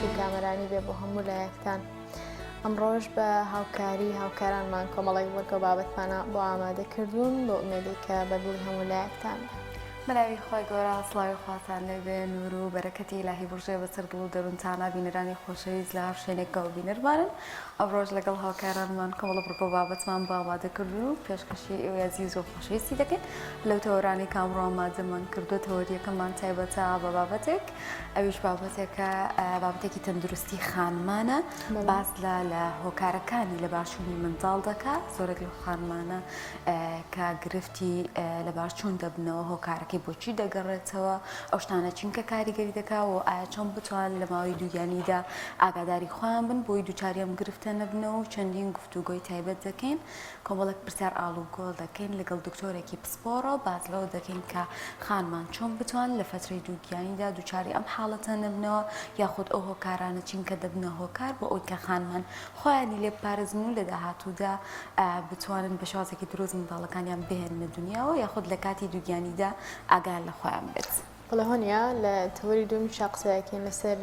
باشی و کامەرانی بێ بۆ هەموو لایەکتان. ئەمڕۆژ بە هاوکارانمان کۆمەڵێک وەرگە و بابەتمانە بۆ ئامادەکردوون بۆ ئومێدی کە بەدڵی هەموو لایەکتان بێ. بەناوی خۆی گەورە سڵاوی خواتان لەبێ نور و بەرەکەتی ئیلاهی بژێ بەسەر دڵ و دەروونتانە بینەرانی خۆشەویست لە شوێنێکەوە بینەرمانن. ئەمڕۆژ لەگەڵ هاوکارانمان کۆمەڵە بڕگە و بابەتمان بۆ ئامادەکردوون و پێشکەشی ئێوە عەزیز و خۆشەویستی دەکەین لەو تەوەرانی کە ئەمڕۆ ئامادەمان کردووە. تەوەریەکەمان تایبەتە بە بابەتێک، ئەویش بابەتێکە بابەتێکی تەندروستی خانمانە، باس لە هۆکارەکانی لە باشووری منداڵ دەکات. زۆرێک لە خانمانە کە گرفتی لە باشچوون دەبنەوە هۆکارەکەی بۆچی دەگەڕێتەوە، ئەو شتانە چینکە کاریگەری دەکات و ئایا چۆن بتوان لە ماوەی دووگیانیدا ئاگاداری خۆیان بن بۆی دووچاری ئەم گرفتە نەبنەوە و چەندین گفتوگۆی تایبەت دەکەین. کۆمەڵێک پرسیار ئاڵوگۆڵ دەکەین لەگەڵ دکتۆرێکی پسپۆڕە، باز لەوە دەکەین کە خانمان چۆن بتوان لە فترەی دووگیانیدا دووچاری ئەم حاڵەتە نەبنەوە، یاخود ئەو هۆکارانە چینکە دەبنە هۆکار بۆ ئەوی کە خانمان خۆیانی لێ بپارێزن و لە داهاتوودا بتوانن بە شێوازێکی دروست منداڵەکانیان بهێننە دنیاوە، یاخود لە کاتی دووگیانیدا ئاگار لە خۆیان بێت. بەڵێ هۆنیا لە تەوەری دومی قسەیەکەین لەسەر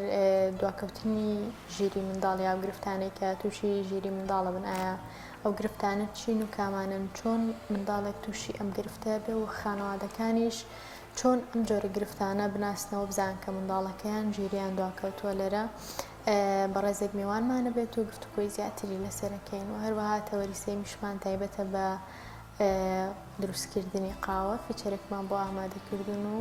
دواکەوتنی ژیری منداڵ یا گرفتانێک کە تووشی ژیری منداڵە بن. ئایا ئەو گرفتانە چین و کامانن، چۆن منداڵێک تووشی ئەم گرفتە بێ و خانەوادەکانیش چۆن ئەم جۆرە گرفتانە بناسنەوە بزان کە منداڵەکەیان ژیریان دواکەوتووە. لێرە بەڕێزێک میوانمانە بێت و گفتوگۆی زیاتری لەسەرەکەین و هەروەها تەوەری سێمیشمان تایبەتە بە دروستکردنی قاوە، فیچەرێکمان بۆ ئامادەکردن و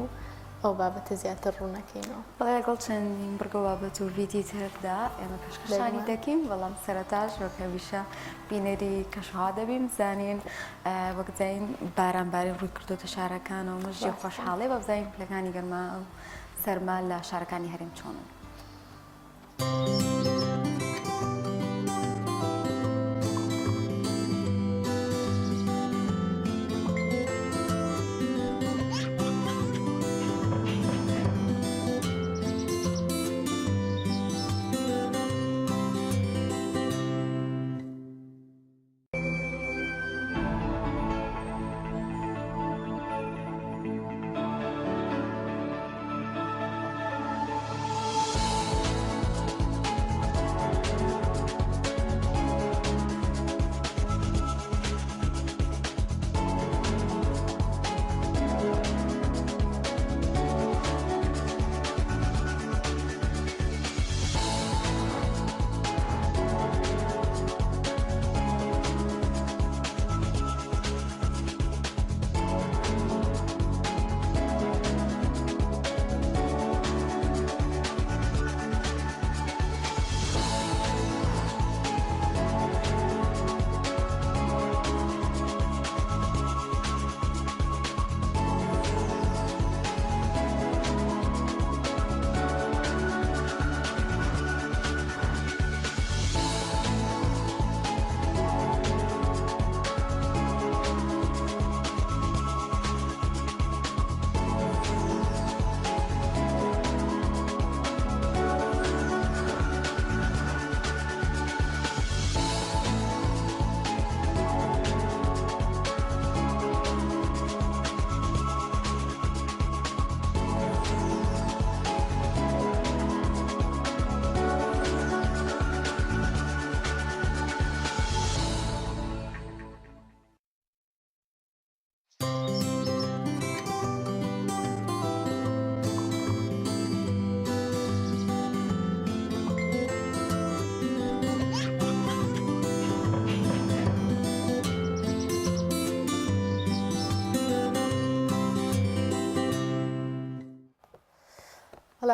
ئەو بابەتە زیاتر ڕوونەکەینەوە. بەڵێ لەگەڵ چەندین بڕگە بابەت و ڤیدیۆ تردا ئێمە پێشکەشانی دەکەین، بەڵام سەرەتاش وەکەویشە بینەری کەشەوا دەبین بزانین وەک زین بارانباری ڕووی کردوتە شارەکانەوە مژی خۆشحاڵێ بە بزانین پلەکانی گەرما و سەرما لە شارەکانی هەرێم چۆنن.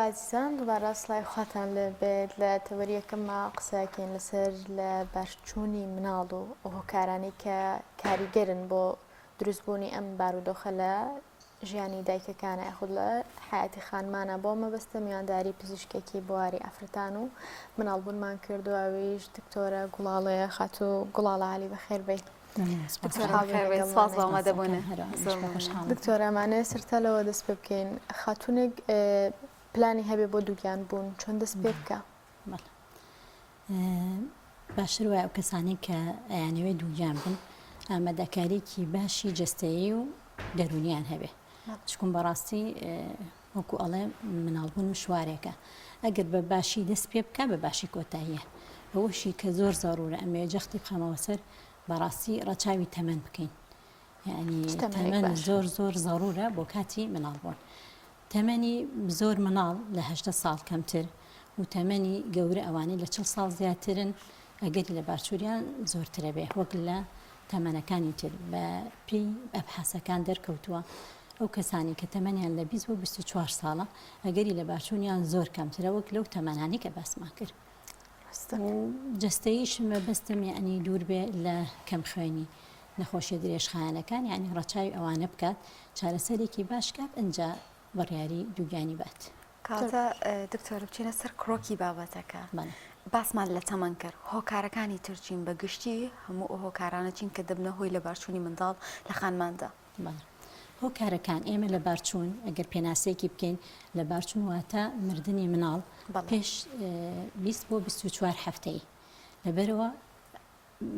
عزیزان دووبارە سڵای خواتان لەبێت. لە تەوەریەکەمە قسەکەین لەسەر لە باشچوونی مناڵ و هۆکارانی کە کاریگەرن بۆ دروستبوونی ئەم بارودۆخە لە ژیانی دایکەکانە یاخود لە حیاتی خانمانە. بۆ مەبەستە میوانداری پزیشکێکی بۆواری ئەفرەتان و مناڵبوونمان کردو. ئەویش دکتۆرە گوڵاڵەیە خاتو گوڵاڵە عالی بەخێر بیت. دکتۆرەمانە سرتا لەوە دەست پێ بکەین خاتونێک پلانی هەبێ بۆ دووگیان بوون چۆن دەست پێ بکە؟ باشتر وایە ئەو کەسانی کە ئەیانەوێ دووگیان بن ئامادەکاریکی باشی جەستەیی و دەرونیان هەبێ، چکون بەڕاستی وەکو ئەڵێ مناڵبوون مشوارێکە ئەگەر بە باشی دەست پێ بکە بە باشی کۆتاییە ئەوەشی کە زۆر زارورە ئەمێ جەختی بخەمەوە سەر بەڕاستی ڕەچاوی تەمەن بکەین یعنی تەمەن زۆر زۆر زارورە بۆ کاتی مناڵبوون تەمەنی زۆر مناڵ لە 8 ساڵ کەمتر و تەمەنی گەورە ئەوانەی لە 40 ساڵ زیاترن ئەگەری لە بارچووریان زۆرترە بێ وەک لە تەمەنەکانی تر بە پێی ئەبحاسەکان دەرکەوتووە ئەو کەسانی کە تەمەنیان لە 20 بۆ 24 ساڵە ئەگەری لە بارچوونیان زۆر کەمترە وەک لەو تەمەنانی کە باسمان کرد جستەیشمە بەستم یعنی دوور بێ لە کەم خوێنی نەخۆشیە درێژخایەنەکان یعنی ڕەچاوی ئەوانە بکات چارەسەرێکی باش کات ئەنجا بڕیاری دووگانی بات کاتە دکتۆر بچینە سەر کڕۆکی بابەتەکە باسمان لە تەمەن کرد هۆکارەکانی ترچین بە گشتی هەموو ئەو هۆکارانە چین کە دەبنە هۆی لە بارچوونی منداڵ لە خانماندا هۆکارەکان ئێمە لە بارچوون ئەگەر پێناسەیەکی بکەین لە بارچوون واتە مردنی مناڵ پێش 20 بۆ 24 هەفتەی لەبەرەوە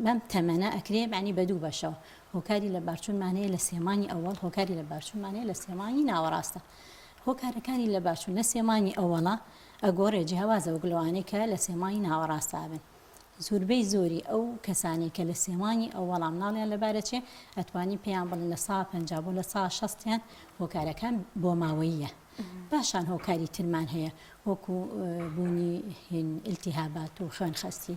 بەم تەمەنە ئەکرێ بەعنی بە دوو بەشەوە هۆکاری لە بارچوونمانەیە لە سێمانی ئەوەڵ هۆکاری لە بارچوونمانەیە لە سێمانی ناوەڕاستە هۆکارەکانی لە بارچوون لە سێمانی ئەوەڵە ئەگۆڕێ جیاوازە وگلوانەی کە لە سێمانی ناوەڕاستە بن زۆربەی زۆری ئەو کەسانی کە لە سێمانی ئەو وەڵام ناڵیان لەبارە چێ ئەتوانی پێیان بڵن لە 150 بۆ لە 160یان هۆکارەکان بۆ ماوەیە باشان هۆکاری ترمان هەیە وەکو بوونی ئیلتیهابات و خوێنخەستی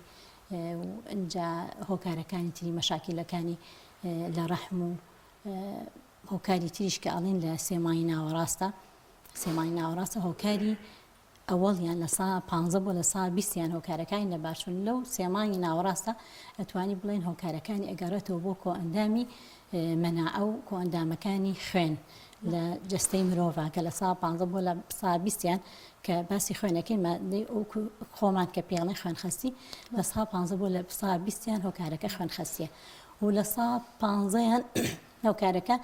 ئەنجا هۆکارەکانی تری مەشاکیلەکانی لە ڕەحم و هۆکاری تریش کە ئەڵێن لە سێمانی ناوەڕاستە سێمانی ناوەڕاستە هۆکاری ئەوەڵیان لە 15 بۆ لە 120یان هۆکارەکانی لە باشون لەو سێمانی ناوەڕاستە ئەتوانی بڵێن هۆکارەکانی ئەگەڕێتەوە بۆ کۆئەندامی مەناعە و کۆئەندامەکانی خوێن لە جەستەی مرۆڤ کە لە 15 بۆ لە 120یان کە باسی خوێنەکەی ئەو خۆمان کە پێڵێن خوێنخەستی لە 15 بۆ لە 120یان هۆکارەکە خوێنخەستیە و لە 115یان هۆکارەکە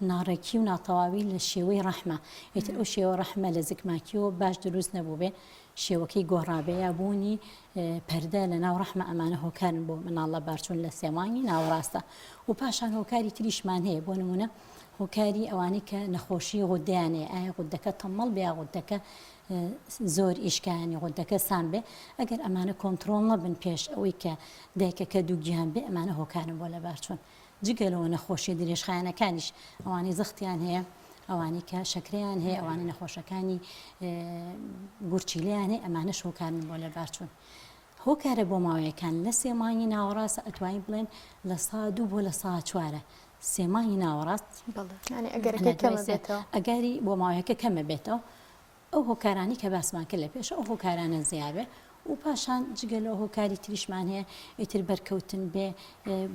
ناڕێکی و ناتەواوی لە شێوەی ڕەحمە ئیتر ئەو شێوە ڕەحمە لە زگماکیەوە باش دروست نەبوو بێ شێوەکەی گۆڕابەیە بوونی پەردە لە ناو ڕەحمە ئەمانە هۆکارن بۆ مناڵ لە بارچوون لە سێمانی ناوەڕاستە و پاشان هۆکاری تریشمان هەیە بۆ نمونە هۆکاری ئەوانەی کە نەخۆشی غودیانێ ئایا غودەکە تەمەڵ بێ غودەکە زۆر ئیشکانی غودەکە سان بێ ئەگەر ئەمانە کۆنتڕۆڵ نەبن پێش ئەوەی کە دایکەکە دووگیان بێ ئەمانە هۆکارن بۆ لە بارچوون جگەلەوە نەخۆشی درێژخایەنەکانیش ئەوانەی زەختیان هەیە ئەوانی کە شەکرەیان هەیە ئەوانەی نەخۆشەکانی گورچیلیان هەیە ئەمانەش هۆکارن بۆ لە بارچوون هۆکارە بۆ ماوەیەکان لە سێمانی ناوەڕاستە ئەتوانین بڵێن لە 102 بۆ لە 4 سێمانی ناوەڕاست ئەگەری بۆ ماوەیەکە کەمە بێتەوە ئەو هۆکارانی کە باسمان کرد لە پێش ئەو هۆکارانە زیابێ و پاشان جگەلەوە هۆکاری تریشمان هەیە ئیتر بەرکەوتن بێ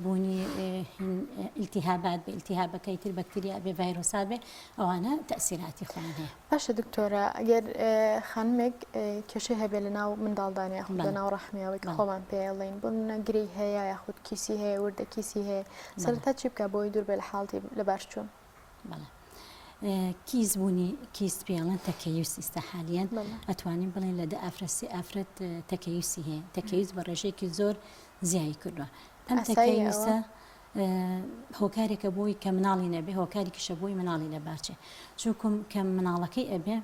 بوونی ئیلتیهابات بێ ئیلتیهابەکە ئیتر بەکتریا بێ ڤایرۆسات بێ ئەوانە تەسیراتی خۆیان هەیە باشە دکتۆرە ئەگەر خانمێک کێشەی هەبێ لە ناو منداڵدانی یاخود لە ناو ڕەحمیەوەی کە خۆمان پێڵێن بۆ گرەی هەیە یاخود کیسی هەیە وردە کیسی هەیە سەرەتا چی بکە بۆی دوور بێ لە حاڵتی لە باشچوون کیس بوونی کیست پێڵەن تەکەیوسی ئستەحالیان ئەتوانین بڵێن لە ئافرەت تەکەیوسی هەیە تەکەیوس بە ڕێژەیەکی زۆر زیایی کردووە ئەم تەکەیوسە هۆکارێکە بۆی کە مناڵی نەبێ هۆکارێکیشە بۆی مناڵی لە بارچێ چونکم کە مناڵەکەی ئەبێ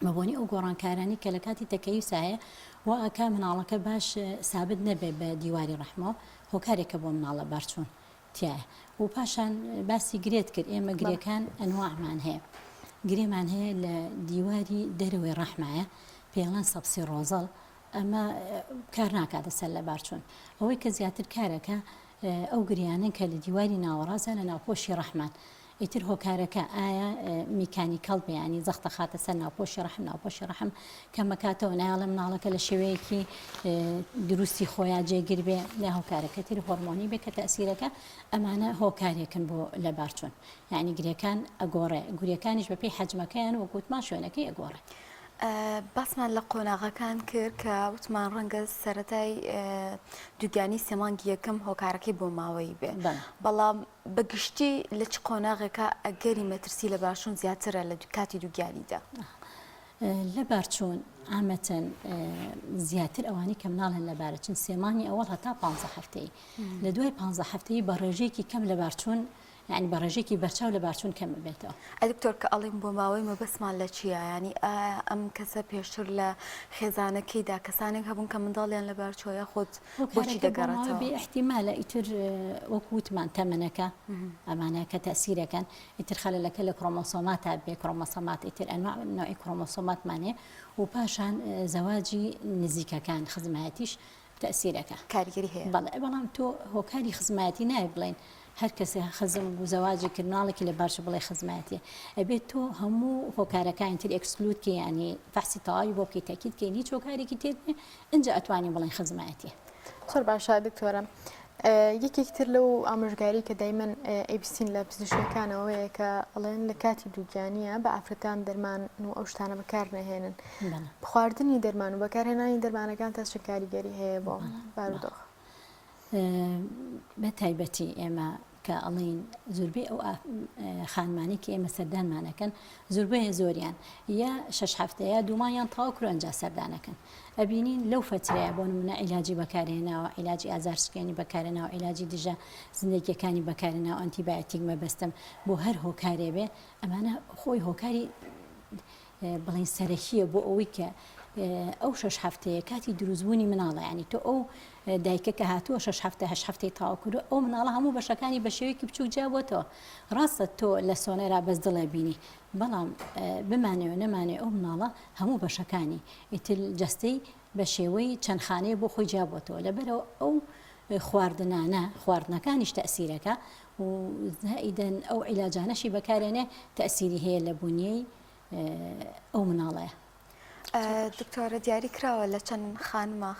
مەبوونی ئەو گۆڕانکارانی کە لە کاتی تەکەیوسە هەیە و ئەکا مناڵەکە باش سابت نەبێ بە دیواری ڕەحمەوە هۆکارێکە بۆ مناڵە بارچوون تایە و پاشان باسی گرێت کرد ئێمە گرێکان ئەنواعمان هەیە گرێمان هەیە لە دیواری دەرەوەی ڕەحمایە پێڵەن سەبسی ڕۆزەڵ ئەمە کار ناکاتە سەر لە بارچوون ئەوەی کە زیاتر کارەکە ئەو گریانن کە لە دیواری ناوەڕاستە لە ناوپۆشی ڕەحمان ئیتر هۆکارەکە ئایا میکانیکەڵ بەیانی زەختە خاتە سەر ناوپۆشی ڕەحم ناوپۆشی ڕەحم کە مەکاتەوە نایڵە مناڵەکە لە شێوەیەکی دروستی خۆیان جێگر بێ لە هۆکارەکە تر هۆرمۆنی بێ کە تەسیرەکە ئەمانە هۆکارێکن بۆ لە بارچوون یعنی گرێکان ئەگۆڕێ گوریەکانیش بەپێی حەجمەکەیان و گوتمان شوێنەکەی ئەگۆڕێ باسمان لە قۆناغەکان کرد کە وتمان ڕەنگە سەرەتای دووگانی سێمانگی یەکەم هۆکارەکەی بۆ ماوەی بێ بەڵام بەگشتی لە چ قۆناغێکە ئەگەری مەترسی لە باشوون زیاترە لە کاتی دووگانیدا لە بارچوون ئامەتەن زیاتر ئەوانی کە مناڵن لە بارەچن سێمانی ئەوەڵ هەتا 15 هەفتەی لە دوای 15 هەفتەی بە ڕێژەیەکی کەم لە بارچوون یعنی بەڕێژێکی بەرچاو لە بارچوون کەم بێتەوە. دکتۆر کە ئەڵێم بۆ ماوەی مەبەسمان لە چییە؟ ینی ئەم کەسە پێشتر لە خێزانەکەیدا کەسانێک هەبوون کە منداڵیان لە بارچۆیە خۆت بۆچی دەگەڕێتەوە؟ بێ احتیمالە ئیتر وەکووتمان تەمەنەکە ئەمانە کە تەسیرەکەن ئیتر خەلەلەکە لە کرۆمۆسۆماتە بێ کرۆمۆسۆمات ئیتر ئەنواع نوعی کرۆمۆسۆماتمانێ و پاشان زەواجی نزیکەکان خزمەتیش تەسیرەکە کاریگەری هەیە. بەڵام تۆ هۆکاری خزمەتی نایە بڵێن هەر کەسێ خزم و زەواجی کردناڵێکی لە بارش بڵێ خزمەتیە ئەبێت تۆ هەموو هۆکارەکان تر ئەکسکلود کە ینی فەحسی تەواوی بۆ بکەی تاکید کەی هیچ هۆکارێکی تێ ئینجا ئەتوانی بڵێن خزمەتیە. زۆر باشە دکتۆرە. یەکێکتر لەو ئامۆژگاری کە دایمەن ئەیبیستین لە پزیشکەکانەوەیە کە ئەڵێن لە کاتی دووگیانیە بە ئافرەتان دەرمان و ئەو شتانە بەکار نەهێنن. خواردنی دەرمان و بەکارهێنانی دەرمانەکان تا چه کاریگەری هەیە بۆ بارودۆخ؟ بە تایبەتی ئێمە کە ئەڵین زۆربەی ئەو خانمانی کە ئێمە سەردانمانەکەن زۆربەیە زۆریان یا 6 هەفتەیە دومایان تاوا کرۆنجا سەردانەکەن ئەبینین لەو فترەیە بۆ نمونە عیلاجی بەکارهێناوە عیلاجی ئازارشکێنی بەکارهێناوە عیلاجی دژە زندگیەکانی بەکارهێناوە ئەنتیبایۆتیک مەبەستم بۆ هەر هۆکارێ بێ ئەمانە خۆی هۆکاری بڵین سەرەکیە بۆ ئەوەی کە ئەو 6 هەفتەیە کاتی دروستبوونی مناڵە ینی تۆ ئەو دایکە کە هاتووە 6 هەفتە 8 هەفتەی تاوا کردو ئەو مناڵە هەموو بەشەکانی بە شێوەیەکی بچووک جیابووەتەوە ڕاستە تۆ لە سۆنێرا بەس دڵێ بینی بەڵام بمانێەوە نەمانێ ئەو مناڵە هەموو بەشەکانی ئیتر جەستەی بە شێوەی چەند خانەیە بۆ خۆی جیابووەتەوە لەبەرەوە ئەو خواردنانە خواردنەکانیش تەسیرەکە و زائیدەن ئەو عیلاجانەشی بەکارێنێ تەسیری هەیە لە بوونیەی ئەو مناڵەیە. دکتۆرە دیاری کراوە لە چەند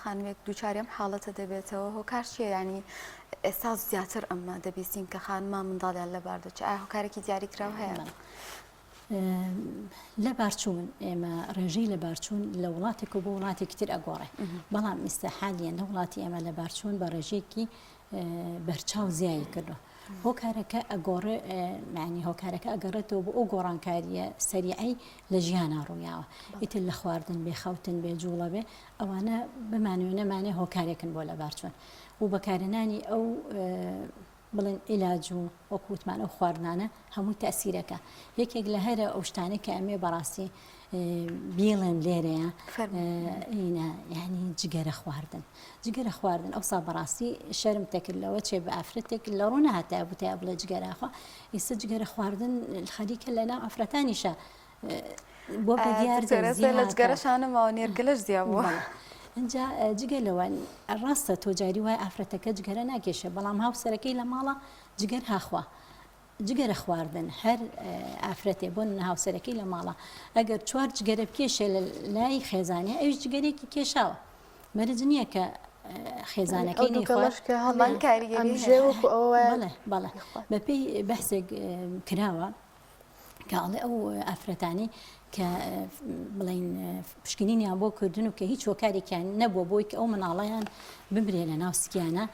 خانمێک دووچاریم حاڵەتە دەبێتەوە هۆکار چیە ینی ئێستا زیاتر ئەمە دەبیستین کە خانمان منداڵیان لە باردەچ ئایا هۆکارێکی دیاری کراو هەیە؟ لە بارچوون ئێمە ڕێژەی لە بارچوون لە وڵاتێک و بۆ وڵاتێکی تر ئەگۆڕێ بەڵام ئێستاحالیان لە وڵاتی ئێمە لە بارچوون بە ڕێژەیەکی بەرچاو زیایی کردو هۆکارەکە ئەگۆڕێ معنی هۆکارەکە ئەگەڕێتەوە بۆ ئەو گۆڕانکاریە سەریعی لە ژیانە ڕوویاوە ئیتر لە خواردن بێ خەوتن بێ جوڵە بێ ئەوانە بمانوێ نەمانێ هۆکارێکن بۆ لە بارچوون و بەکارهێنانی ئەو بڵێن عیلاج و وەکووتمان ئەو خواردنانە هەموو تەسیرەکە یەکێک لە هەرە ئەو شتانە کە ئەمێ بەڕاستی بیڵێم لێرەیە ینی جگەرە خواردن ئەوسا بەڕاستی شەرم تەکردلەوە چێ بە ئافرەتێک لە ڕوو نەهاتە بوتیا بڵێ جگەراخوا ئێستا جگەرە خواردن خەریکە لە ناو ئافرەتانیشە بۆ بە دیار لە جگەرەشانەمەوە نێرگەلەش زیابووە. اینجا جگەلەوە ڕاستە تۆجاری وای ئافرەتەکە جگەرە ناکێشە بەڵام هاوسەرەکەی لە ماڵە جگەر هاخوا جگەرە خواردن هەر ئافرەتێ بۆ هاوسەرەکەی لە ماڵە ئەگەر 4 جگەرە بکێشێ لە لای خێزانە ئەوش جگەرێکی کێشاوە مەرج نییە کە خێزانەکەی بەڵێ بەپێی بەحسێک کراوە کاڵێ ئەو ئافرەتانی کە بڵین پشکنینیان بۆ کردن و کە هیچ هۆکارێکیان نەبووە بۆی کە ئەو مناڵەیان ببرێ لە ناو سکیانە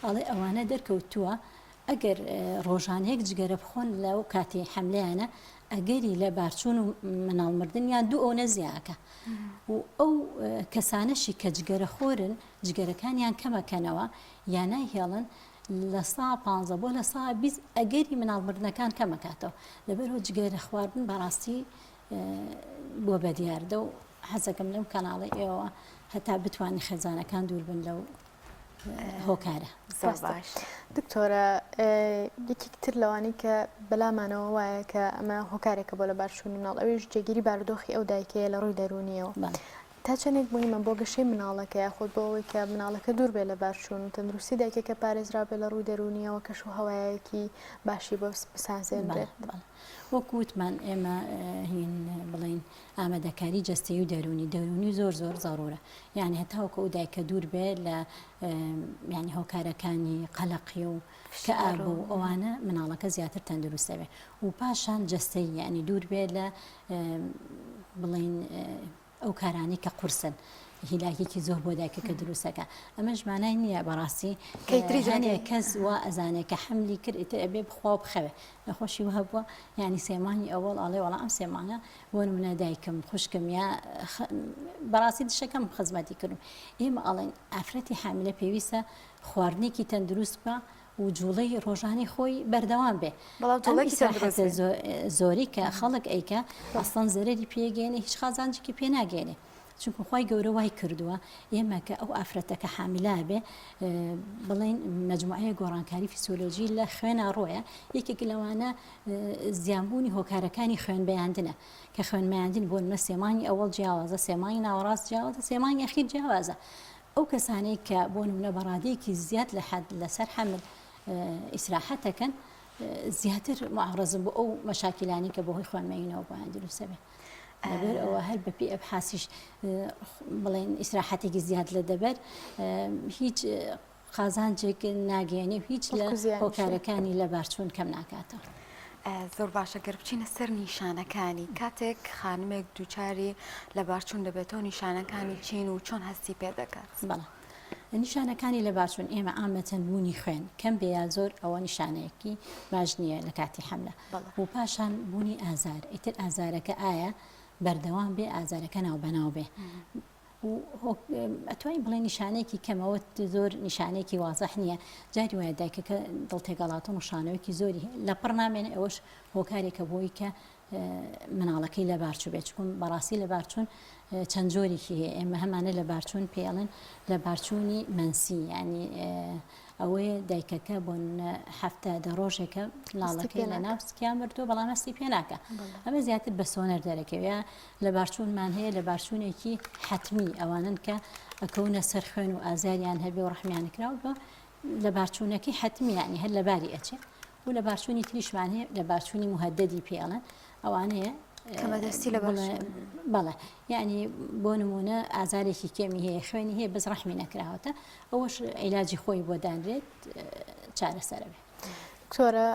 ئەڵێ ئەوانە دەرکەوتووە ئەگەر ڕۆژانەیەک جگەرە بخۆن لەو کاتی حملەیانە ئەگەری لە بارچوون و مناڵمردن یان دوو ئەو نەزیاکە و ئەو کەسانەشی کە جگەرە خۆرن جگەرەکانیان کەمەکەنەوە یان نایهێڵن لە 150 بۆ لە 120 ئەگەری مناڵمردنەکان کەمەکاتەوە لەبەرەوە جگەرە خواردن بەڕاستی بۆ بەدیاردە و حەزەکەم لەم کەناڵی ئێوە هەتا بتوانین خێزانەکان دوور بن لەو هۆکارە. دکتۆرە یەکێکتر لەوانی کە بەلامانەوە وایە کە ئەمە هۆکارێکە بۆ لە بارچوونی مناڵ ئەویش جێگیری بارودۆخی ئەو دایکەیە لە ڕووی دەرونیەوە تا چەندێک مهمە بۆ گەشەی مناڵەکە یاخود بۆ ئەوەی کە مناڵەکە دوور بێ لە بارچوون و تەندروستی دایکەکە پارێزرا بێ لە ڕووی دەرونیەوە کەش و هەوایەکی باشی بۆ بسازێنرێت. وەکووتمان ئێمە هین بڵین ئامادەکاری جەستەیی و دەرونی زۆر زارورە یعنی هەتاوکە ئەو دایکە دوور بێ لە ینی هۆکارەکانی قەلەقی و کە ئابوو ئەوانە مناڵەکە زیاتر تەندروستە بێ و پاشان جەستەی یعنی دوور بێ لە بڵین ئەو کارانی کە قورسن هیلاکێکی زۆر بۆ دایکەکە دروستەکە ئەمە ژمانای نییە بەڕاستی هەنێک کەس وا ئەزانێت کە حملی کرد ئیتر ئەبێ بخوا بخەوێ نەخۆشی وە هەبووە ینی سێمانی ئەوەڵ ئاڵێ وەڵام ئەم سێمانە بۆ نمونە دایکم خوشکم یا بەڕاستی دشەکەم خزمەتی کردم ئێمە ئەڵێن ئافرەتی حاملە پێویستە خواردنێکی تەندروست بە و جوڵەی ڕۆژانی خۆی بەردەوام بێ بەڵام جوڵەیەکی تەندروست بێ. زۆری کە خەڵک ئەیکە ئەسڵەن زەرەری پێگەێنێ هیچ خازانجێکی پێ ناگەێنێ چونکە خی گەورە وای کردووە ئێمە کە ئەو ئافرەتەکە حامیلا بێ بڵێن مەجموعەیە گۆڕانکاری فیسیۆلۆژی لە خوێنە ڕۆیە یەکێک لەوانە زیانبوونی هۆکارەکانی خوێن بەیاندنە کە خوێنمەیاندن بۆ نە سێمانی ئەوەڵ جیاوازە سێمانی ناوەڕاست جیاوازە سێمانی ئەخیر جیاوازە ئەو کەسانەی کە بۆ نمونە بەڕادەیەکی زیاد لە حد لەسەر حمل ئیسراحەتەکەن زیاتر معڕزم بۆ ئەو مەشاکلانی کە بۆهۆی خوێنمەینەوە بۆیان دروستە بێ لەبەر ئەوە هەر بەپی ئەبحاسیش بڵێن ئیسراحەتێکی زیاد لە دەبەر هیچ قازانجێک ناگەێنێ و هیچ لە هۆکارەکانی لە بارچوون کەم ناکاتەوە. زۆر باشە گەر بچینە سەر نیشانەکانی کاتێک خانمێک دووچاری لە بارچوون دەبێتەوە نیشانەکانی چین و چۆن هەستی پێ دەکات. بەڵێ نیشانەکانی لە بارچوون ئێمە ئامەتەن بوونی خوێن کەم بێ یا زۆر ئەوە نیشانەیەکی باش نییە لە کاتی حملە و پاشان بوونی ئازار ئیتر ئازارەکە ئایا بەردەوام بێ ئازارەکە ناو بەناو بێ ئەتوانین بڵێ نیشانەیەکی کەمەوە زۆر نیشانەیەکی وازەح نییە جاری وایە دایکەکە دڵتێگەڵاتە و شانەوەیکی زۆری لە پڕ نامێنێ ئەوەش هۆکارێکە بۆی کە مناڵەکەی لە بارچوو بێت چکم بەڕاستی لە بارچوون چەند جۆرێکی هەیە ئێمە هەمانە لە بارچوون پێڵن لە بارچوونی منسی ینی ئەوەیە دایکەکە بۆ هەفتە دە ڕۆژێکە لاڵەکەی لە ناوسکیان مردووە بەڵام هەستی پێ ناکە ئەمە زیاتر بە سۆنەر دەرەکەوە لە بارچوونمان هەیە لە بارچوونێکی حتمی ئەوانن کە ئەکەونە سەر خوێن و ئازاریان هەبێ و ڕەحمیانکرااو بە لە بارچوونەکەی حتمی یانی هەر لە باری ئەچێ و لە بارچوونی تریشمان هەیە لە بارچوونی مهدەدی پێڵن ئەوانەیە کەمەدەستی لە بەڵێ یعنی بۆ نمونە ئازارێکی کێمی هەیە خوێنی هەیە بەس ڕەحمی نەکراوەتە ئەوەش عیلاجی خۆی بۆ دانرێت چارەسەرە بێ. دکتۆرە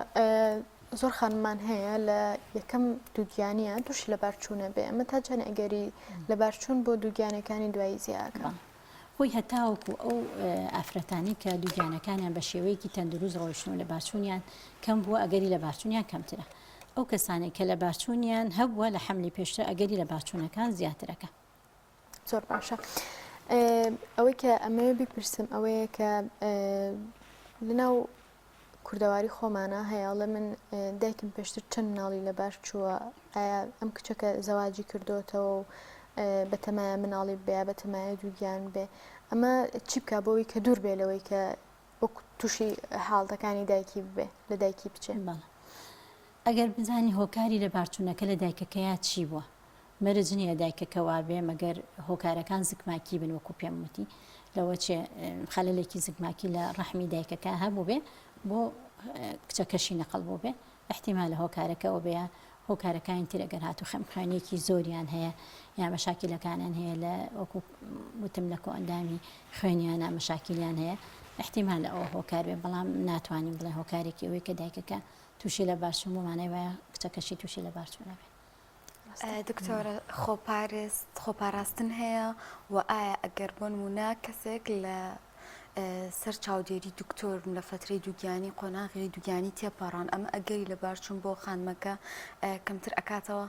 زۆر خانمان هەیە لە یەکەم دووگیانیە تووشی لە بارچوونە بێ ئەمە تا چەند ئەگەری لە بارچوون بۆ دووگیانەکانی دوایی زیاکە خۆی هەتاوەکو ئەو ئافرەتانی کە دووگیانەکانیان بە شێوەیەکی تەندروست ڕۆیشتن لە بارچوونیان کەم بووە ئەگەری لە بارچوونیان کەمترە ئەو کەسانی کە لە بارچوونیان هەبووە لە حملی پێشتر ئەگەری لە بارچوونەکان زیاترەکە. زۆر باشە ئەوەی کە ئەمەوێ بیپرسم ئەوەیە کە لەناو کوردەواری خۆمانە هەیەڵە من دایکم پێشتر چەند مناڵی لە بار چووە ئایا ئەم کچەکە زەواجی کردوتەوە و بەتەمایە مناڵی بێ بەتەمایە دووگیان بێ ئەمە چی بکە بۆەوەی کە دوور بێ لەوەی کە تووشی حاڵەکانی دایکی ببێ لە دایکی بچێت. ئەگەر بزانی هۆکاری لە بارچوونەکە لە دایکەکەیە چی بووە مەرج نییە دایکەکەوا بێ مەگەر هۆکارەکان زگماکی بن وەکو پێم وتی لەوە چێ خەلەلێکی زگماکی لە ڕەحمی دایکەکە هەبوو بێ بۆ کچەکەشی نەقڵ بوو بێ احتیمال لە هۆکارەکەەوە بێ هۆکارەکانی تر ئەگەر هاتو خەمخوێنێکی زۆریان هەیە یا مەشاکلەکانیان هەیە لە وەکو وتم لە کۆئەندامی خوێنیانە مەشاکلیان هەیە احتیمال لە ئەوە هۆکار بێ بەڵام ناتوانین بڵێ هۆکارێکی ئەوەی کە دایکەکە تووشی لە بارچوون ومانەی وایە کچەکەشی تووشی لە بارچوونە بێ. دکتۆرە خۆپاراستن هەیە و ئایا ئەگەر بۆ نمونە کەسێک لە سەر چاودێری دکتۆر لە فترەی دووگیانی قۆناغی دووگیانی تێپەڕان ئەمە ئەگەری لە بارچوون بۆ خانمەکە کەمتر ئەکاتەوە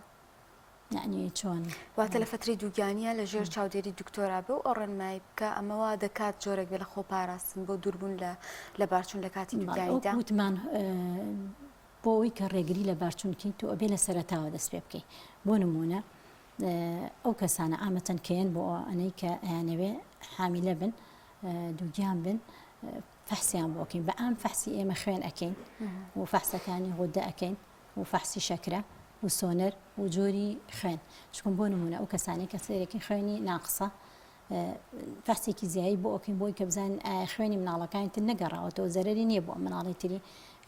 یعنی چۆن واتە لە فترەی دووگیانیە لە ژێر چاودێری دکتۆرا بێ و ئەڕێنمای بکە ئەمەوە دەکات جۆرێک بێ لە خۆپاراستن بۆ دووربوون لە بارچوون لە کاتی دووگیانیدا وتمان بۆ ئەوی کە ڕێگری لە بارچوونکەین تو ئەبێ لە سەرەتاوە دەست پێ بکەیت بۆ نمونە ئەو کەسانە ئامەتەن کەیەن بۆ ئەنەی کە ئەیانەوێ حامیلە بن دووگیان بن فەحسیان بۆکەین بە ئام فەحسی ئێمە خوێن ئەکەین و فەحسەکانی غودە ئەکەین و فەحسی شەکرە و سۆنەر و جۆری خوێن چکم بۆ نمونە ئەو کەسانی کە سێرەکی خوێنی ناقسە فەحسێکی زیایی بۆ ئۆکەین بۆی کە بزانین خوێنی مناڵەکانی تر نەگەڕاوەتەوە زەرەری نییە بۆ مناڵی تری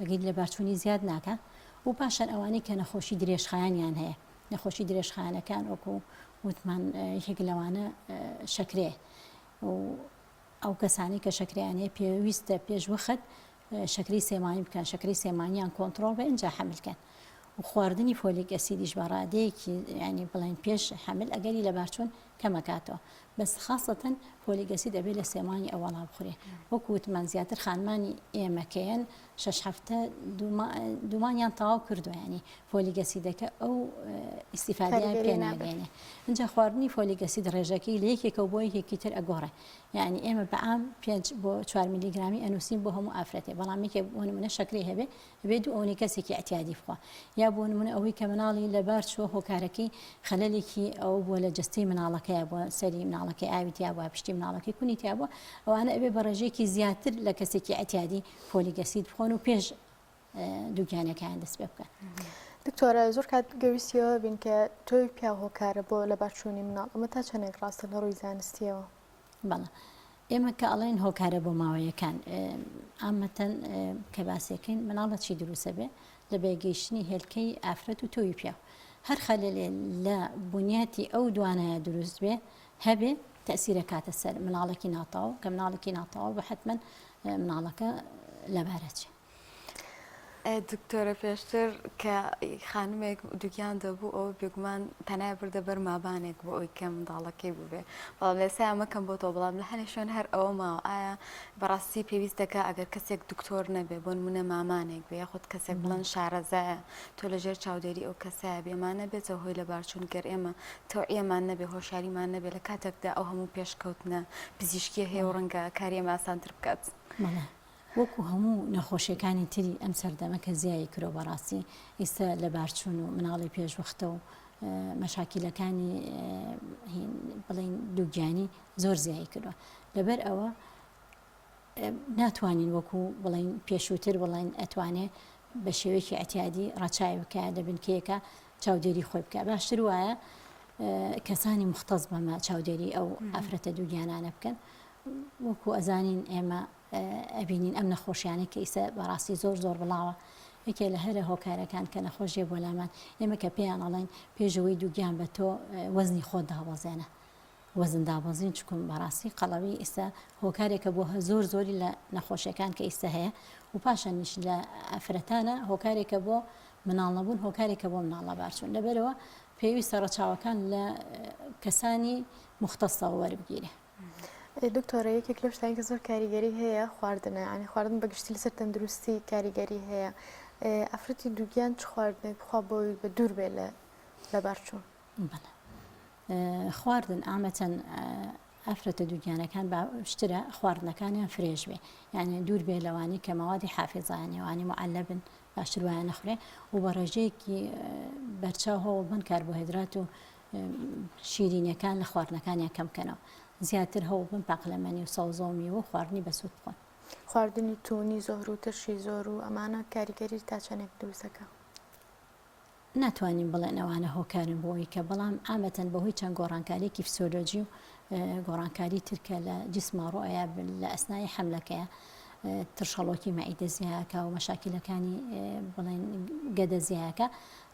ئەگەری لە بارچوونی زیاد ناکە و پاشان ئەوانەی کە نەخۆشی درێژخایانیان هەیە نەخۆشی درێژخایانەکان وەکو وتمان یەک لەوانە شەکرێ و ئەو کەسانی کە شەکریانەیە پێویستە پێش وەخت شەکری سێمانی بکەن شەکری سێمانیان کۆنتترۆل بە ئەنج حملکەن و خواردنی فۆلیک ئەسیدیش بە ڕادەیەکی ینی بڵێن پێش حمل ئەگەری لە بارچوون کەمەکاتەوە بەس خاصەتەن فۆلیک ئەسید دەبێت لە سێمانی ئەوەڵا بخورێ وەکو وتمان زیاتر خانمانی ئێمەکەیان 6 هەفتە دومانیان تەواو کردو ینی فۆلیک ئەسیدەکە ئەو ئیسیفادەیان پێ ناگەێنێ اینجا خواردنی فۆلیک ئەسید ڕێژەکەی لە یەکێکە بۆ یەکێکی تر ئەگۆڕێ یعنی ئێمە بەعام 5 بۆ 4 میلیگرامی ئەنووسین بۆ هەموو ئافرەتێ بەڵام یەکێک بۆ نمونە شەکری هەبێ بێت و ئەوەی کەسێکی ئەتیادی بخوا یا بۆ نمونە ئەوەی کە مناڵی لەبار چوە هۆکارەکەی خەلەلێکی ئەو بۆ لە جستەی مناڵەکەیە بۆ سەری مناڵەکەی ئاویتیا بووە پشتی مناڵەکەی کونی تیا بووە ئەوانە ئەبێ بە ڕێژێکی زیاتر لە کەسێکی ئەتیادی فۆلیک ئەسید بخۆن و پێش دووگیانەکەیان دەست پێ بکەن. دکتۆرە زۆر کات گەویستیەوە بین کە تۆی پیا هۆکارە بۆ لە بارچوونی مناڵ ئەمە تا چەندێک ڕاستە لە ڕووی زانستیەوە؟ بەڵێ ئێمە کە ئەڵێن هۆکارە بۆ ماوەیەکان ئامەتەن کە باسیەکەین مناڵە چی دروستە بێ لە بێگەیشتنی هێلکەی ئافرەت و تۆی پیا هەر خەلەلێ لە بنیاتی ئەو دوانایە دروست بێ هەبێ تەسیرە کاتە سەر مناڵێکی ناتاو کە مناڵێکی ناتاوە بە حتمەن مناڵەکە لەبارەچێ. دکتۆرە پێشتر کە خانمێک دوگیان دەبوو ئەو بێگومان تەنای بردە بەر مابانێک بۆ ئەوی کە منداڵەکەی بووبێ بەڵام لەسا ئەمەکەم بۆ تۆ بەڵام لە هەنێ شوێن هەر ئەوە ماوە ئایا بەڕاستی پێویست دەکە ئەگەر کەسێک دکتۆر نەبێ بۆ نمونە مامانێک بێ یاخود کەسێک بڵەن شارەزایە تۆ لەژێر چاودێری ئەو کەسایە بێمانە بێتەوە هۆی لە بارچوون گەر ئێمە تەوعیەمان نەبێ هۆشیاریمان نەبێ لە کاتێکدا ئەو هەموو پێشکەوتنە پزیشکیە هەیە و ڕەنگە کاری ئێمە ئاسانتر بکات. وەکو هەموو نەخۆشیەکانی تری ئەم سەردەمە کە زیایی کرۆ بەڕاستی ئێستا لە بارچوون و مناڵی پێشوەختە و مەشاکیلەکانی بڵین دووگیانی زۆر زیایی کردووە لەبەر ئەوە ناتوانین وەکو بڵین پێشووتر بڵین ئەتوانێ بە شێوەیەکی ئەتیادی ڕەچاوی بکە لە بنکەیەکە چاودێری خۆی بکە باشتر وایە کەسانی مختەز بەمە چاودێری ئەو ئافرەتە دووگیانانە بکەن وەکو ئەزانین ئێمە ئەبینین ئەم نەخۆشیانە کە ئیسە بەڕاستی زۆر زۆر بڵاوە یەکێ لە هەرە هۆکارەکان کە نەخۆشیە بۆ لامان ئێمە کە پێیان ئەڵێن پێشەوەی دووگیان بە تۆ وەزنی خۆت دابەزێنە وەزن دابەزین چکم بەڕاستی قەڵەوی ئێستا هۆکارێکە بۆ زۆر زۆری لە نەخۆشیەکان کە ئێستا هەیە و پاشەنیش لە ئافرەتانە هۆکارێکە بۆ مناڵ نەبوون هۆکارێکە بۆ مناڵە بارچوون لەبەرەوە پێویستە ڕەچاوەکان لە کەسانی مختەسەوە وەربگیرێ. دکتۆرە یەکێک لە شتانی کە زۆر کاریگەری هەیە خواردنە ینی خواردن بەگشتی لەسەر تەندروستی کاریگەری هەیە ئافرەتی دووگیان چ خواردنێک بخوا بۆی بە دوور بێ لە بارچوون؟ خواردن ئامەتەن ئافرەتە دووگیانەکان شترە خواردنەکانیان فرێژ بێ یعنی دوور بێ لەوانی کە مەوادی حافظانیوانی معلبن باشتر وایە نەخورێ و بە ڕێژەیەکی بەرچاو هەوڵ بن کاربۆهیدرات و شیرینیەکان لە خواردنەکانیان کەم بکەنەوە زیاتر هەوڵ بن پاقلەمەنی و سەوزە و میوە و خواردنی بەسوود بخۆن. خواردنی تونی زۆر و ترشی زۆر و ئەمانە کاریگەری تا چەندێک دروستەکە؟ ناتوانین بڵێن ئەوانە هۆکارن بۆی کە بەڵام ئامەتەن بەهۆی چەند گۆڕانکاریەکی فسیۆلۆجی و گۆڕانکاری ترکە لە جسمە ڕۆیە لە ئەسنای حەملەکەیە ترشەڵۆکی مەعیدە زیایەکە و مەشاکیلەکانی بڵێن گەدە زیایەکە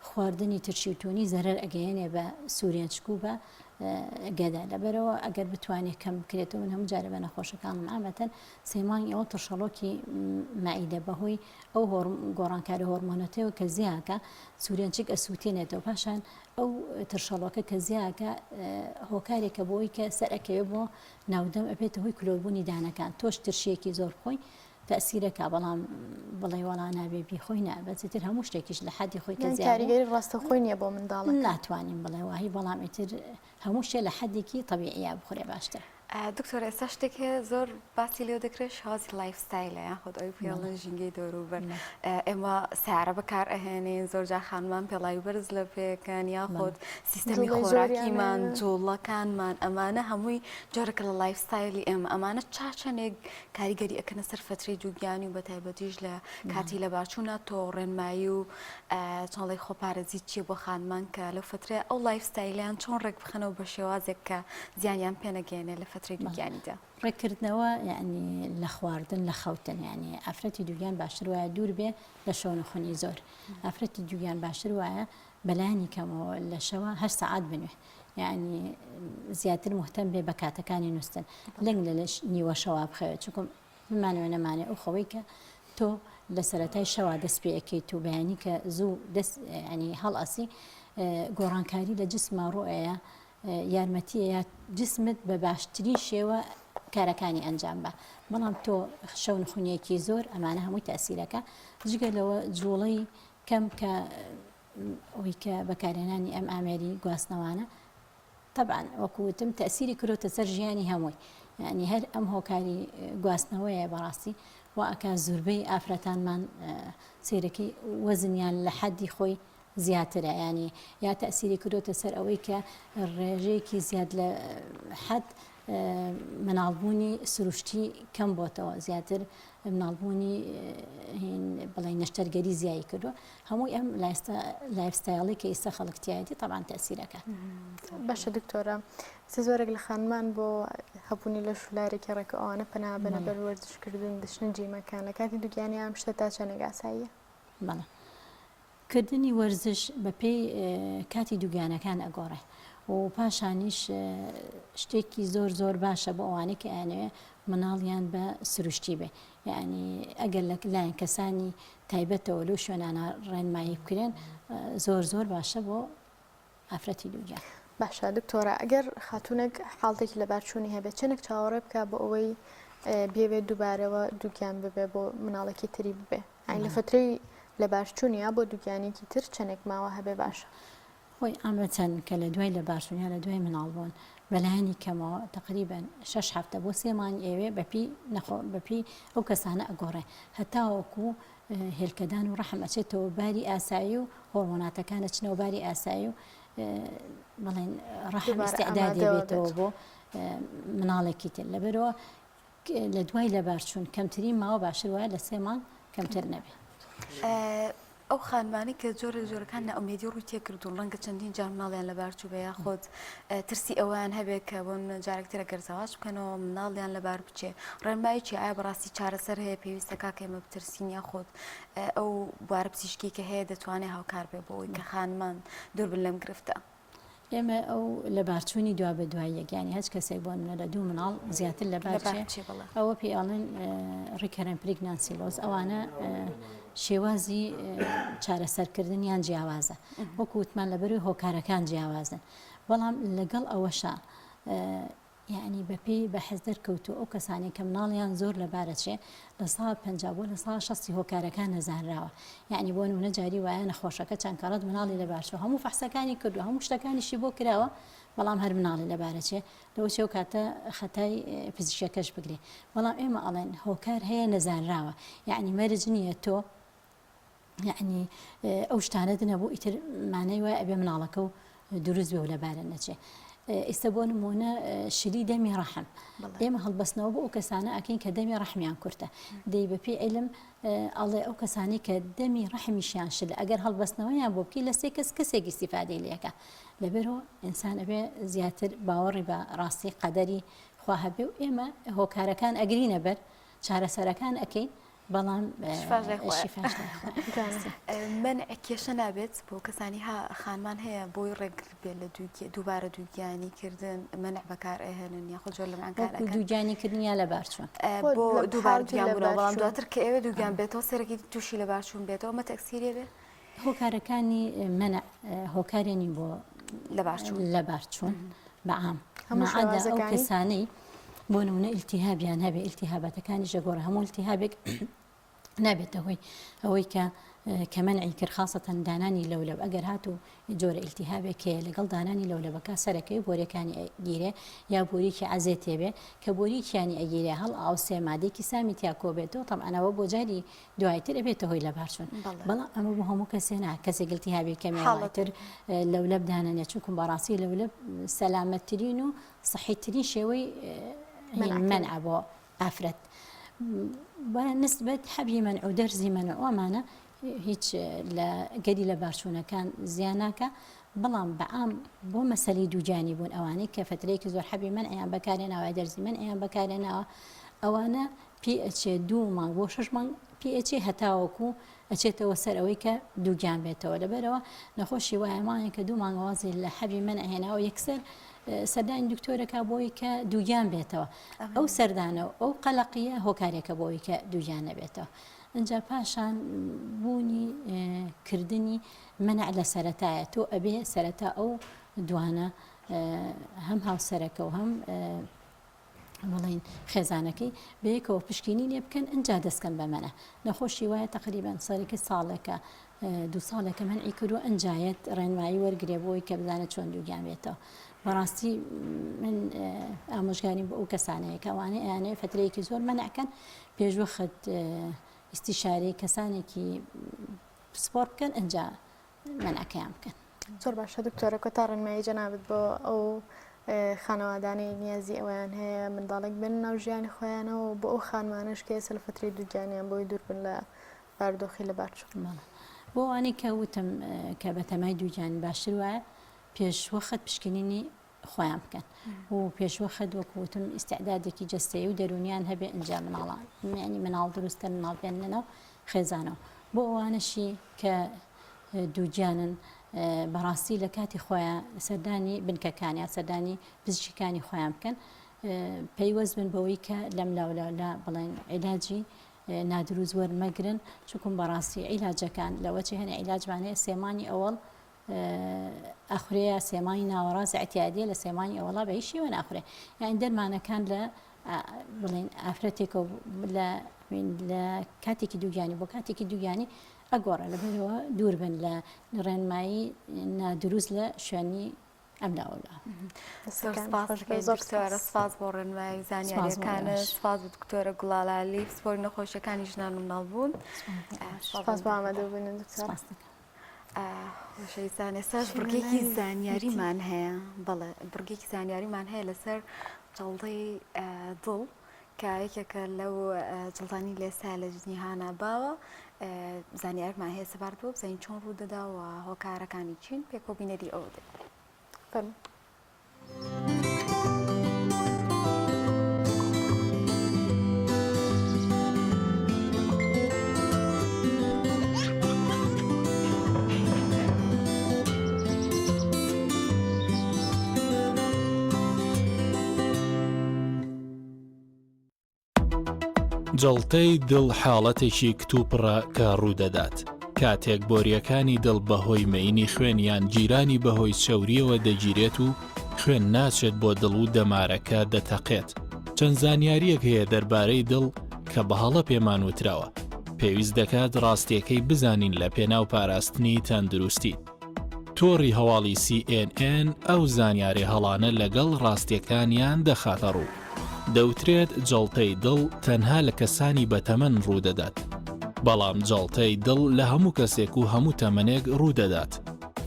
خواردنی ترشی و تونی زەرەر ئەگەیەنێ بە سوورێنچک و بە گەدا لەبەرەوە ئەگەر بتوانێت کەم بکرێتەوە من هەموو جارە بە نەخۆشەکانم ئامەتەن سێمانی ئەوە ترشەڵۆکی مەعیدە بەهۆی ئەو گۆڕانکاری هۆرمۆنەتەوە کە زیاکە سوورێنچک ئەسووتێنێتەوە پاشان ئەو ترشەڵۆکە کە زیاکە هۆکارێکە بۆی کە سەرەکەوێت بۆ ناودەم ئەبێتە هۆی کلۆبوونی دانەکان تۆش ترشیەکی زۆر بخۆی تەسیرەکە بەڵام بڵێ وەڵا نابێ بیخۆی نابەتتر هەموو شتێکیش لە حەدی خۆی کە کاریگەری ڕاستەخۆی نییە بۆ منداڵ ناتوانین بڵێ وهی بەڵام ئیتر هەموو شتێ لە حەدێکی طبیعیە بخورێ باشتر. دکتۆر ئێستا شتێک هەیە زۆر باسی لێو دەکرێت شازی لایف ستایلە یاخود ئەوی پێڵن ژینگەی دەوروبەر ئێمە سیارە بەکار ئەهێنین زۆرجار خانمان پێڵای بەرز لە پێکەن یاخود سیستەمی خۆراکیمان جوڵەکانمان ئەمانە هەمووی جۆرەکە لە لایف ستایلی ئێمە ئەمانە چاچەنێک کاریگەری ئەکەنە سەر فترەی دووگیانی و بەتایبەتیش لە کاتی لە بارچوونە تۆ ڕێنمایی و چۆڵی خۆپارێزی چیە بۆ خانمان کە لەو فترە ئەو لایف ستایلیان چۆن ڕێک بخەنەوە بە شێوازێک کە زیانیان پێنەگەێنێ لە فترەی دووگیانیدا. ڕێکردنەوە یعنی لە خواردن لە خەوتن ینی ئافرەتی دووگیان باشتر وایە دوور بێ لە شەونەخۆنی زۆر ئافرەتی دووگیان باشتر وایە بەلایانی کەمەوە لە شەوە 8 ساعات بنوێ یعنی زیاتر مهتەم بێ بە کاتەکانی نووسن لەنگ لە نیوە شەوا بخەوێت چکم بمانەوە نەمانێ ئەو خەوەی کە تۆ لە سەرەتای شەوا دەست پێەکەیت و بەیانی کە زوو دەست ینی هەڵئەسی گۆڕانکاری لە جسمە ڕۆیە یارمەتیە یا جسمت بە باشترین شێوە کارەکانی ئەنجام بە بەڵام تۆ شەو نخونیەکی زۆر ئەمانە هەمووی تاسیرەکە جگە لەوە جوڵەی کەم کە ئەوی کە بەکارهێنانی ئەم ئامێری گواستنەوانە طبعا وەکوتم تەسیری کردوتە سەر ژیانی هەمووی یعنی هەر ئەم هۆکاری گواستنەوەیە بەڕاستی و ئەکا زوربەی ئافرەتانمان سیرەکەی وەزنیان لە حەدی خۆی زیاترە ینی یا تەسیری کردوتە سەر ئەوەی کە ڕێژەیەکی زیاد لە حەد مناڵبوونی سروشتی کەم بۆتەوە زیاتر مناڵبوونی بڵێ نەشتەرگەری زیایی کردووە هەمووی ئەم لایفستایڵی کە ئێستا خەڵکتیایەتی طبعا تەسیرەکە باشە دکتۆرە زۆرێک لە خانمان بۆ هەبوونی لە شولارێکی ڕێکە ئەوانە پەنابەنە بەر وەرزشکردن دەچنە جیمەکان لە کاتی دوگیانی ئەم شتە تا چەندێک ئاساییە بەڵێ کردنی وەرزش بە پێی کاتی دوگیانەکان ئەگۆڕێ و پاشانیش شتێکی زۆر زۆر باشە بۆ ئەوانەی کە ئەیانەوێ مناڵیان بە سروشتی بێ یعنی ئەگەر لە لایەن کەسانی تایبەتەوە لەو شوێنانە ڕێنمایی بکرێن زۆر زۆر باشە بۆ ئافرەتی دووگیان باشە دکتۆرە ئەگەر خاتونێک حاڵتێکی لە بارچوونی هەبێت چەندێک چاوەڕێ بکە بۆ ئەوەی بێوێت دووبارەوە دووگیان ببێ بۆ مناڵێکی تری ببێ ئەین لە فترەی لە باشچوونیا بۆ دووگیانێکی تر چەندێک ماوە هەبێ باشە خۆی ئامەچەند کە لە دوای لە باشوونیا لە دوای مناڵبوون بەلایانی کەمەوە تقریبان 6 هەفتە بۆ 3 مانگ ئێوێ بەپی ئەو کەسانە ئەگۆڕێ هەتاوەکو هێلکەدان و ڕەحم ئەچێتەوە باری ئاسایی و هۆرمۆناتەکانە چنەوە باری ئاسایی و بڵێن ڕەحم ئیستعداد دەبێتەوە بۆ مناڵێکی تر لەبەرەوە لە دوای لە بارچوون کەمترین ماوە باشتر وایە لە 3 مانگ کەمتر نەبێت ئەو خانمانی کە جۆرە جۆرەکان نەئومێدی ڕووی تێکردوون ڕەنگە چەندین جار مناڵیان لە بارچوو بە یاخۆت ترسی ئەویان هەبێت کە بۆن جارێکترە گەرزەواش بکەنەوە مناڵیان لەبار بچێ ڕێنمایکی ئایا بەڕاستی چارەسەر هەیە پێویستە کاکەمە بترسین یاخۆت ئەو بوارە پزیشکی کە هەیە دەتوانێت هاوکار بێ بۆ ئەوی کە خانمان دوور بن لەم گرفتە ئێمە ئەو لە بارچوونی دوا بە دوای یەکیانی هەچ کەسێک بۆ منە لە 2 مناڵ زیاتر لە بارچێ ئەوە پێڵێن ڕیکەرەن پرێگنانسیلۆز ئەوانە شێوازی چارەسەرکردنیان جیاوازە وەکو وتمان لەبەروی هۆکارەکان جیاوازن بەڵام لەگەڵ ئەوەشە یعنی بەپێی بە حەز دەرکەوتو ئەو کەسانی کە مناڵیان زۆر لەبارەچێ لە ساڵ 50 بۆ لە ساڵ 60 هۆکارەکان نەزانراوە یعنی بۆ نمونە جاری وایە نەخۆشەکە چەند کەڕەت مناڵی لەبارچوو هەموو فەحسەکانی کردو هەموو شتەکانیشی بۆ کراوە بەڵام هەر مناڵی لەبارەچێ لەوە چێو کاتە خەتای پزیشکەکەش بگرێ بەڵام ئێمە ئەڵێن هۆکار هەیە نەزانراوە یعنی مەرج نییە تۆ یعنی ئەو شتانە دنەبوو ئیتر مانەی وایە ئەبێ مناڵەکە و دروست بێ و لەبارە نەچێ ئێستا بۆ نمونە شلی دەمی ڕەحم ئێمە هەڵبەستنەوە بۆ ئەو کەسانە ئەکەین کە دەمی ڕەحمیان کورتە دەی بە پێی عیلم ئەڵێ ئەو کەسانی کە دەمی ڕەحمیشیان شلە ئەگەر هەڵبەستنەوەیان بۆ بکەی لە سێ کەس کەسێکی استیفادەی لێکە لەبەرەوە ئینسان ئەبێ زیاتر باوەڕی بە ڕاستی قەدەری خوا هەبێ و ئێمە هۆکارەکان ئەگرینە بەر چارەسەرەکان ئەەکەین بەڵام منع کێشە نابێت بۆ کەسانی خانمان هەیە بۆی ڕێگر بێت لە دووبارە دووگیانی کردن منع بەکار ئەهێنن یاخۆ جۆر لە دووگیانی کردنیا لە بارچوون بۆ دووبارە دووگیان بوونەوە بەڵام دواتر کە ئێوە دووگیان بێتەوە سەرەکی تووشی لە بارچوون بێتەوە مە تەکسیرێ بێ هۆکارەکانی منع هۆکارێنی بۆ لە بارچوون بەعام مەعادە ئەو کەسانەی بۆ نمونە ئیلتیهابیان هەبێ ئیلتیهابەتەکانی ژەگۆڕە هەموو ئیلتیهابێک نابێتە هۆی ئەوەی کە منعی کرد خاصەتەن دانانی لەولەب ئەگەر هاتوو جۆرە ئیلتیهابێک هەیە لەگەڵ دانانی لەولەبەکە سەرەکەی بۆریەکانی گیرێ یا بۆریکی عەزێتێ بێ کە بۆریکیانی ئەگیرێ هەڵ ئاو سێمادێکی سامی تیاکۆ بێتەوە تەمەنەوە بۆ جاری دوایتر ئەبێتە هۆی لە بارچوون بەڵام ئەمە بۆ هەموو کەسێ نا کەسێک ئیلتیهابێک کەمیاواتر لەولەب دانانێ چونکە بەڕاستی لەولەب سەلامەتترین و سەحیترین شێوەی منع بۆ ئافرەت نسبەت حەبی منع و دەرزی منع ئەمانە هیچ لە گەری لە بارچوونەکان زیاناکە بەڵام بەعام بۆ مەسەلی دووجانی بوون ئەوانەی کە فترەیەکی زۆر حەبی منعیان بەکارێناوە دەرزی منعیان بەکارێناوە ئەوانە پێ ئەچێ 2 مانگ بۆ 6 مانگ پێ ئەچێ هەتاوەکو ئەچێتەوە سەر ئەوەی کە دووگیان بێتەوە لەبەرەوە نەخۆشی وایەمانە کە 2 مانگوازی لە حەبی منعهێناوە یەکسەر سەردانی دکتۆرەکە بۆی کە دووگیان بێتەوە ئەو سەردانە ئەو قەلەقیە هۆکارێکە بۆی کە دووگیان نەبێتەوە ئەجا پاشان بوونی کردنی منع لە سەرەتایە تۆ ئەبێ سەرەتا ئەو دوانە هەم هاوسەرەکە و هەم بڵین خێزانەکەی بەیەکەوە پشکینی لێ بکەن ئەجا دەستکەن بە منە نەخۆشی وایە تقریبان سەرەکی ساڵێکە 2 ساڵێکە منعی کردو ئەنجایەت ڕێنمایی وەرگێ بۆی کە بزانێت چۆن دووگیان بێتەوە بەڕاستی من ئامۆژگاری بۆ ئەو کەسانەیە ئەوانەیە ئەیانەیە فترەیەکی زۆر مەنعکەن پێشوەخت ئیستیشارەی کەسانێکی سپۆر بکەن ئەنجا مەنعکەیان بکەن. زۆر باشە دکتۆرەکە تا ڕێنمایی جەنابەت بۆ ئەو خانەوادانەی نیازی ئەویان هەیە منداڵێک بن ناو ژیانی خۆیانەوە بۆ ئەو خانمانش کە ئێستا لە فترەی دووگیانیان بۆی دوور بن لە بارودۆخی لە بارچوو. بۆ ئەوانەی کە وتم کە بە تەمای دووگیانی باشتر وایە پێشوەخت پشکنینی خۆیان بکەن و پێشوەخت وەکوتم ئیستعدادێکی جەستەیی و دەرونیان هەبێ ئەنجا مناڵان یعنی مناڵ دروستکەن مناڵبێننەوە خێزانەوە بۆ ئەوانەشی کە دووگیانن بەڕاستی لە کاتی خۆیان سەردانی بنکەکانیان سەردانی پزیشکانی خۆیان بکەن پەیوەست بن بەوەی کە لەم لاولا بڵێن عیلاجی نادروست وەرمەگرن چونکم بەڕاستی عیلاجەکان لەوەچی هەنە عیلاجوانەیە سێمانی ئەوڵ ئەخورەیە سێمانی ناوەڕاست ئەتیادیە لە سێمانی ئەوڵا بە هیچ شێوە ناخورێ یان دەرمانەکان لە بڵێن ئافرەتێکە لە کاتێکی دووگیانی بۆ کاتێکی دووگیانی ئەگۆڕە لەبەرەوە دوور بن لە ڕێنمایی نادروست لە شوێنی ئەم لاوەلا. زۆر سپاس بۆ ڕێنمایی زانیاریەکانت سپاس بۆ دکتۆرە گوڵاڵالی سپۆری نەخۆشیەکانی ژنان و مناڵبوون سپاس بۆ ئامادەبوونن دکتۆر. خۆشەویستان ئێستاش بڕگێکی زانیاریمان هەیە بەڵێ بڕگێکی زانیاریمان هەیە لەسەر جەڵدەی دڵ کە یەکێکە لەو جڵدانی لێستا لە جنیهانە باوە زانیارمان هەیە سەبارەت بۆ بزانین چۆن ڕوو دەدا و هۆکارەکانی چین پێکۆبینەری ئەوە دێت. جەڵتەی دڵ حاڵەتێکی کتوپڕە کە ڕوودەدات کاتێک بۆریەکانی دڵ بەهۆی مەینی خوێنیان جیرانی بەهۆی چەوریەوە دەگیرێت و خوێن ناچێت بۆ دڵ و دەمارەکە دەتەقێت. چەند زانیاریەک هەیە دەربارەی دڵ کە بەهەڵە پێمان وتراوە پێویست دەکات ڕاستیەکەی بزانین لە پێناو پاراستنی تەندروستی. تۆڕی هەواڵی CNN ئەو زانیاری هەڵانە لەگەڵ ڕاستیەکانیان دەخاتە ڕوو. دەوترێت جەڵتەی دڵ تەنها لە کەسانی بەتەمەن ڕوودەدات بەڵام جەڵتەی دڵ لە هەموو کەسێک و هەموو تەمەنێک ڕوودەدات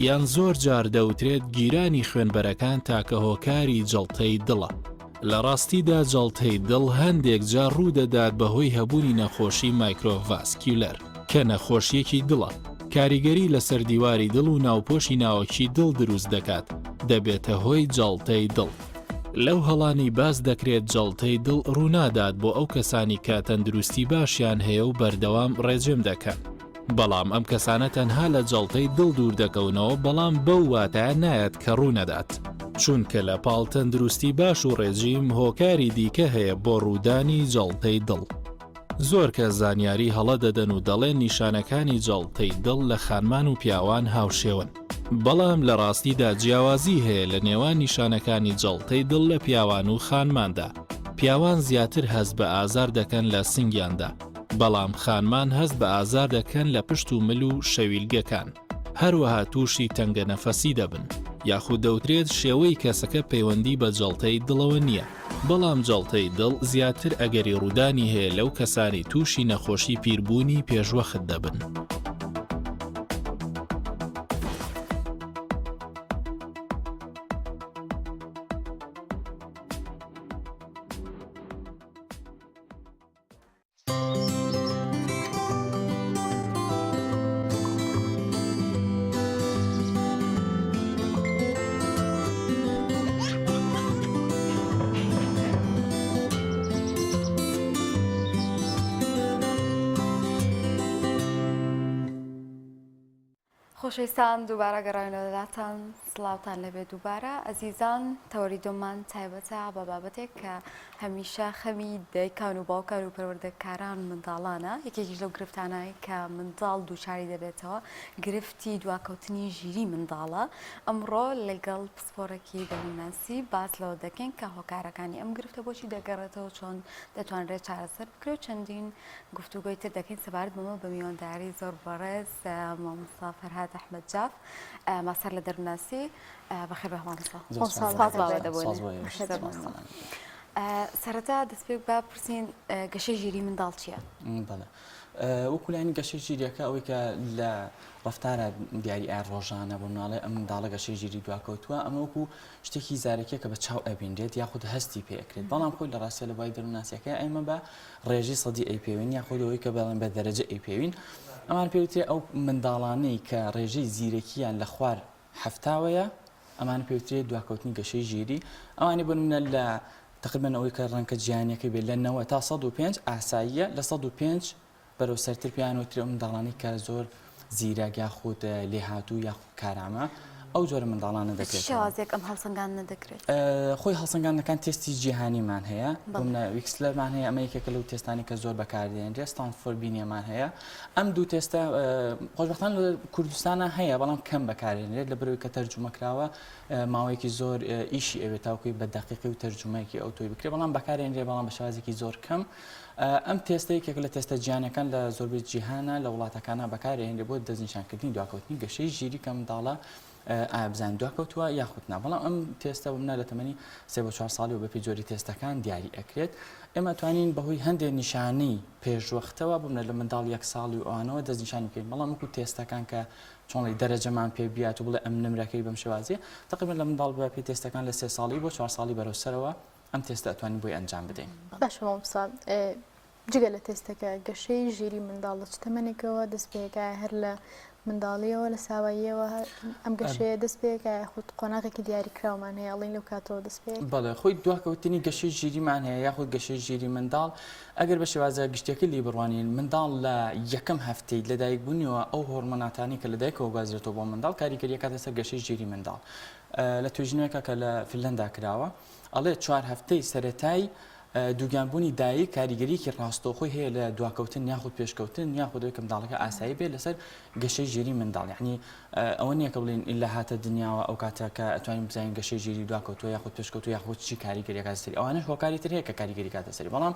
یان زۆر جار دەوترێت گیرانی خوێنبەرەکان تاکە هۆکاری جەڵتەی دڵە. لە ڕاستیدا جەڵتەی دڵ هەندێک جار ڕوودەدات بەهۆی هەبوونی نەخۆشی مایکرۆڤاسکیولەر کە نەخۆشیەکی دڵە کاریگەری لەسەر دیواری دڵ و ناوپۆشی ناوەکی دڵ دروست دەکات دەبێتە هۆی جەڵتەی دڵ. لەو هەڵانی باس دەکرێت جەڵتەی دڵ ڕوونادات بۆ ئەو کەسانی کە تەندروستی باشیان هەیە و بەردەوام ڕێجێم دەکەن بەڵام ئەم کەسانە تەنها لە جەڵتەی دڵ دوور دەکەونەوە بەڵام بەو واتایە نایەت کە ڕوونەدات چونکە لە پاڵ تەندروستی باش و ڕێژیم هۆکاری دیکە هەیە بۆ ڕوودانی جەڵتەی دڵ. زۆر کە زانیاری هەڵە دەدەن و دەڵێن نیشانەکانی جەڵتەی دڵ لە خانمان و پیاوان هاوشێون بەڵام لە ڕاستیدا جیاوازی هەیە لە نێوان نیشانەکانی جەڵتەی دڵ لە پیاوان و خانماندا. پیاوان زیاتر هەست بە ئازار دەکەن لە سنگیاندا بەڵام خانمان هەست بە ئازار دەکەن لە پشت و مل و شەویلگەکان هەروەها تووشی تەنگە نەفەسی دەبن یاخود دەوترێت شێوەی کەسەکە پەیوەندی بە جەڵتەی دڵەوە نییە بەڵام جەڵتەی دڵ زیاتر ئەگەری ڕوودانی هەیە لەو کەسانی تووشی نەخۆشی پیربوونی پێشوەخت دەبن. خۆشەویستان دووبارە گەڕاوینەوە لەلاتان سڵاوتان لەبێ دووبارە ئەزیزان تەوەریدۆمان تایبەتە بە بابەتێک کە هەمیشە خەمی دایکان و باوکان و پەروەردەکاران منداڵانە یەکێکیش لەو گرفتانایی کە منداڵ دووچاری دەبێتەوە گرفتی دواکەوتنی ژیری منداڵە ئەمڕۆ لەگەڵ پسپۆرەکی دەمناسی باس لەوە دەکەین کە هۆکارەکانی ئەم گرفتە بۆچی دەگەڕێتەوە چۆن دەتوانرێت چارەسەر بکرێت چەندین گفتوگۆی تر دەکەین سەبارەت بەمە بە میوانداری زۆر بەڕێز مامۆستا فەرهاد ئەحمەد جاف ماستەر لە دەرناسی بەخێر بە سەرەتا دەست پێ با پرسین گەشەی ژیری منداڵ چییە؟ بەڵێ وەکولانی گەشەی ژیریەکە ئەوەی کە لە ڕفتارە دیاری ئایر ڕۆژانە بۆ مناڵێ ئەم منداڵە گەشەی ژیری دواکەوتووە ئەمە وەکو شتێکی زارێکە کە بە چاو ئەبینرێت یاخود هەستی پێکرێت بەڵام خۆی لە ڕاستە لە بای دەروناسیەکە ئەمە بە ڕێژی سەدی ئەیپێوین یاخود ئەوەی کە بەڵێن بە دەرەجە ئەیپێوین ئەمان پێوتێ ئەو منداڵانەی کە ڕێژەی زیرەکییان لە خوار هەفتاوەیە ئەمان پێوترێت دواکەوتنی گەشەی ژیری ئەوانی بۆ منە لە تقریبا ئەوەی کە ڕەنکە جیهانیەکەی بێت لە 90 تا 105 ئاساییە لە 105 بەرەو سەرتر پیانوترێ ئەو منداڵانی کە زۆر زیرەک یاخود لێهاتوو یاخود کارامە ئەو جۆرە منداڵانە دەکرێت شێوازێک ئەم هەڵسەنگان نەدەکرێت خۆی هەڵسەنگانەکان تێستی جیهانیمان هەیە بۆمە ویکسلەرمان هەیە ئەمە یەکێکە لەو تێستانی کە زۆر بەکاردێنرێ ستانفۆرد بینیەمان هەیە ئەم دوو تێستە خۆشبەختانە لە کوردستانە هەیە بەڵام کەم بەکارێنرێت لە بەرەوەی کە تەرجمەکراوە ماوەیەکی زۆر ئیشی ئەوێت تاوکوی بە دەقیقی و تەرجمەیەکی ئەو تۆی بکرێت بەڵام بەکارێنرێ بەڵام بە شێوازێکی زۆر کەم ئەم تێستەیەکێک لە تێستە جیهانیەکان لە زۆربەی جیهانە لە وڵاتەکانە بەکارێنرێ بۆ دەستنیشانکردنی دواکەوتنی گەشەی ژیری کە منداڵە ئایا بزان دواکەوتووە یاخودنا بەڵام ئەم تێستە بمنا لە تەمەنی 3 بۆ 4 ساڵی و بەپی جۆری تێستەکان دیاری ئەکرێت ئێمە توانین بەهۆی هەندێک نیشانەی پێشوەختەوە بمنە لە منداڵ 1 ساڵی و ئەوانەوە دەستنیشانی بکەین بەڵام وەکو تێستەکان کە چۆنڵی دەرەجەمان پێ بیات و بڵێ ئەم نمرەکەی بەم شێوازیە تقریبا لە منداڵ بەپی تێستەکان لە 3 ساڵی بۆ 4 ساڵی بەرەوسەرەوە ئەم تێستە ئەتوانین بۆی ئەنجام بدەین باش مامۆستا جگە لە تێستەکە گەشەی ژیری منداڵ لە چ تەمەنێکەوە دەست پێکایە هەر لە منداڵیەوە لە ساواییەوە ئەم گەشەیە دەست پێکایە خودت قۆناغێکی دیاریکراومان هەیە ئەڵین لەو کاتەوە دەست پێ بەڵێ خۆی دواکەوتنی گەشەی ژیریمان هەیە یاخود گەشەی ژیری منداڵ ئەگەر بە شێوازە گشتێکی لی بڕوانین منداڵ لە یەکەم هەفتەی لەدایک بوونیەوە ئەو هۆرمۆناتانی کە لەدایکەوە گوازرێتەوە بۆ منداڵ کاریگەریە کاتە سەر گەشەی ژیری منداڵ لە توێژینەوەیەکە کە لە فنلەندا کراوە ئەڵێ 4 هەفتەی سەرەتایی دووگیانبوونی دایک کاریگەریەکی ڕاستەوخۆی هەیە لە دواکەوتن یاخود پێشکەوتن یاخودەوەی کە منداڵەکە ئاسایی بێت لەسەر گەشەی ژیری منداڵ یعنی ئەوە نییە کە بڵین ئیلا هاتە دنیاوە ئەو کاتە کە ئەتوانین بزانین گەشەی ژیری دواکەوتووە یاخود پێشکەوتووە یاخود چی کاریگەریە کاتە سەری ئەوانەش هۆکاری تر هەیە کە کاریگەری کاتە سەری بەڵام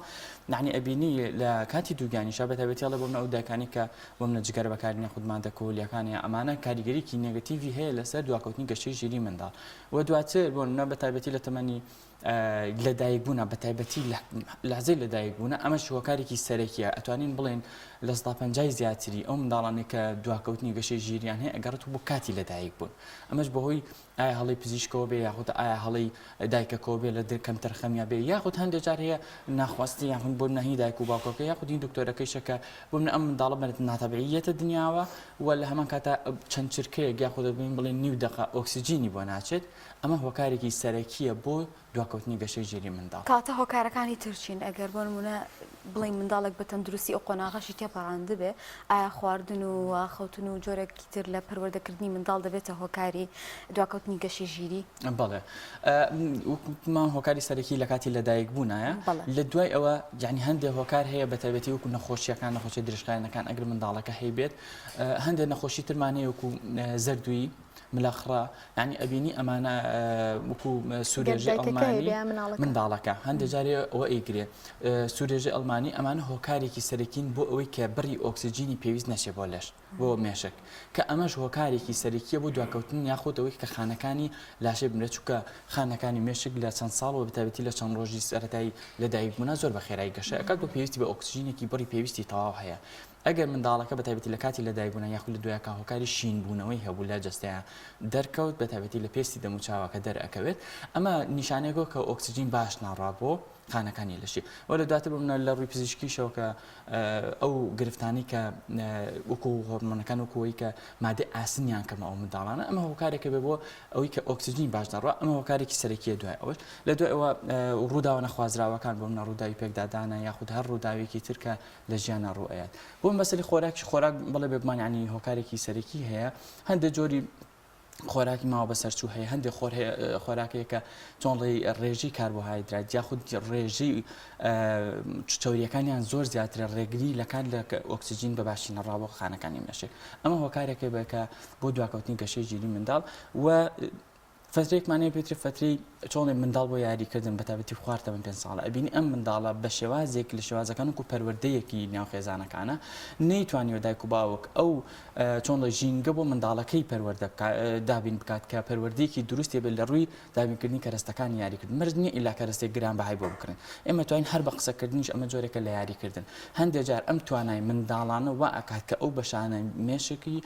یعنی ئەبینی لە کاتی دووگیانیشە بەتایبەتی هەڵە بۆمە ئەو دایکانی کە بۆمە جگەرە بەکارنی خود مادە کۆلیەکانی ئەمانە کاریگەریکی نێگەتیڤی هەیە لەسەر دواکەوتنی گەشەی ژیری منداڵ و دواتر بۆ نمونە بەتایبەتی لە تەمەنی لەدایک بوونە بەتایبەتی لەحزەی لەدایک بوونە ئەمەش هۆکارێکی سەرەکیە ئەتوانین بڵێن لە 150 زیاتری ئەو منداڵانێک کە دواکەوتنی گەشەی ژیریان هەیە ئەگەڕێت بۆ کاتی لەدایک بوون ئەمەش بەهۆی ئایا هەڵی پزیشکەوە بێ یاخود ئایا هەڵی دایکەکەوە بێ لە کەم تەرخەمیە بێ یاخود هەندێک جار هەیە ناخواستی یاخود بۆ نەهی دایک و باوکەکە یاخود هی دکتۆرەکەیشەکە بۆ من ئەم منداڵە بنێت ناتەبیعیەتە دنیاوە و لە هەمان کاتە چەند چرکەیەک یاخود دەبین بڵێن نیو دقە ئۆکسیجینی بۆ ناچێت ئەمە هۆکارێکی سەرەکیە بۆ دواکەوتنی گەشەی ژیری منداڵ کاتە هۆکارەکانی ترچین ئەگەر بۆ نمونە بڵین منداڵێک بە تەندروستی ئەو قۆناغەشی تێپەڕاندە بێ ئایا خواردن و خەوتن و جۆرێکی تر لە پەروەردەکردنی منداڵ دەبێتە هۆکاری دواکەوتنی گەشەی ژیری بەڵێ وەکومان هۆکاری سەرەکی لە کاتی لەدایک بوونایە لە دوای ئەوە یعنی هەندێک هۆکار هەیە بەتایبەتی وەکو نەخۆشیەکان نەخۆشی درێژخایەنەکان ئەگەر منداڵەکە هەیبێت هەندێک نەخۆشی ترمان هەیە وەکو زەردووی ملەخڕە یعنی ئەبینی ئەمانە وەکو سوورێژی ئەڵمانی منداڵەکە هەندێک جارێ ئەوە ئەیگرێت سوورێژی ئەڵمانی ئەمانە هۆکارێکی سەرەکین بۆ ئەوەی کە بڕی ئۆکسیجینی پێویست نەچێ بۆ لەش بۆ مێشک کە ئەمەش هۆکارێکی سەرەکیە بۆ دواکەوتن یاخود ئەوەی کە خانەکانی لاشێ بنرێت چووکە خانەکانی مێشک لە چەند ساڵ و بەتایبەتی لە چەند ڕۆژی سەرەتایی لەدایک بوونا زۆر بە خێرایی گەشە ئەکات بۆ پێویستی بە ئۆکسیجینێکی بڕی پێویستی تەواو هەیە ئەگەر منداڵەکە بەتایبەتی لە کاتی لەدایکبوونا یاخود لە دوایە هۆکاری شینبوونەوەی هەبوو لە جەستەیە دەرکەوت بەتایبەتی لە پێستی دەموچاوەکە دەرئەکەوێت ئەمە نیشانێکەوە کە ئۆکسیجین باش ناڕوا بۆ خانەکانی لەشی وە لە دواتر بمنە لە ڕووی پزیشکیشەوە کە ئەو گرفتانی کە وەکو هۆرمۆنەکان وەکوەوەی کە مادەی ئاسنیان کەمە ئەو منداڵانە ئەمە هۆکارێکە بێ بۆ ئەوەی کە ئۆکسیجین باش ناڕوا ئەمە هۆکارێکی سەرەکیە دوای ئەوەش لە دوای ئەوە ڕووداوە نەخوازراوەکان بۆ منە ڕووداوی پێکدادانە یاخود هەر ڕووداوێکی تر کە لە ژیانە ڕوئەیەت بۆ مەسەلی خۆراک بڵێ بێ بمان ینی هۆکارێکی سەرەکی هەیە هەندێک جۆری خۆراکی ماوە بەسەرچوو هەیە هەندێک خۆراکەیە کە چۆنڵی ڕێژی کاربۆهایدرات یاخود ڕێژەی چۆریەکانیان زۆر زیاترە ڕێگری لەکان لە ئۆکسسیژین بە باشی نەڕاوە خانەکانی مێشێ ئەمە هۆکارێکی بکە بۆ دواکەوتنی گەشەی ژیری منداڵ و فترێکمانەیە پێتری فتری چۆڵی منداڵ بۆ یاریکردن بە تابەتی خواردەوە 5 ساڵە ئەبینی ئەم منداڵە بە شێوازێک لە شێوازەکان و پەروەردەیەکی ناوخێزانەکانە نەیتوانیوە دایک و باوک ئەو چۆن لە ژینگە بۆ منداڵەکەی پەروەردە دابین بکات کە پەروەردەیەکی دروستی بێت لە ڕووی دابینکردنی کەرەستەکانی یاریکردن مەرج نییە ئیلا کەرەستێک گران بەهای بۆ بکردن ئێمە توانین هەر بە قسەکردنیش ئەمە جۆرێکە لە یاریکردن هەندێک جار ئەم توانای منداڵانە وا ئەکات کە ئەو بەشانە مێشکی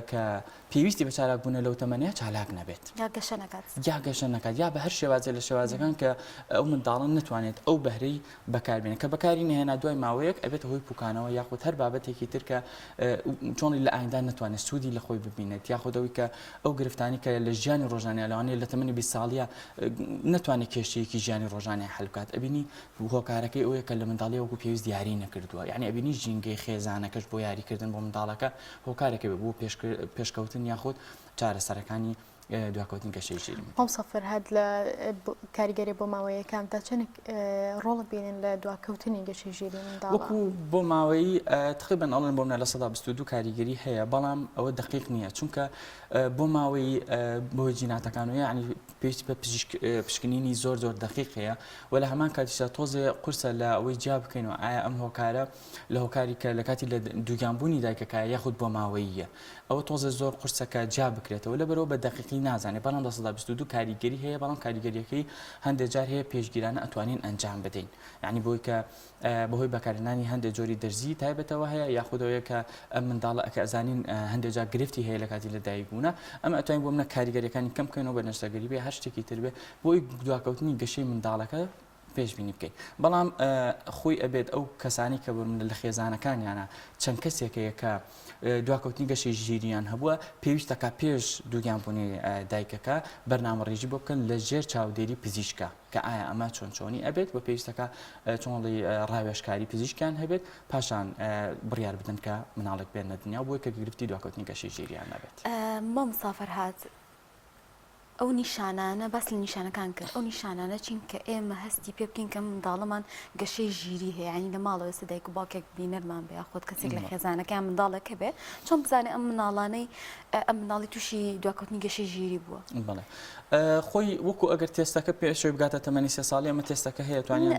کە پێویستی بە چالاکبوونە لەو تەمەنەیە چالاک نەبێت یا گەشە نەکات یا بە هەر شێوازە لە شێوازەکان کە ئەو منداڵن نتوانێت ئەو بەهرەی بەکاربێنێت کە بەکاری نهێنا دوای ماوەیەک ئەبێت هۆی پوکانەوە یاخود هەر بابەتێکی تر کە چۆنی لە ئایندا نتوانێت سوودی لە خۆی ببینێت یاخودەوەی کە ئەو گرفتانی کە لە ژیانی ڕۆژانە لەوانەیە لە تەمەنی 20 ساڵیە نتوانێت کێشەیەکی ژیانی ڕۆژانەی حل بکات ئەبینی هۆکارەکەی ئەوەیە کە لە منداڵی وەکو پێویست دیاری نەکردووە یعنی ئەبینی ژینگەی خێزانەکەش بۆ یاریکردن بۆ منداڵەکە هۆکارێکی بۆ پێشکەوتن یاخود چارەسەرەکانی دواکەوتنی گەشەی ژیری ئەم سەفەر هەد لە کاریگەری بۆ ماوەیەکان تا چەند ڕۆڵ بینن لە دواکەوتنی گەشەی ژیری منداڵ وەکو بۆ ماوەی تقریبا ئەڵێن بۆ منە لە 122 کاریگەری هەیە بەڵام ئەوە دقیق نییە چونکە بۆ ماوەی بۆ جیناتەکان و یعنی پێویستی بە پشکنینی زۆر دقیق هەیە و لە هەمان کاتیشدا تۆزێ قورسە لە ئەوەی جیا بکەینەوە ئایا ئەم هۆکارە لە هۆکاری کە لە کاتی لە دووگیانبوونی دایکەکە یاخود بۆ ماوەیە ئەوە تۆزە زۆر قورسەکە جا بکرێتەوە لەبەرەوە بە دقیقی نازانێت بەڵام 122 کاریگەری هەیە بەڵام کاریگەریەکەی هەندێک جار هەیە پێشگیرانە ئەتوانین ئەنجام بدەین یعنی بۆی کە بەهۆی بەکارهێنانی هەندێک جۆری دەرزی تایبەتەوە هەیە یاخودەوەیە کە ئەم منداڵە ئەکە ئەزانین هەندێک جار گرفتی هەیە لە کاتی لە دایکبوونە ئەمە ئەتوانین بۆ منە کاریگەریەکانی کەم بکەینەوە بە نەشتەگەری بێ هەر شتێکی تر بێ بۆی دواکەوتنی گەشەی منداڵەکە پێشبینی بکەین بەڵام خۆی ئەبێت ئەو کەسانی کە لە خێزانەکانیانە چەند کەسێکەیە کە دواکەوتنی گەشەی ژیریان هەبووە پێویستەکە پێش دووگیانبوونی دایکەکە بەرنامەڕێژی بۆ بکەن لە ژێر چاودێری پزیشکە کە ئایا ئەمە چۆنی ئەبێت بە پێویستەکە چۆنڵی ڕاوێژکاری پزیشکیان هەبێت پاشان بڕیار بدەن کە مناڵێک بێنە دنیا بۆی کە گرفتی دواکەوتنی گەشەی ژیریان نەبێت مام مسافر هات ئەو نیشانانە باس لە نیشانەکان کرد ئەو نیشانانە چین کە ئێمە هەستی پێ بکەین کە منداڵەمان گەشەی ژیری هەیە ینی لە ماڵەوە سەدایک و باوکێک بینەرمان بێ خۆت کەسێک لە خێزانەکان منداڵەکە بێ چۆن بزانێ ئەم مناڵانەی ئەم مناڵی تووشی دواکەوتنی گەشەی ژیری بووە بڵێ خۆی وەکو ئەگەر تێستەکە پێشەوەی بگاتە تەمەنی 3 ساڵی ئەمە تێستەکە هەیە توانین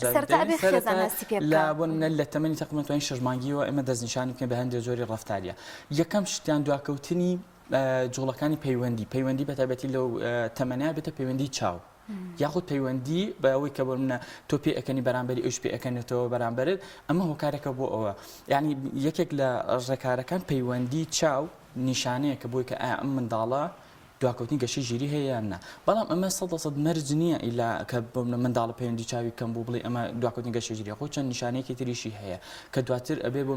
لا بۆ لە تەمەنی تقریبا توانین 6 مانگیەوە ئێمە دەستنیشانی بکەین بە هەندێک جۆری ڕەفتاریە یەکەم شتیان دواکەوتنی جوڵەکانی پەیوەندی بەتابەتی لەو تەمەنیا بێتە پەیوەندی چاو یاخود پەیوەندی بە ئەوەی کە بۆ منە تۆ پێ ئەەکەنی بەرامبەری ئەوش پێ ئەەکەنێتەوە بەرامبەرت ئەمە هۆکارێکە بۆ ئەوە یعنی یەکێک لە ڕێکارەکان پەیوەندی چاو نیشانەیە کە بۆی کە ئایا ئەم منداڵە دواکەوتنی گەشەی ژیری هەیە یان نا بەڵام ئەمە 100% مەرج نییە ئیلا کە منداڵە پەیوەندی چاوی کەم بوو بڵێ ئەمە دواکەوتنی گەشەی ژیری خۆ چەند نیشانەیەکی تریشی هەیە کە دواتر ئەبێ بۆ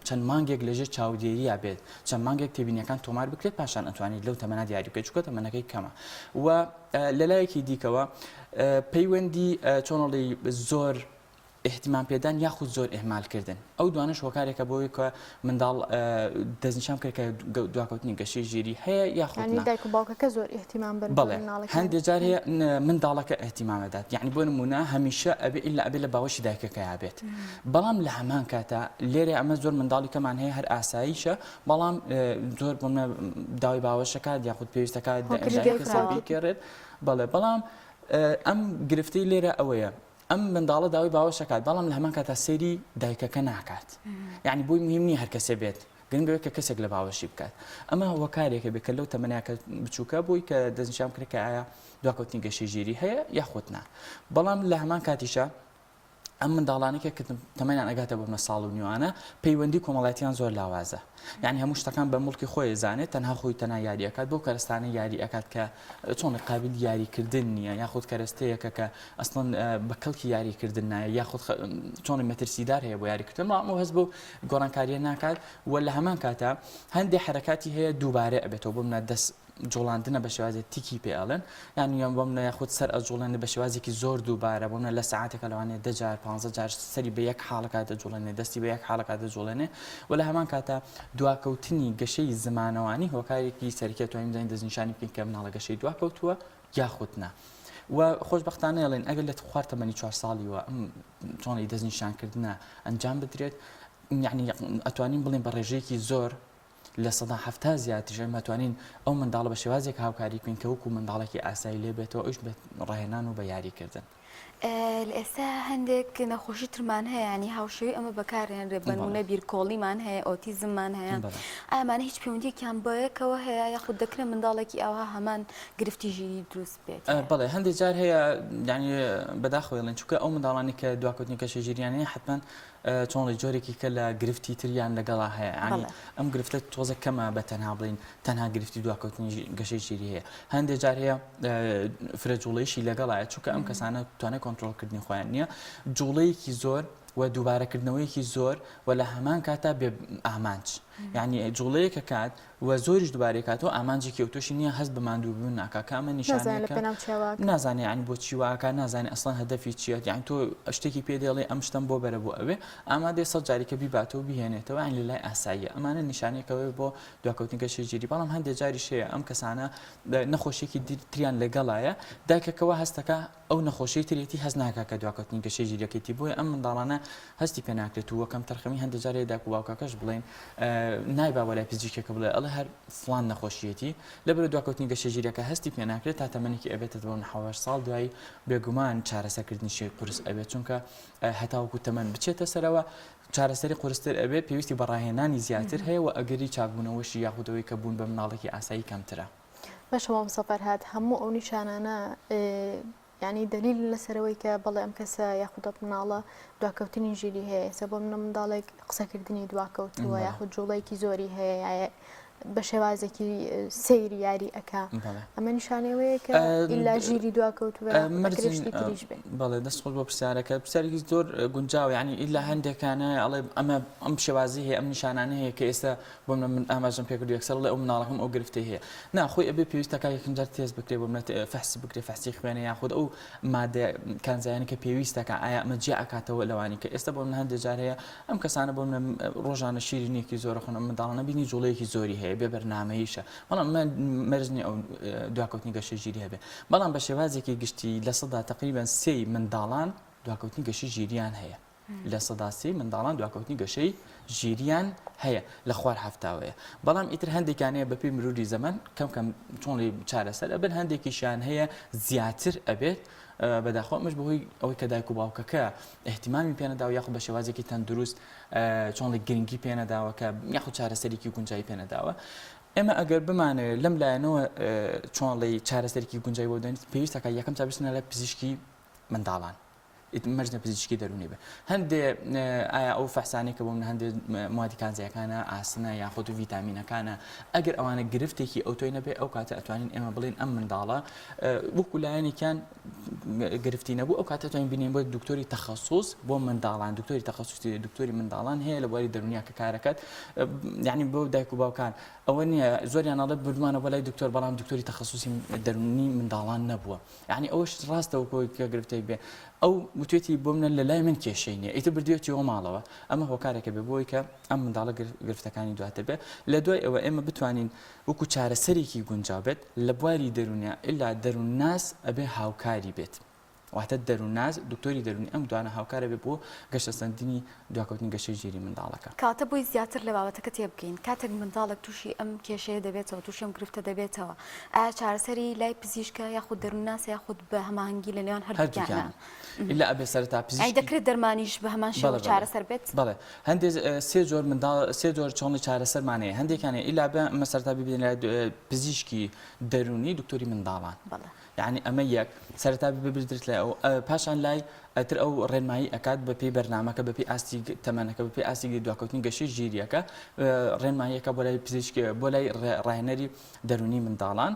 چەند مانگێک لەژێر چاودێریە بێت چەند مانگێک تێبینیەکان تۆمار بکرێت پاشان ئەتوانیت لەو تەمەنا دیاری بکەیت چونکە تەمەنەکەی کەمە و لەلایەکی دیکەوە پەیوەندی چۆنڵی زۆر احتیمام پێدان یاخود زۆر ئێمالکردن ئەو دوانش هۆکارێکە بۆی کە منداڵ دەستنیشان کرد کە دواکەوتنی گەشەی ژیری هەیە یاخود دایک و باوکەکە زۆر ئێحتیمام بن بەڵێ هەندێک جار هەیە منداڵەکە ئێحتیمامەدات یعنی بۆ نمونە هەمیشە ئەبێ ئیلا ئەبێ لە باوەشی دایکەکە یابێت بەڵام لە هەمان کاتە لێرە ئەمە زۆر منداڵی کەمان هەیە هەر ئاساییشە بەڵام زۆر بۆ داوای باوەشەکات یاخود پێویستەکە کێڕێت بەڵێ بەڵام ئەم گرفتەی لێرە ئەوەیە ئەم منداڵە داوای باوەشەکات بەڵام لە هەمان کاتە سەیری دایکەکە ناکات یعنی بۆی مهم نیە هەر کەسێ بێت گرنگ بێت کە کەسێک لە باوەشی بکات ئەمە هۆکارێکە بێت کە لەو تەمەناکە بچووکە بۆی کە دەستنیشان کرد کە ئایا دواکەوتنی گەشەی ژیری هەیە یاخود نا بەڵام لە هەمان کاتیشە ئەم منداڵانێکە کە تەمەنیان ئەگاتە بۆ ساڵ و نیوانە پەیوەندی کۆمەڵایەتیان زۆر لاوازە یعنی هەموو شتەکان بە مڵکی خۆی زانێت تەنها خۆی تەنها یاری ئەکات بۆ کەرەستانە یاری ئەکات کە چۆن قابل یاریکردن نییە یاخود کەرەستەیەکە کە ئەسڵەن بە کەڵکی یاریکردن نایە یاخود چۆنی مەترسیدار هەیە بۆ یاریکردن بەڵام هەست بۆ گۆڕانکاریە ناکات و لە هەمان کاتە هەندێک حرەکاتی هەیە دووبارە ئەبێتەوە بۆ منە دەست جوڵاندنە بە شێوازی تیکی پێڵێن یان بۆم یاخود سەر ئەجوڵێنە بە شێوازێکی زۆر دووبارە بۆمە لە ساعتێکە لەوانێ 10 جار 15 جار سەری بە یەک حاڵەکە دەجوڵێنێ دەستی بە یەک حاڵەکە دەجوڵێنێ و لە هەمان کاتە دواکەوتنی گەشەی زمانەوانی هۆکارێکی سەرکێت توانین دەین دەستنیشانی بکەین کە مناڵە گەشەی دواکەوتووە یاخودنا و خۆشبەختانە ئەڵێن ئەگەر لە خوارد تەمەنی 4 ساڵیوە چۆنی دەستنیشانکردنە ئەنجام بدرێت یعنی ئەتوانین بڵێن بە ڕێژەیەکی زۆر لە سەدا هەفتا زیاتر مەتوانین ئەو منداڵە بە شێوازێک هاوکاری بکەین کە وەکو منداڵێکی ئاسایی لێ بێتەوە ئەوش بە ڕاهێنان و بە یاریکردن. ئێستا هەندێک نەخۆشی ترمان هەیە ینی هاوشێوی ئەمە بەکارێنرێ بەنمونە بیرکۆڵیمان هەیە ئۆتیزممان هەیە ئامانە هیچ پەیوەندیەکیان بەیەکەوە هەیە یاخود دەکرێت منداڵێکی ئەوها هەمان گرفتی ژیری دروست بێت بەڵێ هەندێک جار هەیە ینی بەداخۆڵێن چونکە ئەو منداڵانی کە دواکەوتنی کەشە ژیریانەیە حتمما چۆن جۆرێکی کە لە گرفتی تریان لەگەڵا هەیە ینی ئەم گرفتە تۆزە کەمە بە تەنها بڵین تەنها گرفتی دواکەوتنی گەشەی ژیری هەیە هەندێک جار هەیە فرەجوڵەیەشی لەگەڵایە چونکە ئەم کەسانە توانێت کۆنتڕۆڵکردنی خۆیان نییە جوڵەیەکی زۆر و دووبارەکردنەوەیەکی زۆر و لە هەمان کاتا بێ ئامانج یعنی جوڵەیەکە کات و زۆریش دووبارەی کاتەوە ئامانجی کەوتۆشی نییە هەست بە ماندووبوون ناکا کامە نیشانەکە نازانێ ینی بۆچی واکە نازانێ ئەسڵان هەدەفی چیە یان تۆ شتێکی پێ دێڵێ ئەم شتم بۆ بەرە بۆ ئەوێ ئامادەی سەد جاریکە بیباتەوە بهێنێتەوە یان لەلای ئاساییە ئەمانە نیشانێکەوەی بۆ دواکەوتنی گەشەی ژیری بەڵام هەندێک جاری شەیە ئەم کەسانە نەخۆشیێکی تریان لەگەڵایە دایکەکەوە هەستەکە ئەو نەخۆشی ترێتی هەست ناکا کە دواکەوتنی گەشەی ژیریەکەیتی بۆیە ئەم منداڵانە هەستی پێ ناکرێت و وەکەم تەرخەمی هەندێک جارێ داک و باوکەکەش بڵێن نایبا وەلای پزیشکێکە بڵێ ئەڵێ هەر فڵان نەخۆشیەتی لەبەر دواکەوتنی گەشەی ژیریەکە هەستی پێ ناکرێت تا تەمەنێکی ئەبێتە بۆ 9 ساڵ دوایی بێگومان چارەسەرکردنی شێ قورس ئەبێت چونکە هەتاوەکو تەمەن بچێتە سەرەوە چارەسەری قورستر ئەبێ پێویستی بەڕاهێنانی زیاتر هەیە و ئەگەری چاکبوونەوەشی یاخودەوەی کە بوون بە مناڵێکی ئاسایی کەمترە باشەوە سەفەر هات هەموو ئەو نیشانانە ینی دلیل لەسەرەوەی کە بەڵێ ئەم کەسە یاخودەت مناڵە دواکەوتنی ژیری هەیە سە بۆ منە منداڵێک قسەکردنی دواکەوتووە یاخود جوڵەیەکی زۆری هەیە بە شێوازێکی سەیری یاری ئەکا ئەمە نیشانەوەیە کە ئیلا ژیری دواکەوتووە مەرجشتی تریش بێت بەڵێ دەستخۆش بۆ پرسیارەکە پرسیارێکی زۆر گونجاو ینی ئیلا هەندێکانە ئەڵێ ئەم شێوازی هەیە ئەم نیشانانە هەیە کە ئێستا بۆ من ئاماژەم پێکردو یەکسەر لە ئەو مناڵەکەم ئەو گرفتی هەیە ناخۆی ئەبێ پێویستەکە یەکەم جار تێز بکرێ بۆ منێت فەحسی بکرێ فەحسی خوێنە یاخود ئەو مادە کانزایانی کە پێویستەکە ئایا ئەمە جێ ئەکاتەوە لەوانی کە ئێستا بۆ من هەندێک جار هەیە ئەم کەسانە بۆ من ڕۆژانە شیرینێکی زۆر خۆن منداڵانە بینی جوڵەیەکی زۆری هەیە بێ بەرنامەیە بەڵام من مەرجنی ئەو دواکەوتنی گەشەی ژیری هەبێ بەڵام بە شێوازێکی گشتی لە سەدا تقریبان 3 منداڵان دواکەوتنی گەشەی ژیریان هەیە لە سەدا 3 منداڵان دواکەوتنی گەشەی ژیریان هەیە لە خوار هەفتاوەیە بەڵام ئیتر هەندێکانەیە بەپێی مروری زەمان کەم چۆنی چارەسەر ئەبن هەندێکیشیان هەیە زیاتر ئەبێت بەداخۆ مش بەهۆی ئەوەی کە دایک و باوکەکە احتیمامی پێنەداوە یاخود بە شێوازێکی تەندروست چۆنڵی گرنگی پێنەداوە کە یاخود چارەسەرێکی گونجایی پێنەداوە ئێمە ئەگەر بمانێت لەم لایەنەوە چۆنڵی چارەسەرێکی گونجایی بۆ دەنیت پێویستەکە یەکەم چابستنە لە پزیشکی منداڵان مەرجە پزیشکی دەرونی بێ هەندێ ئایا ئەو فەحسانی کە بۆ من هەندێک موادی کانزایەکانە ئاسنە یاخود و ڤیتامینەکانە ئەگەر ئەوانە گرفتێکی ئەوتۆی نەبێ ئەو کاتە ئەتوانین ئێمە بڵێن ئەم منداڵە وەکو لایەنێکیان گرفتی نەبوو ئەو کاتە ئەتوانین بینین بۆ دکتۆری تەخەسوس بۆ منداڵان دکتۆری تەخەسوسی دکتۆری منداڵان هەیە لە بواری دەرونیا کە کارەکەت یعنی بۆ دایک و باوکان ئەوە نییە زۆریان ئەڵێ بردومانە بۆ لای دکتۆر بەڵام دکتۆری تەخەسوسی دەرونی منداڵان نەبووە یعنی ئەوەش ڕاستەوە کۆی کە گرفتەی بێ ئەو وتێتی بۆ منە لە لای من کێشەی نییە ئیتر بردوێتیەوە ماڵەوە ئەمە هۆکارێکە بێ بۆی کە ئەم منداڵە گرفتەکانی دواتر بێ لە دوای ئەوە ئێمە بتوانین وەکو چارەسەرێکی گونجاو بێت لە بواری دەرونیا ئللا دەروونناس ئەبێ هاوکاری بێت واتە دەروونناس دکتۆری دەرونی ئەم دوانە هاوکارە بێ بۆ گەشتەسەندنی دواکەوتنی گەشەی ژیری منداڵەکە کاتە بۆی زیاتر لە بابەتەکە تێبگەین کاتێک منداڵێک تووشی ئەم کێشەیە دەبێتەوە تووشی ئەم گرفتە دەبێتەوە ئایا چارەسەری لای پزیشکە یاخود دەروونناس یاخود بە هەماهەنگی لە نێوان هەردووکیانە ئللا ئەبێ سەرەتا پزیشکی دەکرێت دەرمانیش بە هەمان شێوە چارەسەر بێت بەڵێ هەندێک سێ جۆر چۆنی چارەسەرمانەیە هەندێکانەیە ئیلا بە مەسەرتا ببێن لای پزیشکی دەرونی دکتۆری منداڵان یعنی ئەمە یەک سەرەتا ببردرێت لە ئەو پاشان لای ئەتر ئەو ڕێنمایی ئەکات بەپێی بەرنامەکە بەپێی ئاستی تەمەنەکە بەپێی ئاستی دواکەوتنی گەشەی ژیریەکە ڕێنماییەکە بۆ لای پزیشکی بۆ لای ڕاهێنەری دەرونی منداڵان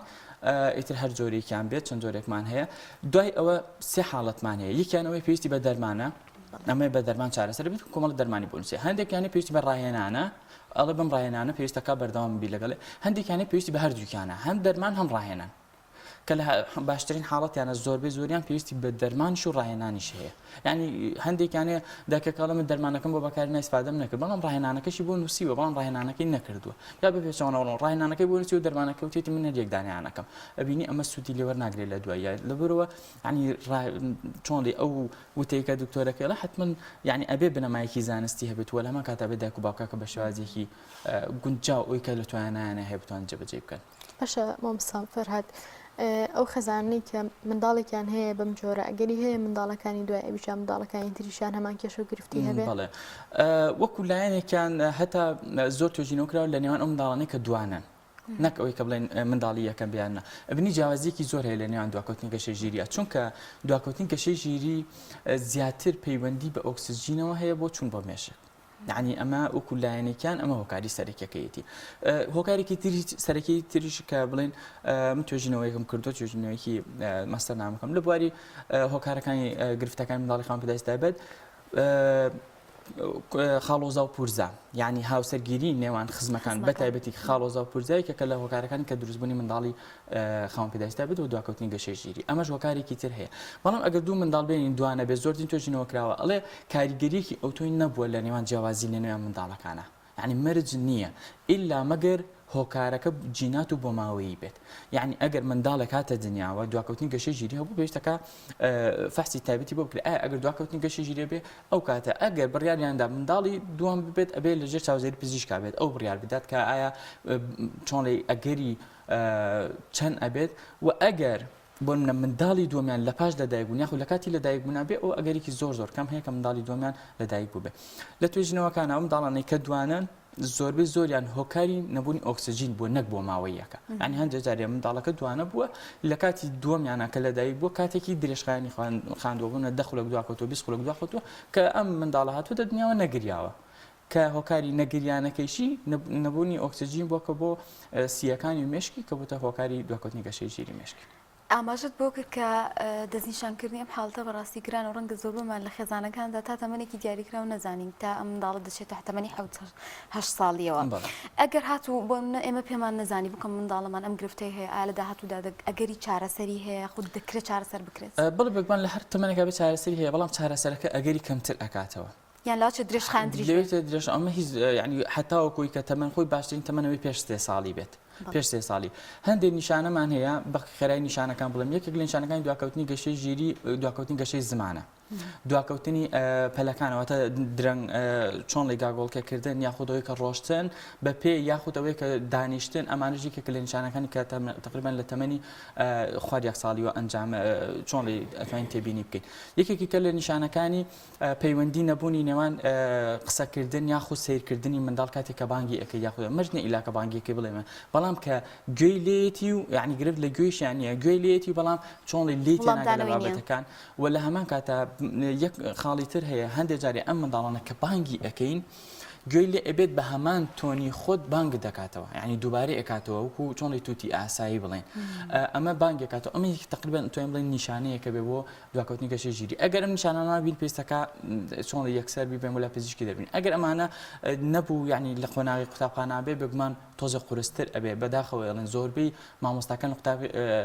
ئیتر هەر جۆرێکیان بێت چەند جۆرێکمان هەیە دوای ئەوە سێ حاڵەتمان هەیە یەکیان ئەوەی پێویستی بە دەرمانە ئەمە بە دەرمان چارەسەر بێت کۆمەڵ دەرمانی بۆنووسێ هەندێکیانی پێویستی بە ڕاهێنانە ئەڵە بم ڕاهێنانە پێویستەکە بەردەوام بی لەگەڵێ هەندێکیانی پێویستی بە هەردووکیانە هەم دەرمان هەم ڕاهێنان کە لە باشترین حاڵەتیانە زۆربەی زۆریان پێویستی بە دەرمانش و ڕاهێنانیش هەیە یعنی هەندێکیانێ داکەکەڵە من دەرمانەکەم بۆ بەکاری نایسپادەم نەکرد بەڵام ڕاهێنانەکەشی بۆ نووسیوە بەڵام ڕاهێنانەکەی نەکردووە یا بە پێچەوانەوە ڕاهێنانەکەی بۆ نووسی و دەرمانەکە وتێتی من هەر یەکدانیانەکەم ئەبینی ئەمە سوودی لێوە ناگرێت لە دوایە لەبەرەوە ینی چۆنڵی ئەو وتەیەکە دکتۆرەکەڵە حتمما یعنی ئەبێ بنەمایەکی زانستی هەبێت وە لەمە کاتا بێ دایک و باوکەکە بە شێوازێکی گونجاو ئەوی کە لە توانایانە هەیە بتوان جێبەجێ بکەن باشە مامۆستا فەرهاد ئەو خەزانەی کە منداڵێکیان هەیە بەم جۆرە ئەگەری هەیە منداڵەکانی دوای ئەویشان منداڵەکانی تریشان هەمان کێشە و گرفتی هەبێت بەڵێ وەکو لایەنێکیان هەتا زۆر توێژینەوەکراوە لە نێوان ئەو منداڵانەی کە دوانن نەک ئەوەی کە بڵێن منداڵی یەکەم بیانە ئەبنی جیاوازیەکی زۆر هەیە لە نێوان دواکەوتنی گەشەی ژیریە چونکە دواکەوتنی گەشەی ژیری زیاتر پەیوەندی بە ئۆکسجینەوە هەیە بۆ چوون بۆ مێشک یعنی ئەمە وەکو لایەنێکیان ئەمە هۆکاری سەرەکیەکەیەتی هۆکارێکی تری سەرەکی تریش کە بڵێن من توێژینەوەیەکم کردو توێژینەوەیکی مەستەر نامەکەم لە بواری هۆکارەکانی گرفتەکانی منداڵی خام پێداویست تایبەت خاڵۆزا و پورزا یعنی هاوسەرگیری نێوان خزمەکان بە تایبەتی خاڵۆزا و پورزایەکە کە لە هۆکارەکانی کە دروستبوونی منداڵی خاوەن پێداویست تایبەت و دواکەوتنی گەشەی ژیری ئەمەش هۆکارێکی تر هەیە بەڵام ئەگەر دوو منداڵ بێنین دوانە بێ زۆر دین توێژینەوە کراوە ئەڵێ کاریگەریەکی ئەوتۆی نەبووە لە نێوان جیاوازی لە نێوان منداڵەکانە یعنی مەرج نییە ئیلا مەگەر هۆکارەکە جینات و بۆ ماوەیی بێت یعنی ئەگەر منداڵێک هاتە دنیاوە دواکەوتنی گەشەی ژیری هەبوو پێویستەکە فەحسی تایبەتی بۆ بکرێت ئەگەر دواکەوتنی گەشەی ژیری بێ ئەو کاتە ئەگەر بڕیاریاندا منداڵی دوام ببێت ئەبێ لەژێر چاوزێری پزیشکا بێت ئەو بڕیار بدات کە ئایا چۆنڵی ئەگەری چەند ئەبێت و ئەگەر بۆ منە منداڵی دومیان لە پاش لەدایکبوون یاخود لە کاتی لەدایکبوونا بێ ئەو ئەگەرێکی زۆر کەم هەیە کە منداڵی دومیان لەدایک بوو بێ لە توێژینەوەکانە ئەو منداڵانەی کە دوانن زۆربەی زۆریان هۆکاری نەبوونی ئۆکسجین بووە نەک بۆ ماوەیەکە ینی هەندێک جارێ منداڵەکە دوانە بووە لە کاتی دووەمیانە کە لەدایک بووە کاتێکی درێژخایانی خاندووە بوونە 10 خولەک دواکەوتووە 20 خولەک دواکەوتووە کە ئەم منداڵە هاتووە دنیاوە نەگریاوە کە هۆکاری نەگریانەکەیشی نەبوونی ئۆکسجین بووکە بۆ سیەکانی و مێشکی کە بووتە هۆکاری دواکەوتنی گەشەی ژیری مێشکی ئاماژت بۆ کرد کە دەستنیشانکردنی ئەم حاڵتە بەڕاستی گران و ڕەنگە زۆربمان لە خێزانەکاندا تا تەمەنێکی دیاریکرا و نەزانین تا ئەم منداڵە دەچێتە تەمەنی 7 ساڵیەوە ئەگەر هاتوو بۆ ئێمە پێمان نەزانی بکەم منداڵەمان ئەم گرفتەی هەیە ئا لە داهاتوودا ئەگەری چارەسەری هەیە خود دەکرێت چارەسەر بکرێت بڵێ بگوان لە هەر تەمەنێکا بێ چارەسەری هەیە بەڵام چارەسەرەکە ئەگەری کەمتر ئەکاتەوە یان لاچە درێژ ئەمە هیچ ینی حتاوەکوی کە تەمەن خۆی باشترین تەمەنەوەی پێش 3 ساڵی بێت پێش 3 ساڵی هەندێک نیشانەمان هەیە بە خێرای نیشانەکان بڵێم یەکێک لە نیشانەکانی دواکەوتنی گەشەی ژیری دواکەوتنی گەشەی زمانە دواکەوتنی پەلەکانەوەتە درەنگ چۆن لێ گاگۆڵکەکردن یاخودەوەی کە ڕۆشتن بە پێ یاخودەوەی کە دانیشتن ئەمانەژی کە لە نیشانەکانی کە تقریبان لە تەمەنی خوارد یەک ساڵیەوە ئەنجام چۆن لێ ئەتوانین تێبینی بکەین یەکێکی کە لە نیشانەکانی پەیوەندی نەبوونی نێوان قسەکردن یاخود سیرکردنی منداڵ کاتێک کە بانگی ئەەکەی یاخود مەرجنە ئیلاکە بانگیەکەی بڵێمە بەڵام کە گوێی لێتی و یعنی گرفت لە گوێیشیانە گوێی لێتی بەڵام چۆن لێتی ناگە لە بابەتەکان و لە هەمان کاتە یەک خاڵی تر هەیە هەندێک جارێ ئەم منداڵانە کە بانگی ئەەکەین گوێی لێ ئەبێت بە هەمان تۆنی خۆت بانگ دەکاتەوە یعنی دووبارە ئەکاتەوە وەکو چۆنڵی تووتی ئاسایی بڵێن ئەمە بانگ ئەکاتەوە ئەمە تقریبا توانین بڵێن نیشانەیە کە بێ بۆ دواکەوتنی گەشەی ژیری ئەگەر ئەم نیشانانە بین پێویستەکە چۆنڵی یەکسەر بیبێن ولا پزیشکی دەبین ئەگەر ئەمانە نەبوو یعنی لە خۆناغی قوتابخانە بێ بگومان تۆزە قورستر ئەبێ بەداخەوە ئەڵێن زۆربەی مامۆستاکان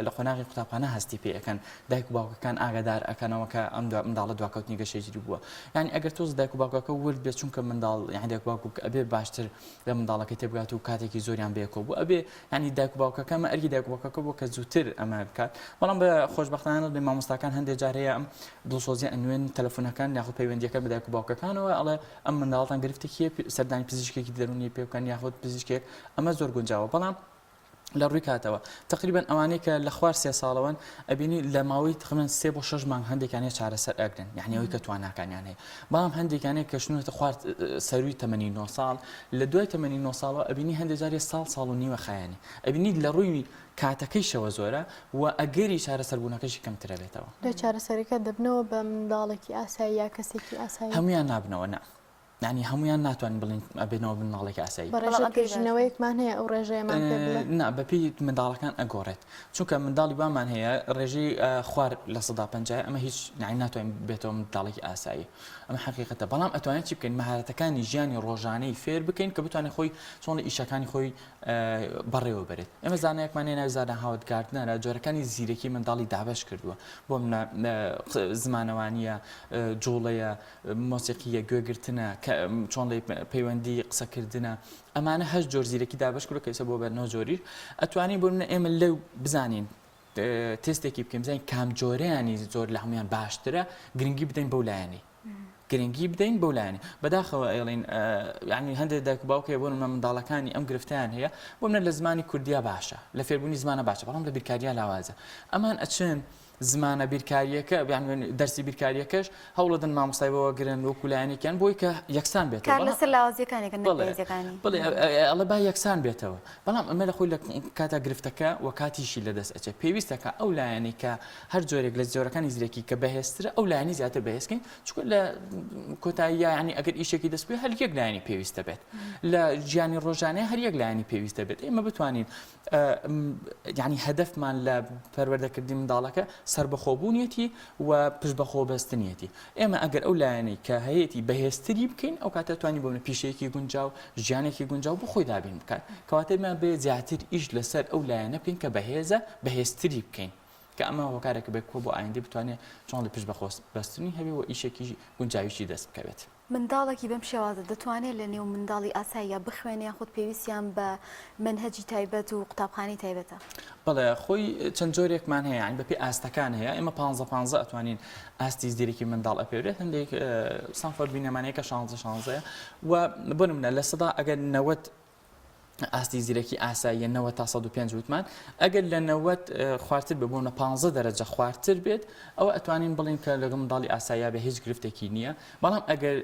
لە خۆناغی قوتابخانە هەستی پێ ئەەکەن دایک و باوکەکان ئاگادار ئەکەنەوە کە ئەم منداڵە دواکەوتنی گەشەی ژیری بووە یعنی ئەگەر تۆز دایک و باوکەکە ورد بێت چونکە منداڵ یعنی دایک و باوک ئەبێ باشتر لە منداڵەکەی تێبگات و کاتێکی زۆریان بێکەوە بوو ئەبێ ینی دایک و باوکەکەمە ئەرگی دایک و باوکەکە بۆ کە زووتر ئەمە بکات بەڵام بە خۆشبەختانە لە مامۆستاکان هەندێک جار هەیە ئەم دڵسۆزی ئەنوێن تەلەفۆنەکان یاخود پەیوەندیەکە بە دایک و باوکەکانەوە ئەڵێ ئەم منداڵتان گرفتێکی سەردانی پزیشکێکی دەرونی پێ بکەن یاخود پزیشکێک ئەمە زۆر گونجاوە بەڵام لە ڕووی کاتەوە تقریبا ئەوانەیە کە لە خوار 3 ساڵەوەن ئەبینی لە ماوەی تقریبا 3 بۆ 6 مانگ هەندێکیانەیە چارەسەر ئەگرن یعنی ئەوەی کە تواناکانیان هەیە بەڵام هەندێکیانەیە کە شنوێتە خوارد سەروی تەمەنی 9 ساڵ لە دوای تەمەنی 9 ساڵەوە ئەبینی هەندێک جارێ ساڵ و نیوە خایانی ئەبینی لە ڕووی کاتەکەیشەوە زۆرە و ئەگەری چارەسەربوونەکەشی کەمترە بێتەوە دوای چارەسەرەکە دەبنەوە بە منداڵێکی ئاسایی یا کەسێکی ئاسایی هەمویان نابنەوە نا ینی هەمویان ناتوانین بڵین ئەبێنەوە منداڵێکی ئاسایی بەڕێژەکردنەوەیەکمان هەیە ئەو ڕێژەیەمان پێ بڵێ نا بەپی منداڵەکان ئەگۆڕێت چونکە منداڵی بامان هەیە ڕێژەی خوار لە 150 ئەمە هیچ ناتوانین بێتەوە منداڵێکی ئاسایی ئەمە حقیقەتە بەڵام ئەتوانێت چی بکەین مەهارەتەکانی ژیانی ڕۆژانەی فێر بکەین کە بتوانێت خۆی چۆن لە ئیشەکانی خۆی بەڕێوە بێت ئێمە زانایەکمان هێنا زانە هاوتگاردنەرە جۆرەکانی زیرەکی منداڵی دابش کردووە بۆ زمانەوانیە جوڵەیە مۆسیقیە گوێگرتنە چۆن لێ پەیوەندی قسەکردنە ئەمانە هەشت جۆر زیرەکی دابش کردو کەسە بۆ بەرنەوە جۆریر ئەتوانین بۆ منە ئێمە لەو بزانین تێستێکی بکەین بزانین کام جۆرەیانی زۆر لە هەمویان باشترە گرنگی بدەین بەو لایەنی گرنگی بدەین بەو لایەنی بەداخەوە ئێڵین ینی هەندێک دایک و باوکێ بۆ منە منداڵەکانی ئەم گرفتیان هەیە بۆ منە لە زمانی کوردیا باشە لە فێربوونی زمانە باشە بەڵام لە بیرکاریە لاوازە ئەمان ئەچن زمانە بیرکاریەکە دەرسی بیرکاریەکەش هەوڵەدەن مامۆستای بەوە گرن وەکو لایەنێکیان بۆی کە یەکسان بێتەوە کار لەسەر لاوازیەکانێکن بڵێ ئەڵە با یەکسان بێتەوە بەڵام ئەمە لە خۆی لە کاتا گرفتەکە و کاتیشی لەدەست ئەچێ پێویستەکە ئەو لایەنی کە هەر جۆرێک لە جۆرەکانی زیرەکی کە بەهێزترە ئەو لایەنی زیاتر بەهێزکەین چونکە لە کۆتاییە ینی ئەگەر ئیشێکی دەست پێ هەر یەک لایەنی پێویستە بێت لە ژیانی ڕۆژانەیە هەر یەک لایەنی پێویستە بێت ئێمە بتوانین ینی هەدەفمان لە پەروەردەکردنی منداڵەکە سربەخۆبوونیەتی و پشتبەخۆبەستنیەتی ئێمە ئەگەر ئەو لایەنەی کە هەیەی بەهێزتری بکەین ئەو کاتە توانی بۆنە پیشەیەکی گونجاو ژیانێکی گونجاو بۆ خۆی دابین بکات کەواتەمان بێ زیاتر ئیش لەسەر ئەو لایەنە بکەین کە بەهێزە بەهێزتری بکەین کە ئەمە هۆکارێکە بێ کۆ بۆ ئایندە بتوانێت چۆن لە پشتبەخۆبەستنی هەبێ و ئیشێکی گونجاویشی دەست بکەوێت منداڵێکی بەم شێوازە دەتوانێت لە نێو منداڵی ئاساییە بخوێنێ خودت پێویستیان بە منهەجی تایبەت و قوتابخانەی تایبەتە بەڵێ خۆی چەند جۆرێکمان هەیە یان بەپێی ئاستەکان هەیە ئێمە 15 ئەتوانین ئاستی زیرێکی منداڵ ئەپێورێت هەندێک سانفۆر بینەمانەیەکە 16 و بۆ نمونە لە سەدا ئەگەر 90 ئاستی زیرەکی ئاساییە 90 تا 105 وتمان ئەگەر لە 90 خوارتر ببوونە 15 دەرەجە خوارتر بێت ئەوە ئەتوانین بڵین کە لەگەڵ منداڵی ئاساییە بە هیچ گرفتێکی نییە بەڵام ئەگەر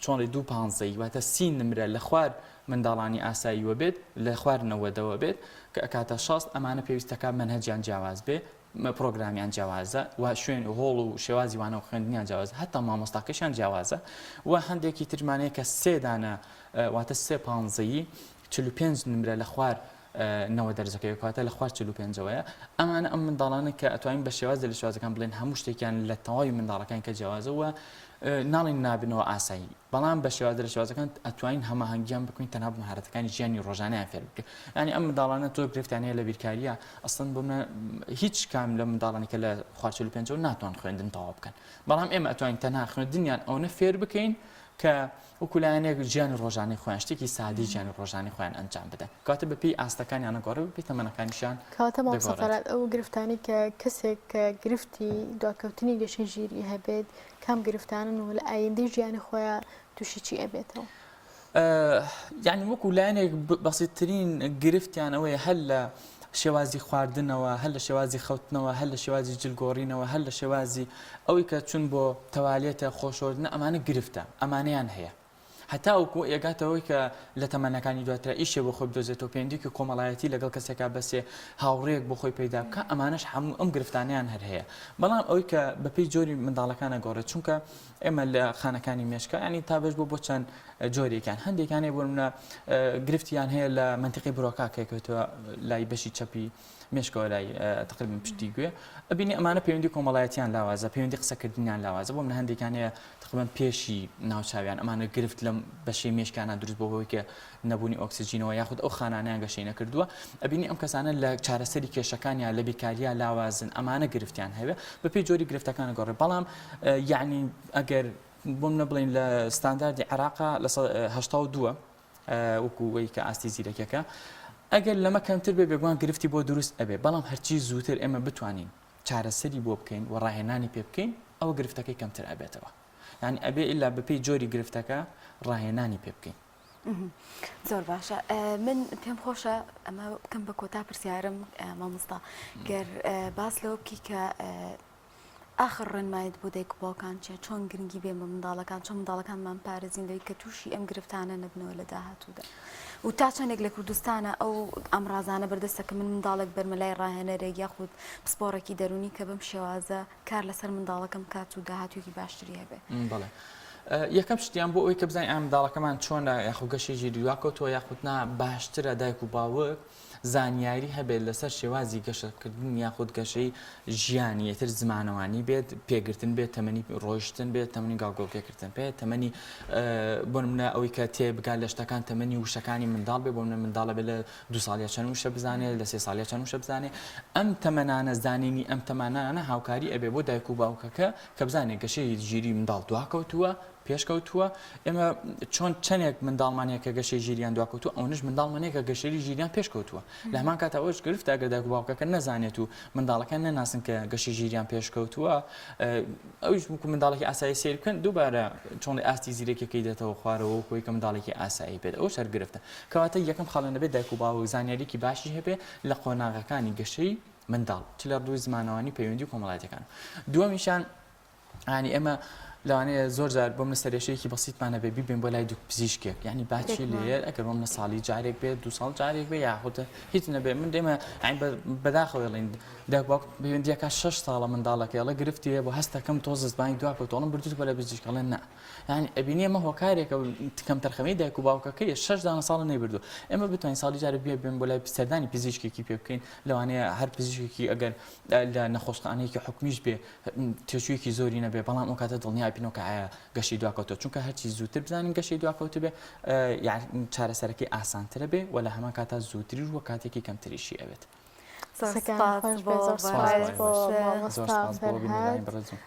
چۆنی 2 واتە 30 نمرە لە خوار منداڵانی ئاساییوە بێت لە خوارنەوەدەوە بێت کە ئەکاتە 6 ئەمانە پێویستەکە منهەجیان جیاواز بێ پرۆگرامیان جیاوازە و شوێن و هۆڵ و شێوازی وانە و خوێندنیان جیاوازە هەتا مامۆستاکەشیان جیاوازە و هەندێکی ترمانەیە کە 3 دانە واتە 3 45 نمرە لە خوار 90 دەرەجەکەی کاتە لە خوار 45ەوەیە ئەمانە ئەم منداڵانە کە ئەتوانین بە شێوازە لە شێوازەکان بڵێن هەموو شتێکیان لە تەواوی منداڵەکان کە جیاوازەوە ناڵین نابنەوە ئاسایی بەڵام بە شێوازە لە شێوازەکان ئەتوانین هەماهەنگیان بکوین تەنها مهارەتەکانی ژیانی ڕۆژانەیان فێر بکەین ینی ئەم منداڵانە تۆ گرفتیانەیە لە بیرکاریە ئەسڵەن بۆ منە هیچ کام لە منداڵانی کە لە خوار 45 ناتوان خوێندن تەواو بکەن بەڵام ئێمە ئەتوانین تەنها خوێندنیان ئەوە فێر بکەین کە وەکولایەنێک ژیانی ڕۆژانەی خۆیان شتێکی سادی ژیانی ڕۆژانی خۆیان ئەنجام بدەن کاتە بەپێی ئاستەکانیان نەگۆڕێ بەپێی تەمەنەکانیشان کەواتە مامۆستافەرات ئەو گرفتانی کە کەسێک کە گرفتی دواکەوتنی گەشەی ژیری هەبێت کام گرفتانن و لە ئایندەی ژیانی خۆیان تووشی چی ئەبێتەوە یعنی وەکولایەنێک بەسیترین گرفتیان ئەوەیە هەر لە شێوازی خواردنەوە هەر لە شێوازی خەوتنەوە هەر لە شێوازی جلگۆڕینەوە هەر لە شێوازی ئەوەی کە چون بۆ تەوالیێتە خۆشۆردنە ئەمانە گرفتە ئەمانەیان هەیە هەتا وەکو ئێگاتەوەی کە لە تەمەنەکانی دواترا ئیشێ بۆ خۆی بدۆزێتەوە پەیوەندیکی کۆمەڵایەتی لەگەڵ کەسێکا بەسێ هاوڕێک بۆ خۆی پەیدا بکە ئەمانەش هەموو ئەم گرفتانیان هەر هەیە بەڵام ئەوەی کە بەپێی جۆری منداڵەکانە گۆڕێت چونکە ئێمە لە خانەکانی مێشکە ینی تابش بۆ چەند جۆرێکیان هەندێکانێ بۆ منە گرفتیان هەیە لە منتیقی برۆکاکێکەوە لای بەشی چەپی مێشکەوە لای تقریبا پشتی گوێ ئەبینی ئەمانە پەیوەندی کۆمەڵایەتیان لاوازە پەیوەندی قسەکردنیان لاوازە بۆ من هەندێکانەیە تقریبا پێشی ناوچاویان ئەمانە گرفت لەم بەشەی مێشکانە دروست بۆەوەی کە نەبوونی ئۆکسسیژینەوە یاخود ئەو خانانیان گەشەی نەکردووە ئەبینی ئەم کەسانە لە چارەسەری کێشەکانیان لە بیرکاریە لاوازن ئەمانە گرفتیان هەیە بەپێی جۆری گرفتەکانە گۆڕێ بەڵام یعنی ئەگەر بۆم نەبڵین لە ستانداردی عێراقا لە 82 وەکوەوەی کە ئاستی زیرەکەکە ئەگەر لەمە کەمتر بێ بێگوان گرفتی بۆ دروست ئەبێ بەڵام هەرچی زووتر ئێمە بتوانین چارەسەری بۆ بکەین و ڕاهێنانی پێ بکەین ئەوە گرفتەکەی کەمتر ئەبێتەوە یعنی ئەبێ ئللا بەپێی جۆری گرفتەکە ڕاهێنانی پێ بکەین زۆر باشە من پێم خۆشە ئەمە بکەم بە کۆتا پرسیارم مامۆستا گەر باس لەوە بکی کە آخر ڕێنمایت بۆ دایک و باوکان چێ چۆن گرنگی بێ بە منداڵەکان چۆن منداڵەکانمان پارێزین لەوەی کە تووشی ئەم گرفتانە نەبنەوە لە داهاتوودا و تا چەندێک لە کوردستانە ئەو ئەمڕازانە بەردەستە کە من منداڵێک بەرمەلای ڕاهێنەرێک یاخود پسپۆڕێکی دەرونی کە بەم شێوازە کار لەسەر منداڵەکەم کات و داهاتوویەکی باشتری هەبێ بەڵێ یەکەم شتیان بۆ ئەوەی کە بزانین ئەم منداڵەکەمان چۆن یاخود گەشەی ژیری دواکەوتەوە یاخودنا باشترە دایک و باوک زانیاری هەبێت لەسەر شێوازی گەشەکردن یاخود گەشەی ژیانی یەتر زمانەوانی بێت پێگرتن بێت تەمەنی ڕۆیشتن بێت تەمەنی گاڵگۆڵکێکردن بێت تەمەنی بۆ نمونە ئەوەی کە تێبگات لە شتەکان تەمەنی وشەکانی منداڵ بێ بۆ منە منداڵە بێت لە 2 ساڵیا چەند وشە بزانێت لە 3 ساڵیا چەند وشە بزانێت ئەم تەمەنانە زانینی ئەم تەمانانە هاوکاری ئەبێ بۆ دایک و باوکەکە کە بزانێت گەشەی ژیری منداڵ دواکەوتووە پێشکەوتووە ئێمە چۆن چەندێک منداڵمانەیە کە گەشەی ژیریان دواکەوتووە ئەوەش منداڵمانەیە کە گەشەی ژیریان پێشکەوتووە لە هەمان کاتە ئەوش گرفت ئەگەر دایک و باوکەکە نەزانێت و منداڵەکان نەناسن کە گەشەی ژیریان پێشکەوتووە ئەوش وەکو منداڵێکی ئاسایی سیر بکەن دووبارە چۆن ئاستی زیرێکەکەی دێتەوە خوارەوە خۆی کە منداڵێکی ئاسایی بێت ئەوش هەر گرفتە کەواتە یەکەم خاڵە نەبێت دایک و باوک زانیاریی باشی هەبێ لە قۆناغەکانی گەشەی منداڵ چ لە ڕووی زمانەوانی پەیوەندی و کۆمەڵایەتەکان دووەمیشان ینی ئێمە لەوانەیە زۆر جار بۆ منە سەرێشەیەکی بەسیطمانە بێ بیبێن بۆ لای پزیشکێک یعنی باچی لێر ئەگەر بۆ منە ساڵی جارێک بێت 2 ساڵ جارێک بێ یاخودە هیچ نەبێ من دێمە بەداخەوەڵین دایک باوک پەیوەندیەکە 6 ساڵە منداڵەکە ئەڵە گرفتیە بۆ هەستەکەم تۆ زستبانی دواکەوتەوەڵم بردووت بۆ لە پزیشکەڵێن نا یعنی ئەبینی ئەمە هۆکارێکە کەم تەرخەمەی دایک و باوکەکەی 6 دانە ساڵە نەیبردو ئێمە بتوانین ساڵی جارە بێن بۆ لای سەردانی پزیشکێکی پێ بکەین لەوانەیە هەر پزیشکێکی ئەگەر لە نەخۆشخانەیەکی حکومیش بێ تێشوویەکی زۆری نەبێ بەڵام ئەو کاتە دڵنیای بینەوە کە گەشەی دواکەوتەوە چونکە هەرچی زووتر بزانین گەشەی دواکەوتە بێ چارەسەرەکەی ئاسانترە بێ و لە هەمان کاتە زووتری و کاتێکی کەمتریشی ئەوێت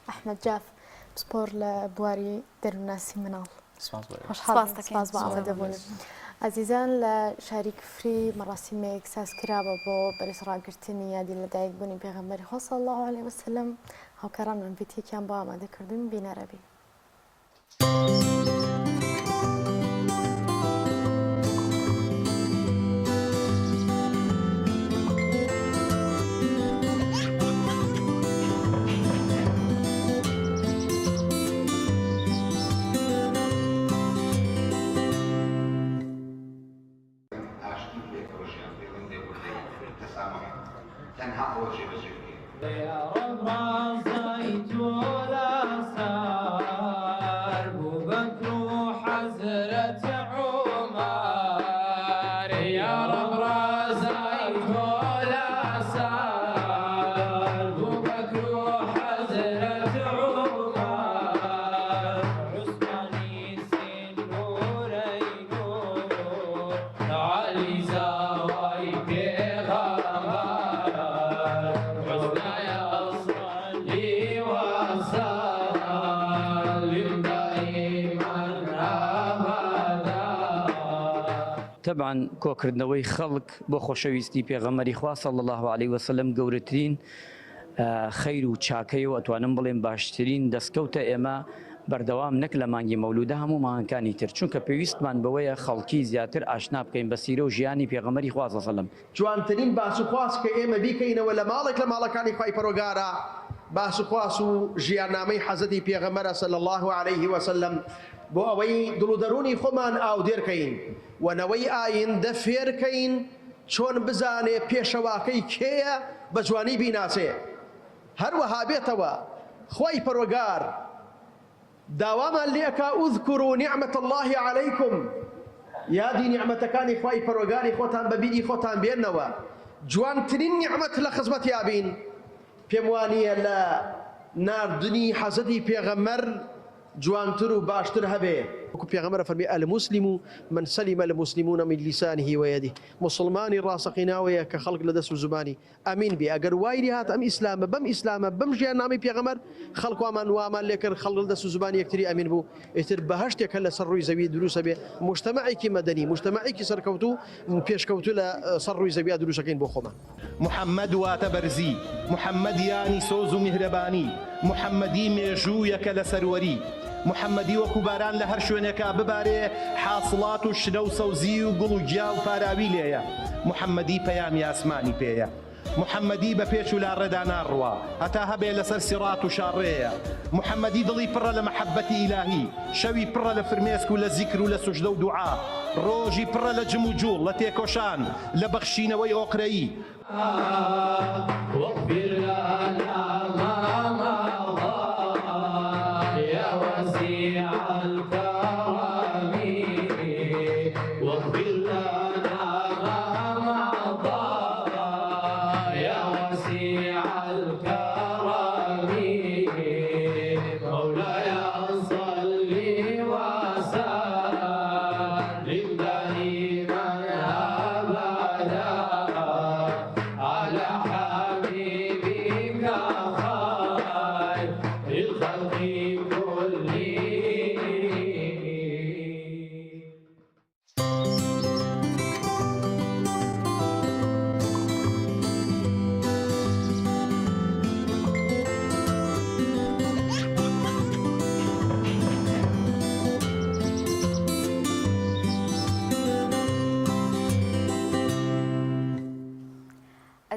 ئەحمەد جاف سپۆر لە بواری دەروناسی مناڵ عزیزان لە شاریکفری مەڕاسیمەیەک سازکرابە بۆ بەرزڕاگرتنی یادی لە دایکبوونی پێغەمبەری خۆ صلی الله علیه وسلم هاوکاران منڤیتێکیان بۆ ئامادەکردن بینەرەبی طبعا کۆکردنەوەی خەڵک بۆ خۆشەویستی پێغەمبەری خوا صلی الله علیه وسلم گەورەترین خەیر و چاکەی و ئەتوانم بڵێم باشترین دەستکەوتە ئێمە بەردەوام نەک لە مانگی مەولودە هەموو مانگەکانی تر چونکە پێویستمان بەوەیە خەڵکی زیاتر ئاشنا بکەین بە سیرە و ژیانی پێغەمبەری خوا صلی الله علیه وسلم جوانترین باس و خواست کە ئێمە بیکەینەوە لە ماڵێک لە ماڵەکانی خوای پەروەردگارە باس و خواست و ژیاننامەی حەزەتی پێغەمبەرە صلی الله علیه وسلم بۆ ئەوەی دڵ و دەرونی خۆمان ئاودێرکەین و نەوەی ئایندە فێرکەین چۆن بزانێ پێشەواکەی کێیە بە جوانی بیناسێ هەروەها بێتەوە خوای پەروەردگار داوامان لێکا ئوذکروا نعمة الله علیکم یادی نیعمەتەکانی خوای پەروەردگاری خۆتان بەبیری خۆتان بێنەوە جوانترین نیعمەت لە خزمەتیا بین پێم وانییە لە ناردنی حەزەتی پێغەمبەر جوانتر و باشتر هەبێ وەکو پێغەمبەر فەرمی المسلم من سلم المسلمون من لسانه ويده مسلمانی ڕاستەقیناوەیە کە خەڵک لە دەست و زمانی ئەمین بێ ئەگەر وایری هات ئەم ئیسلامە بەم ئیسلامە بەم ژیاننامەی پێغەمبەر خەڵک وامان لێکرد خەڵک لە دەست و زمانی یەکتری ئەمین بوو ئیتر بەهەشتێکە لە سەر ڕووی زەوی دروستە بێ مجتەمەعێکی مەدەنی مجتەمەعێکی سەرکەوتوو پێشکەوتوو لە سەر ڕووی زەویە دروستەکەین بۆ خۆمان محەممەد واتە بەرزی محەممەد یانی سۆز و میهرەبانی محەممەدی مێژوویەکە لە سەروەری محەممەدی وەکو باران لە هەر شوێنێکا ببارێ حاصڵات و شنە و سەوزی و گوڵ و گیا و پاراوی لێیە محەممەدی پەیامی ئاسمانی پێیە محەممەدی بە پێچ و لا ڕێدا ناڕوا هەتا هەبێ لەسەر سیڕات و شاڕێیە محەممەدی دڵی پڕە لە مەحەبەتی ئیلاهی شەوی پڕە لە فرمێسک و لە زیکر و لە سوژدە و دوعا ڕۆژی پڕە لە جم و جوڵ لە تێکۆشان لە بەخشینەوەی ئۆقرەیی يا وسيع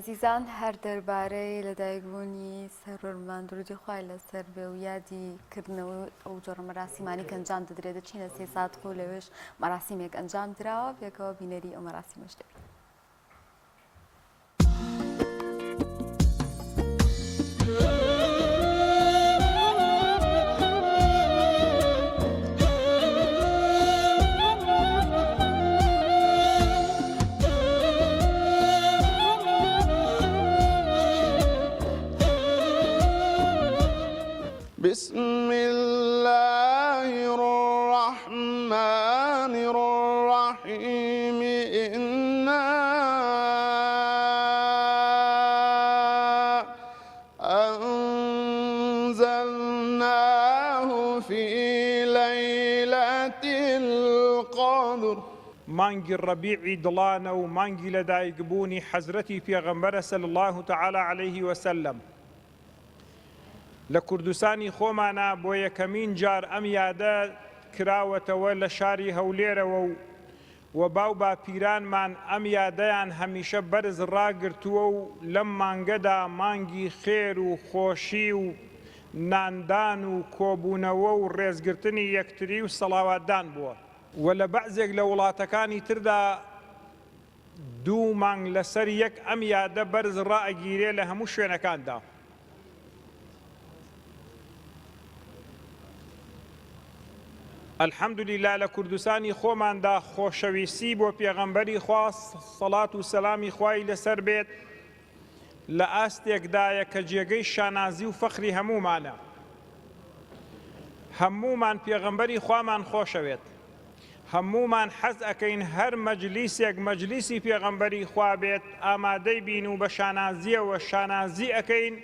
ئازیزان هەر دەربارەی لەدایکبوونی سەرۆرمان درودی خوای لەسەر بێ و یادیکردنەوە ئەو جۆرە مەراسیمانی کە ئەنجام دەدرێت دەچینە سێ سات و لەوێش مەراسیمێک ئەنجام درراوە پێکەوە بینەری ئەو مەراسیمەش دەبێت. بسم الله الرحمن الرحيم إنا أنزلناه في ليلة القدر. مانگی ڕەبیعی دڵانە و مانگی لەدایکبوونی حەزرەتی پێغەمبەرە صلی الله تعالی عليه وسلم. لە کوردستانی خۆمانە بۆ یەکەمین جار ئەم یادە کراوەتەوە لە شاری هەولێرەوە و باو باپیرانمان ئەم یادەیان هەمیشە بەرز ڕاگرتووە و لەم مانگەدا مانگی خێر و خۆشی و ناندان و کۆبوونەوە و ڕێزگرتنی یەکتری و سەڵاواتدان بووە و لە بەعزێک لە وڵاتەکانی تردا دوو مانگ لەسەر یەک ئەم یادە بەرز ڕائەگیرێ لە هەموو شوێنەکاندا. الحەمدولیلا لە کوردستانی خۆماندا خۆشەویستی بۆ پێغەمبەری خوا سەڵات و سەلامی خوای لەسەر بێت لە ئاستێکدایە کە جێگەی شانازی و فەخری هەمومانە. هەمومان پێغەمبەری خوامان خۆشەوێت، هەمومان حەز ئەکەین هەر مەجلیسێک مەجلیسی پێغەمبەری خوا بێت ئامادەی بین و بە شانازیەوە شانازی ئەکەین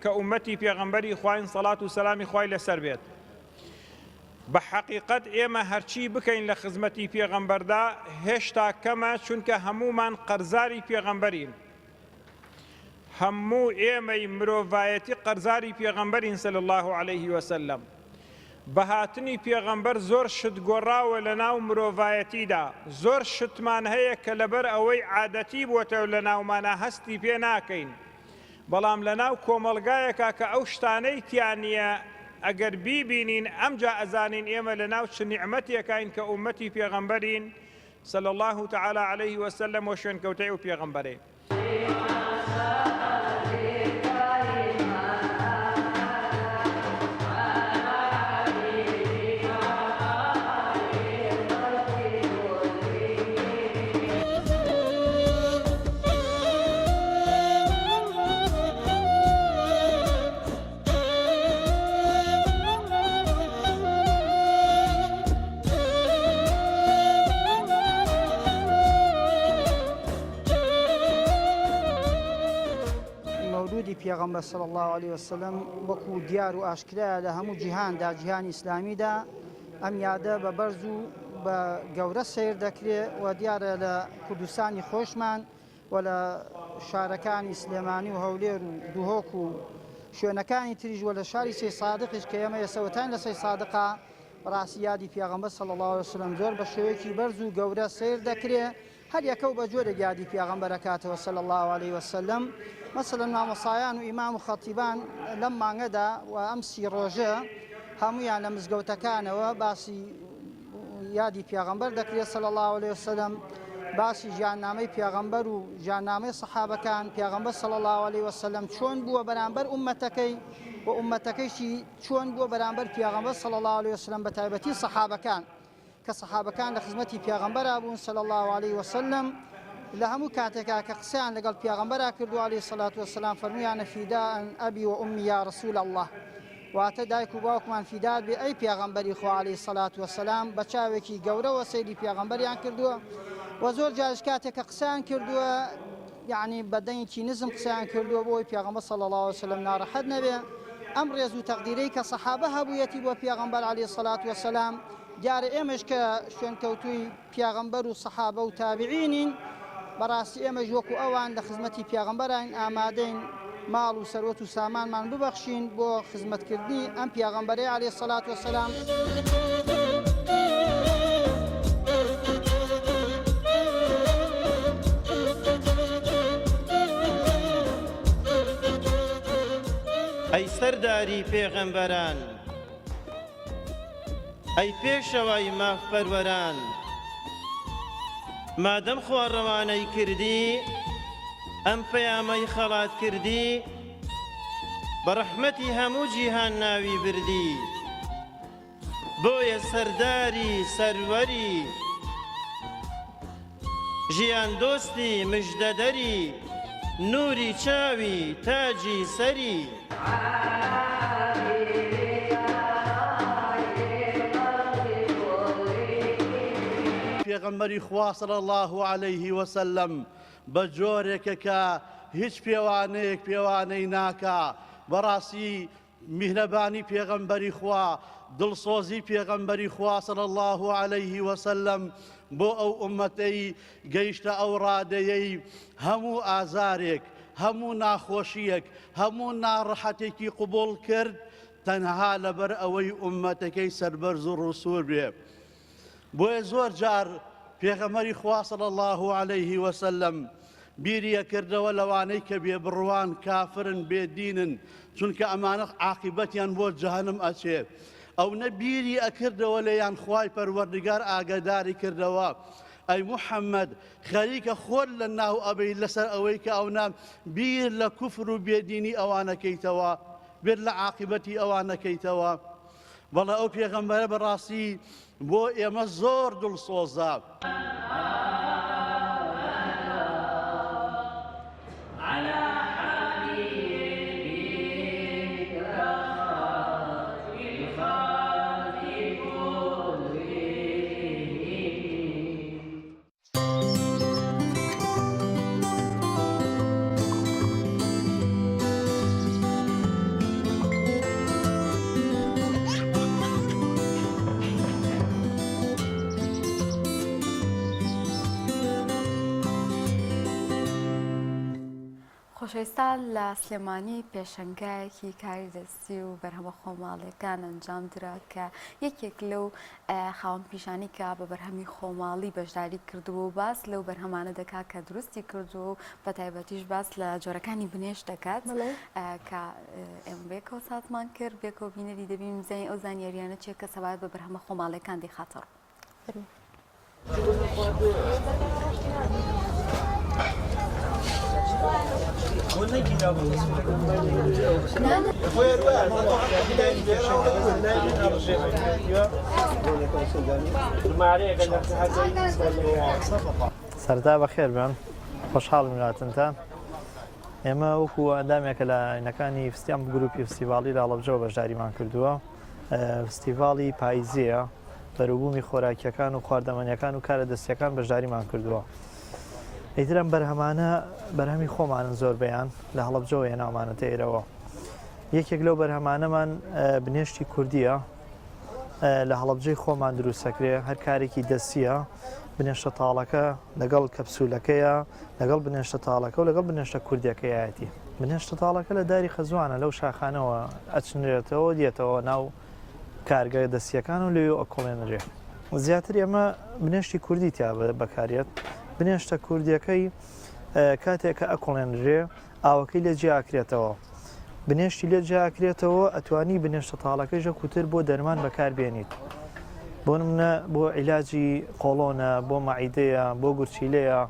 کە ئومەتی پێغەمبەری خواین سەڵات و سەلامی خوای لەسەر بێت. بە حەقیقەت ئێمە هەرچی بکەین لە خزمەتی پێغەمبەردا هێشتا کەمە، چونکە هەمومان قەرزاری پێغەمبەرین. هەموو ئێمەی مرۆڤایەتی قەرزاری پێغەمبەرین صلی الله عليه وسلم. بەهاتنی پێغەمبەر زۆر شت گۆڕاوە لە ناو مرۆڤایەتیدا، زۆر شتمان هەیە کە لەبەر ئەوەی عادەتی بووەتەوە لە ناومانە هەستی پێ ناکەین، بەڵام لە ناو کۆمەڵگایەکە کە ئەو شتانەی تیانە ئەگەر بیبینین ئەمجا ئەزانین ئێمە لە ناو چ نیعمەتێکین کە ئومەتی پێغەمبەرین صلی الله تعالی عليه وسلم و شوێنکەوتەی و پێغەمبەرێ. پێغەمبەر صلی الله عليه وسلم وەکو دیار و ئاشکرایە لە هەموو جیهاندا، جیهانی ئیسلامیدا ئەم یادە بە بەرز و بە گەورە سیر دەکرێت و دیارە لە کوردستانی خۆشمان و لە شارەکانی سلێمانی و هەولێر و دوهۆک و شوێنەکانی تریژ و لە شاری سێ سادقیش کە ئێمە ئێسەوەتان لە سێ سادقا بەڕاستی یادی پێغەمبەر صلی الله عليه وسلم زۆر بە شێوەیەکی بەرز و گەورە سیر دەکرێت. هەر یەکە و بە جۆرە یادی پێغەمبەرەکاتەوە صلی الله عليه وسلم. مثلا مامۆسایان و ئیمام و خەتیبان لەم مانگەدا و ئەم سی ڕۆژە هەمویان لە مزگەوتەکانەوە باسی یادی پێغەمبەر دەکرێت صلی الله عليه وسلم، باسی ژیاننامەی پێغەمبەر و ژیاننامەی سەحابەکان، پێغەمبەر صلی الله عليه وسلم چۆن بووە بەرامبەر ئومەتەکەی و ئومەتەکەیشی چۆن بووە بەرامبەر پێغەمبەر صلی الله عليه وسلم، بە تایبەتی سەحابەکان کە سەحابەکان لە خزمەتی پێغەمبەرا بوون صلی الله عليه وسلم. لە هەموو کاتێکا کە قسەیان لەگەڵ پێغەمبەرا کردو عليه الصلاة والسلام فەرموویانە فیداء ئەبی و ئومی یا رسول الله، واتە دایک و باوکمان فیدات بێ ئەی پێغەمبەری خوا عليه الصلاة والسلام. بە چاوێکی گەورەوە سەیری پێغەمبەریان کردووە و زۆر جارش کاتێک کە قسەیان کردووە یعنی بەدەنگی نزم قسەیان کردووە بۆی پێغەمبەر صلی الله عليه وسلم ناڕەحەت نەبێ. ئەم ڕێز و تەقدیرەی کە سەحابە هەبوویەتی بۆ پێغەمبەر عليه الصلاة والسلام، دیارە ئێمەش کە شوێنکەوتووی پێغەمبەر و سەحابە و تابعینین، بەڕاستی ئێمەش وەکو ئەوان لە خزمەتی پێغەمبەرین ئامادەین ماڵ و سەروەت و سامانمان ببەخشین بۆ خزمەتکردنی ئەم پێغەمبەرەی عليه الصلاة والسلام. سەرداری پێغەمبەران ئەی پێشەوای مافپەروەران مادەم خوا ڕەوانەی کردی ئەم پەیامەی خەڵات کردی بە ڕەحمەتی هەموو جیهان ناوی بردی بۆیە سەرداری سەروەری ژیان دۆستی مژدەدەری نوری چاوی تاجی سەری پێغەمبەری خوا صلی الله عليه وسلم بە جۆرێکە کە هیچ پێوانەی ناکا بەڕاستی میهرەبانی پێغەمبەری خوا دڵسۆزی پێغەمبەری خوا صلی الله عليه وسلم بۆ ئەو ئومەتەی گەیشتە ئەو ڕادەیەی هەموو ئازارێک هەموو ناخۆشیەک هەموو ناڕەحەتێکی قبوڵ کرد تەنها لەبەر ئەوەی ئومەتەکەی سەربەرز و ڕووسور بێ بۆیە زۆر جار پێغەمبەری خوا صلی الله عليه وسلم بیریە کردەوە لەوانەی کە بێبڕوان کافرن بێدینن چونکە ئەمانە عاقبەتیان بۆ جەهەنم ئەچێ ئەو نەبیری ئەکردەوە لەیان خوای پەروەردگار ئاگاداری کردەوە ئەی محەممەد خەریکە خۆت لە ناو ئەبەی لەسەر ئەوەی کە ئەونا بیر لە کوفر و بێدینی ئەوانەکەیتەوە بێت لە عاقبەتی ئەوانەکەیتەوە بەڵێ ئەو پێغەمبەرە بەڕاستی بۆ ئێمە زۆر دڵسۆزە. خۆشەویستە لە سلێمانی پێشەنگایەکی کاری دەستی و بەرهەمە خۆماڵیەکان ئەنجام درا کە یەکێک لەو خاوەن پیشانی کە بە بەرهەمی خۆماڵی بەشداری کردووە و باس لەو بەرهەمانە دەکات کە دروستی کردو و بە تایبەتیش باس لە جۆرەکانی بنێش دەکات کە ئێمە بێکەوە ساتمان کرد بێکەوە بینەری دەبین زای ئەو زانیاریانە چێک کە سەبات بە بەرهەمە خۆماڵیەکان دەیخاتەڕ. سەرتا بەخێر بن خۆشحاڵ میلاتنتان ئێمە وەکو ئەندامێکە لە عینەکانی فستیان گروپی فستیڤاڵی لە هەڵەبجەوە بەشداریمان کردووە فستیڤاڵی پاییزیە بەروبوومی خۆراکیەکان و خواردەمەنیەکان و کارە دەستیەکان بەشداریمان کردووە ئیترم بەرهەمانە بەرهەمی خۆمانن زۆر بەیان لە هەڵەبجەوە هێنامانەتە ئێرەوە یەکێک لەو بەرهەمانەمان بنێشتی کوردیە لە هەڵەبجەی خۆمان دروستەکرێ هەر کارێکی دەستیە بنێشتە تاڵەکە لەگەڵ کەپسولەکەیە لەگەڵ بنێشتە تاڵەکە و لەگەڵ بنێشتە کوردیەکەیەتی بنێشتە تاڵەکە لە داری خەزوانە لەو شاخانەوە ئەچنرێتەوە دێتەوە ناو کارگە دەستیەکان و لێ ئۆکۆڵێنرێ زیاتر ئێمە بنێشتی کوردی تیا بەکارێت بنێشتە کوردیەکەی کاتێککە ئەکۆڵێنرێ ئاوەکەی لێ جیاکرێتەوە بنێشتی لێ جیاکرێتەوە ئەتوانی بنێشتە تاڵەکەی ژە کوتر بۆ دەرمان بەکاربێنیت بۆ نمونە بۆ عیلاجی قۆڵۆنە بۆ مەعیدەیە بۆ گورچیلەیە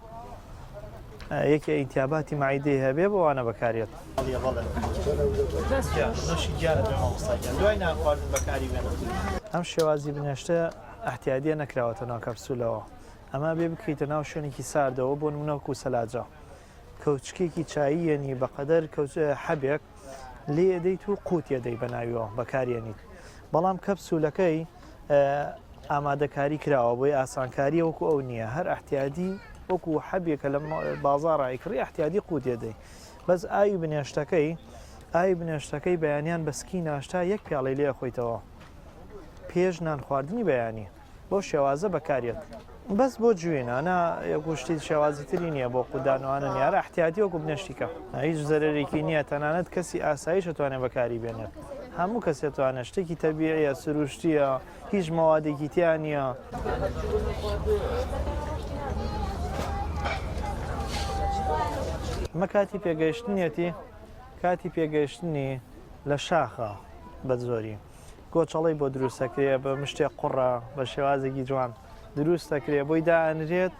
یەکی ئیتیاباتی مەعیدەی هەبێ بۆوانە بەکارێت ئەم شێوازی بنێشتە ئەحتیادیە نەکراوەتە ناو کەپسولەوە ئەمە بێ بکەیتە ناو شوێنێکی ساردەوە بۆ نمونەوەکو سەلاجە کەوچکێکی چاییەنی بەقەدەر حەبێک لێ ئەدەیت و قووتێ دەی بەناویەوە بەکارێنیت بەڵام کەپسولەکەی ئامادەکاری کراوە بۆی ئاسانکاریە وەکو ئەو نییە هەر ئەحتیادی وەکو حەبێکە لە بازاڕایکڕی ئەحتیادی قووتێ دەی بەس ئاوی بنێشتەکەی بەیانیان بەسکی ناشتا یەک پیاڵی لێ خۆیتەوە پێش نان خواردنی بەیانی بۆ شێوازە بەکارێت بەس بۆ جوێنانە یەکگوشتی شێوازی تری نییە بۆ قودانوانە نیارە ئەحتیاتی وەکو بنێشتیکە هیچ زەرێکی نییە تەنانەت کەسی ئاسایش دەتوانێت بەکاری بێنێت هەموو کەسێتوانە شتێکی تەبیعیە سروشتیە هیچ مەوادێکی تیان نییە ئەمە کاتی پێگەیشتنیەتی کاتی پێگەیشتنی لە شاخە بە زۆری گۆچەڵی بۆ دروستەکرێ بە مشتێک قوڕە بە شێوازێکی جوان دروستەکرێ بۆی دائەنرێت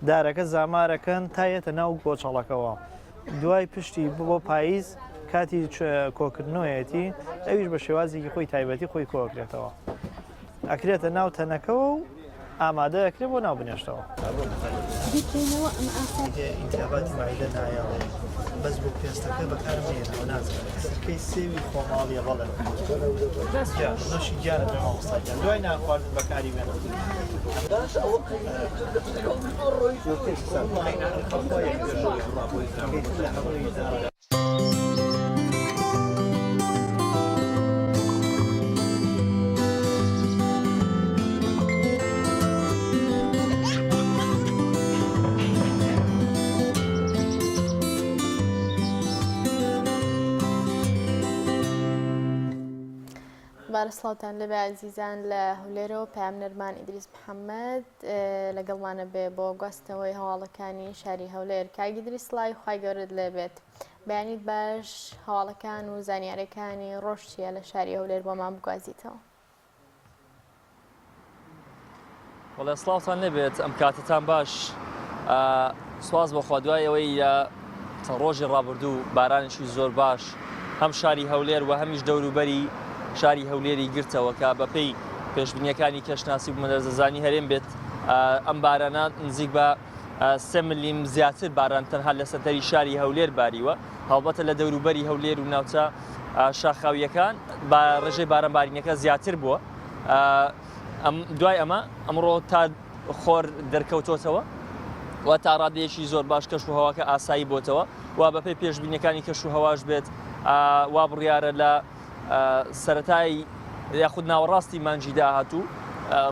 دارەکە زامارەکەن تایەتە ناو گۆچەڵەکەەوە دوای پشتی بۆ پاییز کاتی کۆکردنەوەیەتی ئەویش بە شێوازێکی خۆی تایبەتی خۆی کۆکرێتەوە ئەکرێتە ناو تەنەکەەوە و ئامادە ئەکرێت بۆ ناو بنێشتەوە ئینتیاباتی مایدە نایەوە بەس بۆ پێستەکە بەکارمێنەوە نازانێت سرکەی سێوی خۆماڵیە بەڵێن نوشی گیانە مامۆستاکان دوای ناخواردن بەکاری وێنە بارەسڵاوتان لەبێ عزیزان لە هەولێرەوە پامنەرمان ئیدریس محەممەد لەگەڵمانە بێ بۆ گواستنەوەی هەواڵەکانی شاری هەولێر کاگیدری سڵای خی گەورت لێبێت بەیانیت باش هەواڵەکان و زانیاریەکانی ڕۆژ چیە لە شاری هەولێر بۆمان بگوازیتەوە. وەڵێ سڵاوتان لێبێت ئەم کاتتان باش سواز بۆ خوا دوای ئەوەی چەند ڕۆژی ڕابردوو بارانێکی زۆر باش هەم شاری هەولێر و هەمیش دەوروبەری شاری هەولێری گرتەوە کە بەپێی پێشبینیەکانی کەشناسی و مەدەرزەزانی هەرێم بێت ئەم بارانات نزیک بە 3 ملیم زیاتر باران تەنها لە سەتەری شاری هەولێر باریوە هەڵبەتە لە دەوروبەری هەولێر و ناوچە شاخاویەکان بە ڕێژەی بارانبارینەکە زیاتر بووە. دوای ئەمە ئەمڕۆ تا خۆر دەرکەوتۆتەوە و تا ڕادەیەکی زۆر باش کەش و هەواکە ئاسایی بۆتەوە و بەپێی پێشبینیەکانی کەش و هەواش بێت وا بڕیارە لە سەرەتای یاخود ناوەڕاستی مانجی داهاتوو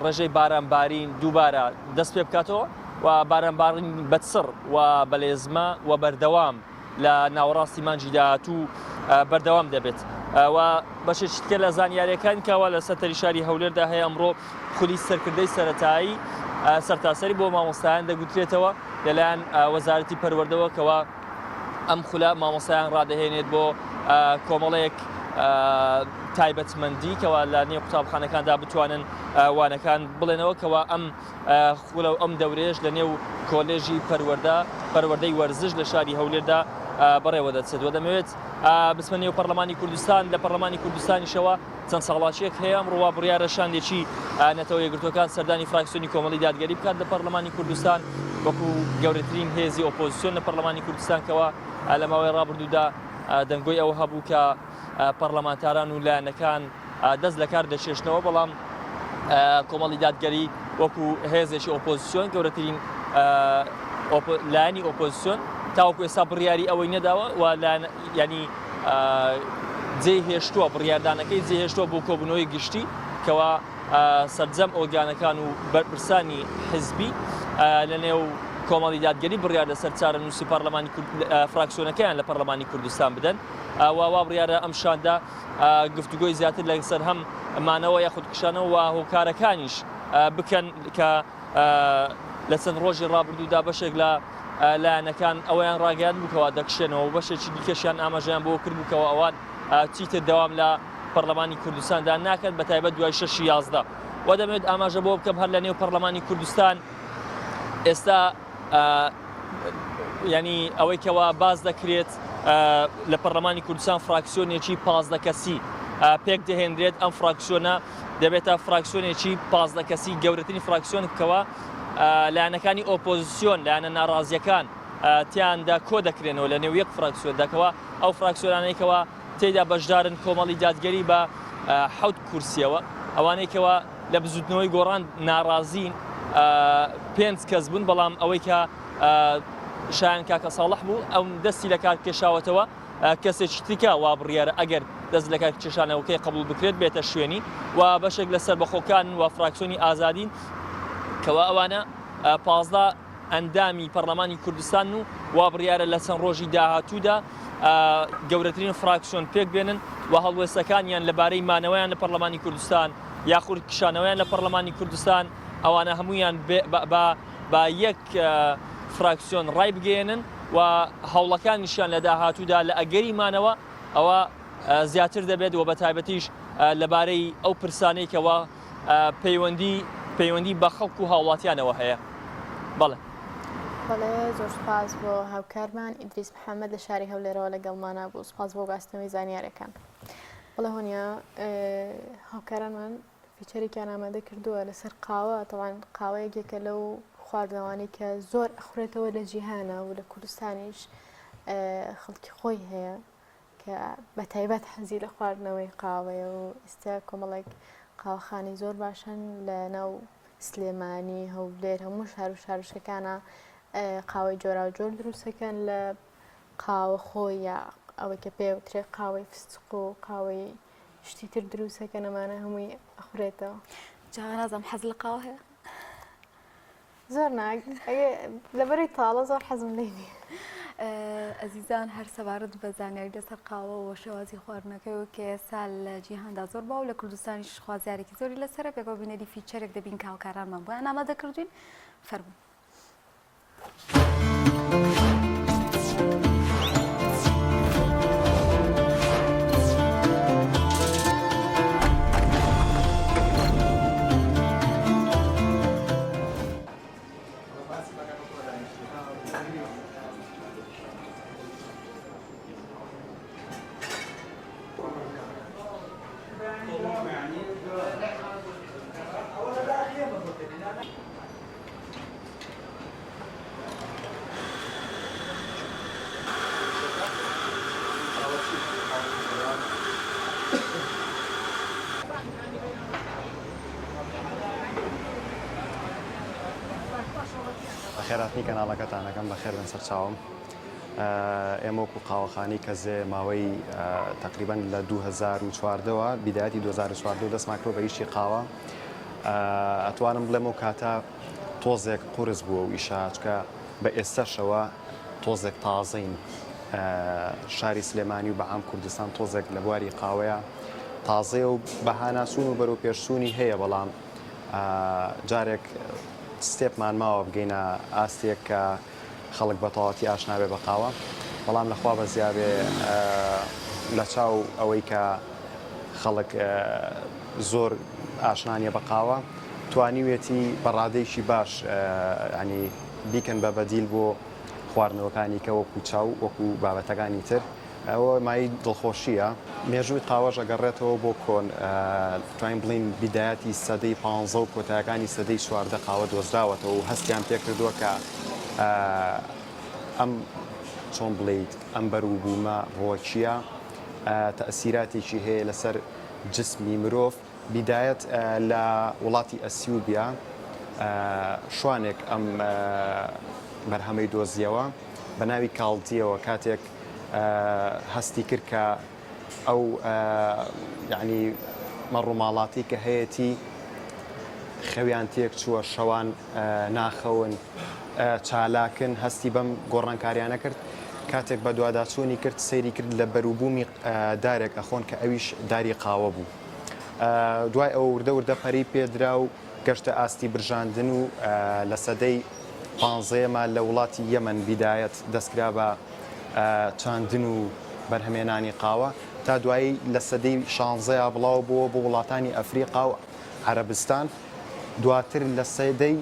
ڕێژەی بارانبارین دووبارە دەست پێ بکاتەوە و بارانبارین بەسڕ و بەلێزمە و بەردەوام لە ناوەڕاستی مانجی داهاتوو بەردەوام دەبێت و بەشێک تکە لە زانیاریەکان کەوا لە سەتەری شاری هەولێردا هەیە ئەمڕۆ خولی سەرکردەی سەرەتایی سەرتاسەری بۆ مامۆستایان دەگوترێتەوە لەلایەن وەزارەتی پەروەردەوە کەوا ئەم خولە مامۆستایان ڕادەهێنێت بۆ کۆمەڵەیەک تایبەتمەندی کەوا لە نێو قوتابخانەکاندا بتوانن وانەکان بڵێنەوە کەوا ئەم خولە و ئەم دەورێژ لە نێو کۆلێژی پەروەردەی وەرزش لە شاری هەولێردا بەڕێوە دەچێت و دەمەوێت بسمە نێو پەرلەمانی کوردستان لە پەرلەمانی کوردستانیشەوە چەند ساڵاتچێک هەیە ئەمڕۆ بڕیارە شاندێکی نەتەوە یەکگرتوەکان سەردانی فراکسیۆنی کۆمەڵی دادگەری بکات لە پەرلەمانی کوردستان وەکو گەورەترین هێزی ئۆپۆزیسیۆن لە پەرلەمانی کوردستان کەوا لە ماوەی ڕابردوودا دەنگۆی ئەوە هەبوو کە پەرلەمانتاران و لایەنەکان دەست لە کار دەچێشنەوە بەڵام کۆمەڵی دادگەری وەکو هێزێکی ئۆپۆزیسیۆن گەورەترین لایەنی ئۆپۆزیسیۆن تاوەکو ئێستا بڕیاری ئەوەی نەداوە و ینی جێ هێشتووە بڕیاردانەکەی جێ هێشتووە بۆ کۆبوونەوەی گشتی کەوا سەرجەم ئۆرگانەکان و بەرپرسانی حزبی لە نێو کۆمەڵی دادگەری بڕیار لەسەر چارە نووسی پەرلەمانی فراکسیۆنەکەیان لە پەرلەمانی کوردستان بدەن وا بڕیارە ئەم شاندا گفتوگۆی زیاتر لەسەر هەم مانەوە یاخود کشانەوە و هۆکارەکانیش بکەن کە لە چەند ڕۆژی ڕابردوودا بەشێک لە لایەنەکان ئەویان ڕاگەیان بووکەوە دەکشێنەوە و بەشێکی دیکەشیان ئاماژیان بۆ کرد بووکەوە ئەوان چیتر دەوام لە پەرلەمانی کوردستاندا ناکەن بە تایبەت دوای 6/11 و دەمەوێت ئاماژە بۆ بکەم هەر لە نێو پەرلەمانی کوردستان ئێستا ینی ئەوەی کەوا باز دەکرێت لە پەرلەمانی کوردستان فراکسیۆنێکی 15 کەسی پێک دەهێنرێت ئەم فراکسیۆنە دەبێتە فراکسیۆنێکی 15 کەسی گەورەترین فراکسیۆن کەوا لایەنەکانی ئۆپۆزیسیۆن لایەنە ناڕازیەکان تیاندا کۆ دەکرێنەوە لە نێو یەک فراکسیۆنداکەوە ئەو فراکسیۆنانەیەکەوە تێدا بەشدارن کۆمەڵی دادگەری بە 7 کورسیەوە ئەوانەیەکەوە لە بزوتنەوەی گۆڕان ناڕازین 5 کەس بوون بەڵام ئەوەی کە شایان کاکە ساڵح بوو ئەو دەستی لە کار کێشاوەتەوە کەسێکی تریکە وا بڕیارە ئەگەر دەست لە کار کێشانەوەکەی قبول بکرێت بێتە شوێنی و بەشێک لە سەربەخۆکان و فراکسیۆنی ئازادین کەوا ئەوانە 15 ئەندامی پەرلەمانی کوردستان و وا بڕیارە لە چەند ڕۆژی داهاتوودا گەورەترین فراکسیۆن پێک بێنن و هەڵوێستەکانیان لەبارەی مانەوەیان لە پەرلەمانی کوردستان یاخود کشانەوەیان لە پەرلەمانی کوردستان ئەوانە هەمویان با یەک فراکسیۆن ڕای بگەێنن و هەوڵەکانیشان لە داهاتوودا لە ئەگەری مانەوە ئەوە زیاتر دەبێت و بە تایبەتیش لەبارەی ئەو پرسانەیەکەوە پەیوەندی بە خەڵک و هاوڵاتیانەوە هەیە. بەڵێ بەڵێ زۆر سپاس بۆ هاوکارمان ئیدریس محەممەد لە شاری هەولێرەوە لەگەڵمانە بوو. سپاس بۆ گاستنەوەی زانیارەکان. بەڵێ هۆنیا هاوکارانمان فیچەرێکیان ئامادە کردووە لەسەر قاوە. تەوان قاوەیەکێکە لەو خواردنەوەی کە زۆر ئەخورێتەوە لە جیهانە و لە کوردستانیش خەڵکی خۆی هەیە کە بە تایبەت حەزی لە خواردنەوەی قاوەیە و ئێستا کۆمەڵێک قاوەخانەی زۆر باشن لە ناو سلێمانی هەولێر هەموو شار و شارشەکانە قاوەی جۆرا و جۆر دروستەکەن لە قاوە خۆی یا ئەوەی کە پێوترێ قاوەی فستق و قاوەی شتی تر دروستەکە نەمانە هەمووی ئەخورێتەوە. جا نازم حەز لە قاوە هەیە؟ زۆر لەبەری تاڵە زۆر حەزم لێ نییە. ئەزیزان هەر سەبارەت بە زانیاری لەسەر قاوە و شێوازی خواردنەکەی و کە ئێستا لە جیهاندا زۆر باو لە کوردستانیش خوازیارێکی زۆری لەسەرە پێکەوە بینەری فیچەرێک دەبین کە هاوکارانمان بۆیان ئامادە کردوین. فەرموو. خێراتنی کەناڵەکەتانەکەم بەخێر بن سەر چاوم. ئێمە وەکو قاوەخانی کەزێ ماوەی تقریبان لە 2014ەوە بیدایەتی 2014 دەستمان کرۆ بە ئیشی قاوە. ئەتوانم بڵێم و کاتە تۆزێک قورس بووە و ئیشە چکە بە ئێستاشەوە تۆزێک تازەین. شاری سلێمانی و بەعام کوردستان تۆزێک لە بواری قاوەیە تازەیە و بەهاناسوون و بەرەو پێشسوونی هەیە، بەڵام جارێک ستێپمان ماوە بگەینە ئاستێک کە خەڵک بە تەواوەتی ئاشنابێ بە قاوە، بەڵام لەخوا بە زیابێ لە چاو ئەوەی کە خەڵک زۆر ئاشنانیە بە قاوە توانیوێتی بەڕادەیشی باش ینی بیکەن بە بەدیل بۆ خواردنەوەکانی کە وەکو چاو وەکو بابەتەکانی تر. ئەوە مای دڵخۆشیە. مێژووی قاوەش ئەگەڕێتەوە بۆ کۆن توانین بڵین بیدایەتی سەدەی 15 و کۆتایەکانی سەدەی 14 قاوە دۆزراوەتەوە و هەستیان پێ کردووە کە ئەم چۆن بڵیت ئەم بەرووبوومە ڕۆکیە تەئسیراتێکی هەیە لەسەر جسمی مرۆڤ. بیدایەت لە وڵاتی ئەسیوبیا شوانێک ئەم بەرهەمەی دۆزیەوە بە ناوی کاڵتیەوە کاتێک هەستی کرد کە ئەو یعنی مەڕووماڵاتی کە هەیەی خەویان تێک چووە شەوان ناخەون چالاکن هەستی بەم گۆڕانکاریانە کرد. کاتێک بە دوواداچوونی کرد سەیری کرد لە بەرووبوومی دارێک ئەخۆن کە ئەویش داری قاوە بوو. دوای ئەو وردە پەری پێدرا و گەشتە ئاستی برژاندن و لە سەدەی 15ەمە لە وڵاتی یەمەن بیدایەت دەستکرا بە چاندن و بەرهەمێنانی قاوە تا دوایی لە سەدەی 16 بڵاو بووە بۆ وڵاتانی ئەفریقا و عەرەبستان. دواتر لە سەدەی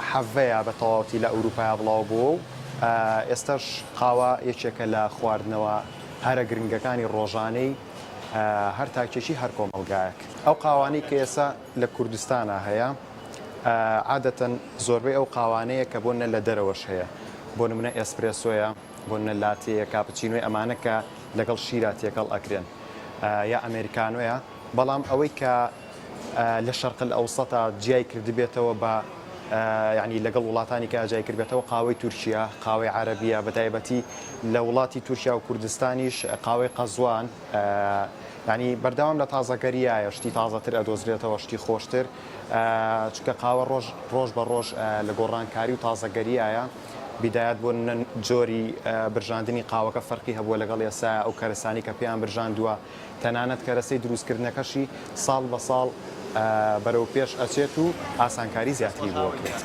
حەڤەیە بە تەواوەتی لە ئەوروپای بڵاو بووە و ئێستاش قاوە یەکێکە لە خواردنەوە هەرە گرنگەکانی ڕۆژانەی هەر تاکێکی هەر کۆمەلگایەک. ئەو قاوانەی کە ئێستا لە کوردستانە هەیە عادەتەن زۆربەی ئەو قاوانەیە کە بۆنە لە دەرەوەش هەیە، بۆ نمونە ئێسپرێسۆیە، بۆنە لاتەیە، کاپچینۆی ئەمانە کە لەگەڵ شیرە تێکەڵ ئەکرێن یا ئەمریکانۆیە. بەڵام ئەوەی کە لە شەرق ئەوسەتا جیای کردبێتەوە بە یعنی لەگەڵ وڵاتانی کە ئاجای کردبێتەوە قاوەی تورکیا، قاوەی عەرەبیە، بەتایبەتی لە وڵاتی تورکیا و کوردستانیش قاوەی قەزوان ینی بەردەوام لە تازەگەریایە شتی تازەتر ئەدۆزرێتەوە شتی خۆشتر چکە قاوە ڕۆژ بە ڕۆژ لە گۆڕانکاری و تازەگەریایە. بیدایەت بۆ جۆری برژاندنی قاوەکە فەرقی هەبووە لەگەڵ ئێستا ئەو کەرەسانی کە پێیان برژاندووە تەنانەت کەرەسەی دروستکردنەکەشی ساڵ بە ساڵ بەرەو پێش ئەچێت و ئاسانکاری زیاتری بۆ کرێت.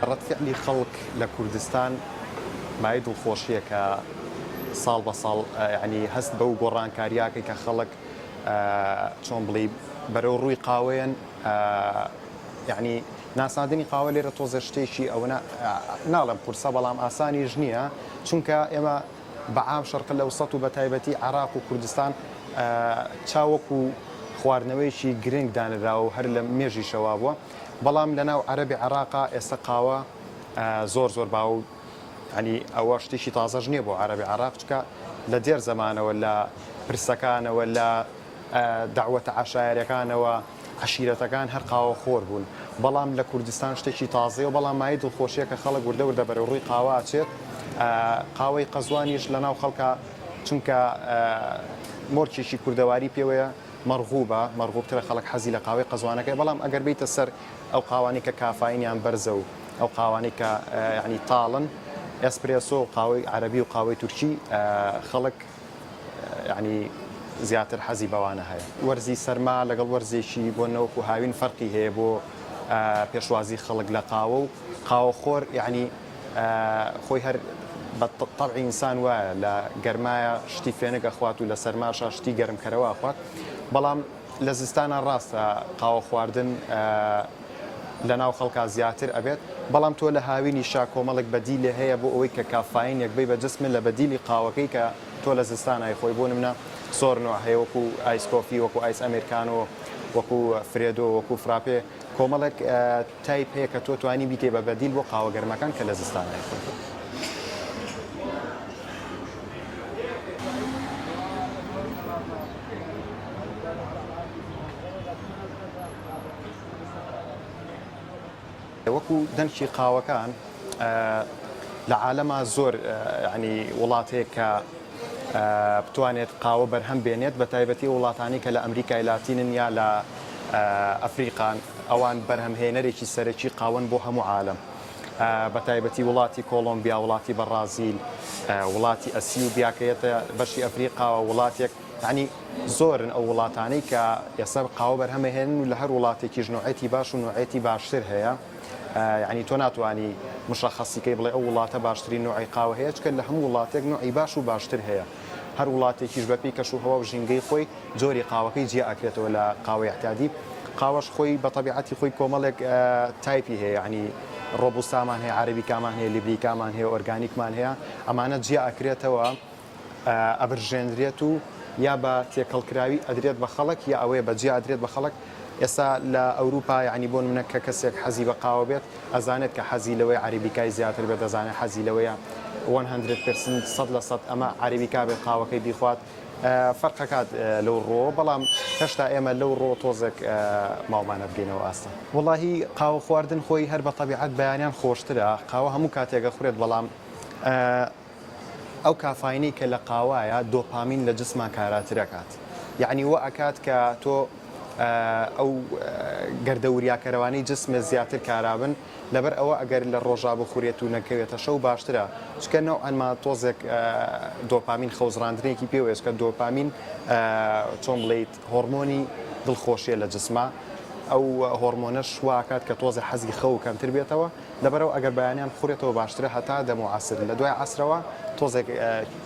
ڕەتفعلی خەڵک لە کوردستان مای دڵخۆشیە کە ساڵ بە ساڵ ینی هەست بەو گۆڕانکاریاکەی کە خەڵک چۆن بڵی بەرەو ڕووی قاوەیەن یعنی ناساندنی قاوە لێرە تۆزە شتێکی ئەوە ناڵم قورسە بەڵام ئاسانیش نییە چونکە ئێمە بەعام شەرقە لە وسەت و بە تایبەتی عراق و کوردستان چاوەکو خواردنەوەیکی گرنگ دانراوە و هەر لە مێژی شەوا بووە بەڵام لەناو عەرەبی عراقا ئێستا قاوە زۆر باو ینی ئەوە شتێکی تازەژ نییە بۆ عەرەبی عراق چکە لە دێر زەمانەوە لە پرسەکانەوە لە داوەتە عەشایەرەکانەوە عەشیرەتەکان هەر قاوە خۆر بوون بەڵام لە کوردستان شتێکی تازەیە و بەڵام مای دڵخۆشیە کە خەڵک وردە وردە بەرەو ڕووی قاوە ئاچێت قاوەی قەزوانیش لەناو خەڵکە چونکە مۆرکێکی کوردەواری پێوەیە مەرغوبترە خەڵک حەزی لە قاوەی قەزوانەکەی بەڵام ئەگەر بیتە سەر ئەو قاوانی کە کافاینیان بەرزە و ئەو قاوانی کە ینی تاڵن ئەسپرێسۆ و قاوەی عەرەبی و قاوەی تورکی خەڵک ینی زیاتر حەزی بەوانە هەیە وەرزی سەرما لەگەڵ وەرزێکی بۆ نەوەکو هاوین فەرقی هەیە بۆ پێشوازی خەڵک لە قاوە و قاوەخۆر یعنی خۆی هەر بە طبعی ئینسان وایە لە گەرمایە شتی فێنک ئەخوات و لە سەرماشە شتی گەرمکەرەوە ئەخوات بەڵام لە زستانە ڕاستە قاوە خواردن لە ناو خەڵکا زیاتر ئەبێت بەڵام تۆ لە هاوینی شا کۆمەڵک بەدیلێ هەیە بۆ ئەوەی کە کافاین یەکبەی بە جسمن لە بەدیلی قاوەکەی کە تۆ لە زستانای خۆی بۆ نمونە سۆرنەوە هەیە وەکو ئایسکۆفی وەکو ئایس ئەمریکانۆ وەکو فرێدۆ وەکو فراپێ کۆمەڵک تایپ هەیە کە تۆ توانی بیکەی بە بەدیل بۆ قاوە گەرمەکان کە لە زستانای خۆی وەکو دەنگی قاوەکان لە عالەما زۆر ینی وڵاتەیە کە بتوانێت قاوە بەرهەم بێنێت بە تایبەتی وڵاتانی کە لە ئەمریکای لاتینن یا لە ئەفریقان ئەوان بەرهەمهێنەرێکی سەرەکی قاون بۆ هەموو عالم بە تایبەتی وڵاتی کۆلۆمبیا وڵاتی بەرازیل وڵاتی ئەسیوبیاکەیەتە بەشی ئەفریقاوە وڵاتێک ینی زۆرن ئەو وڵاتانەی کە ئێستا قاوە بەرهەمەهێنن و لە هەر وڵاتێکیش نوعەتی باش و نوعەتی باشتر هەیە ینی تۆ ناتوانانی مشەخەسیکەی بڵێ ئەو وڵاتە باشترین نوعی قاوە هەیە چکە لە هەموو وڵاتێک نوعی باش و باشتر هەیە هەر وڵاتێکیش بەپی کەش و هەوا و ژینگەی خۆی جۆری قاوەکەی جیا ئەکرێتەوە لە قاوەی احتیادی قاوەش خۆی بە طبیعەتی خۆی کۆمەڵێک تایپی هەیە ینی ڕۆبوستامان هەیە عەرەبیکامان هەیە لیبریکامان هەیە ئۆرگانیکمان هەیە ئەمانە جیا ئەکرێتەوە ئەبرژێنرێت و یا بە تێکەڵکراوی ئەدرێت بە خەڵک یا ئەوەیە بەجیا ئەدرێت بە خەڵک ئێستا لە ئەوروپا ینی بۆ منە کە کەسێک حەزی بە قاوە بێت ئەزانێت کە حەزی لەوەی عەرەبیکای زیاتر بێت دەزانێت حەزی لەوەیە 100% ئەمە عەرەبیکا بێت قاوەکەی بیخوات فەرقەکات لەو ڕۆ بەڵام هێشتا ئێمە لەو ڕۆ تۆزێک ماومانە بگەینەوە ئاستا وڵاهی قاوە خواردن خۆی هەر بە طبیعەت بەیانیان خۆشترە قاوە هەموو کاتێکە خوێت بەڵام ئەو کافاینەی کە لە قاوایە دۆپامین لە جسمان کاراترەکات یعنی وە ئەکات کە تۆ ئەو گەردەوریاکەرەوانی جسمە زیاتر کارابن لەبەر ئەوە ئەگەر لە ڕۆژا بخورێت و نەکەوێتە شەو باشترە چکە نەو ئەنما تۆزێک دۆپامین خەوزڕاندنێکی پێوێت کە دۆپامین چۆن بڵیت هۆرمۆنی دڵخۆشیە لە جسمە ئەو هۆرمۆنە شواکات کە تۆزە حەزی خەو کەمتر بێتەوە لەبەرەوە ئەگەر بەیانیان بخورێتەوە باشترە هەتا دەموعاسر لە دوای عسرەوە تۆزێک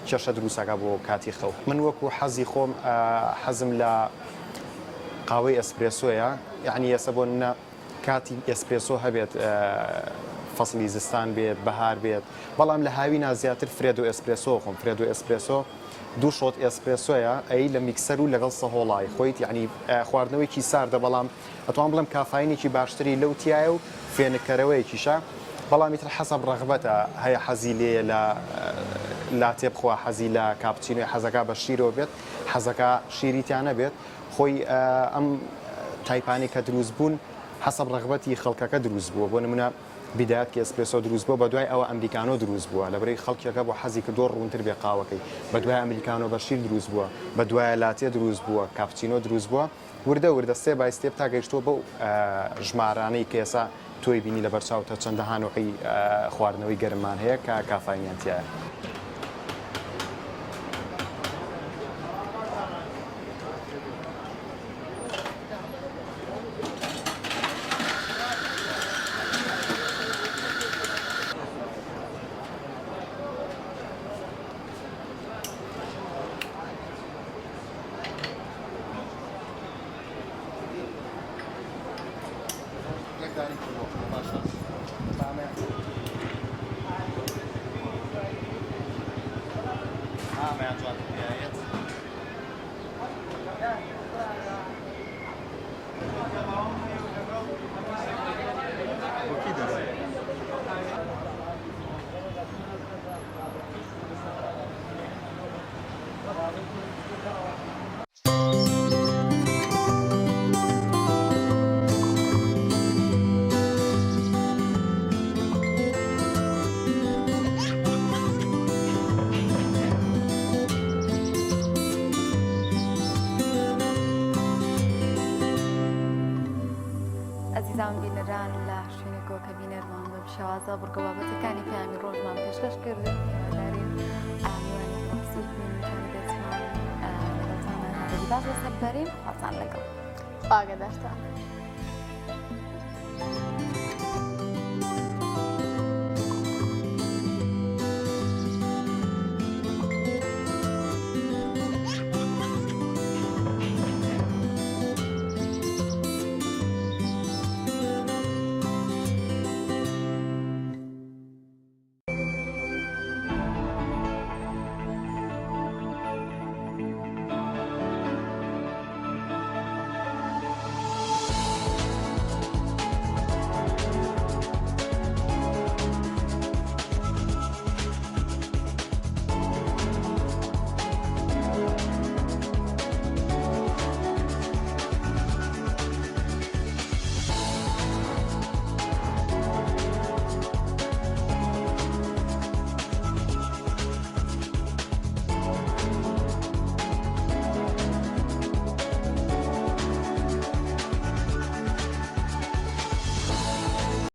کێشە دروستەکە بۆ کاتی خەو من وەکو حەزی خۆم حەزم لە قاوەی ئەسپرێسۆیە یعنی ئێستا بۆ منە کاتی ئەسپرێسۆ هەبێت فەسڵی زستان بێت بەهار بێت بەڵام لە هاوینا زیاتر فرێدۆ ئەسپرێسۆ خۆم فرێدۆ ئەسپرێسۆ دوو شۆت ئەسپرێسۆیە ئەی لە میکسەر و لەگەڵ سەهۆڵای خۆیت یعنی خواردنەوەیکی ساردە بەڵام ئەتوان بڵم کافاینێکی باشتری لەو تایە و فێنکەرەوەیەکیشە بەڵامی تر حەسەب ڕەغبەتە هەیە حەزی لێ لە لاتێ بخوا حەزی لە کاپچینۆی حەزەکە بە شیرەوە بێت حەزەکە شیریتیانە بێت خۆی ئەم تایپانی کە دروست بوون حەسەب ڕەغبەتی خەڵکەکە دروست بووە بۆ نمونە بدایەت کە ئەسپرێسۆ دروست بووە بە دوای ئەوە ئەمریکانۆ دروست بووە لەبەرەی خەڵکیەکە بۆ حەزی کە دۆ ڕوونتر بێ قاوەکەی بە دوای ئەمریکانۆ بە شیر دروست بووە بە دوایە لاتێ دروست بووە کاپچینۆ دروست بووە وردە سێ بای ستێپ تا گەیشتۆ بەو ژمارانەی کە ئێستا تۆی بینی لە بەرچاوتە چەندەها نوعی خواردنەوەی گەرممان هەیە کە کافاینیان تایە ئەزیزان بینەران لە شوێنێکەوە کە بینەرمان بە شێوازە بڕگەبابەتەکانی پەیامی ڕۆژمان پێشکەش کردن هیوادارین میوانی مەبسوط بین میتوانین دەچمان لەگەڵتانە هەندێکی باش لەسەر بەرین خواتان لەگەڵ ئاگادارتان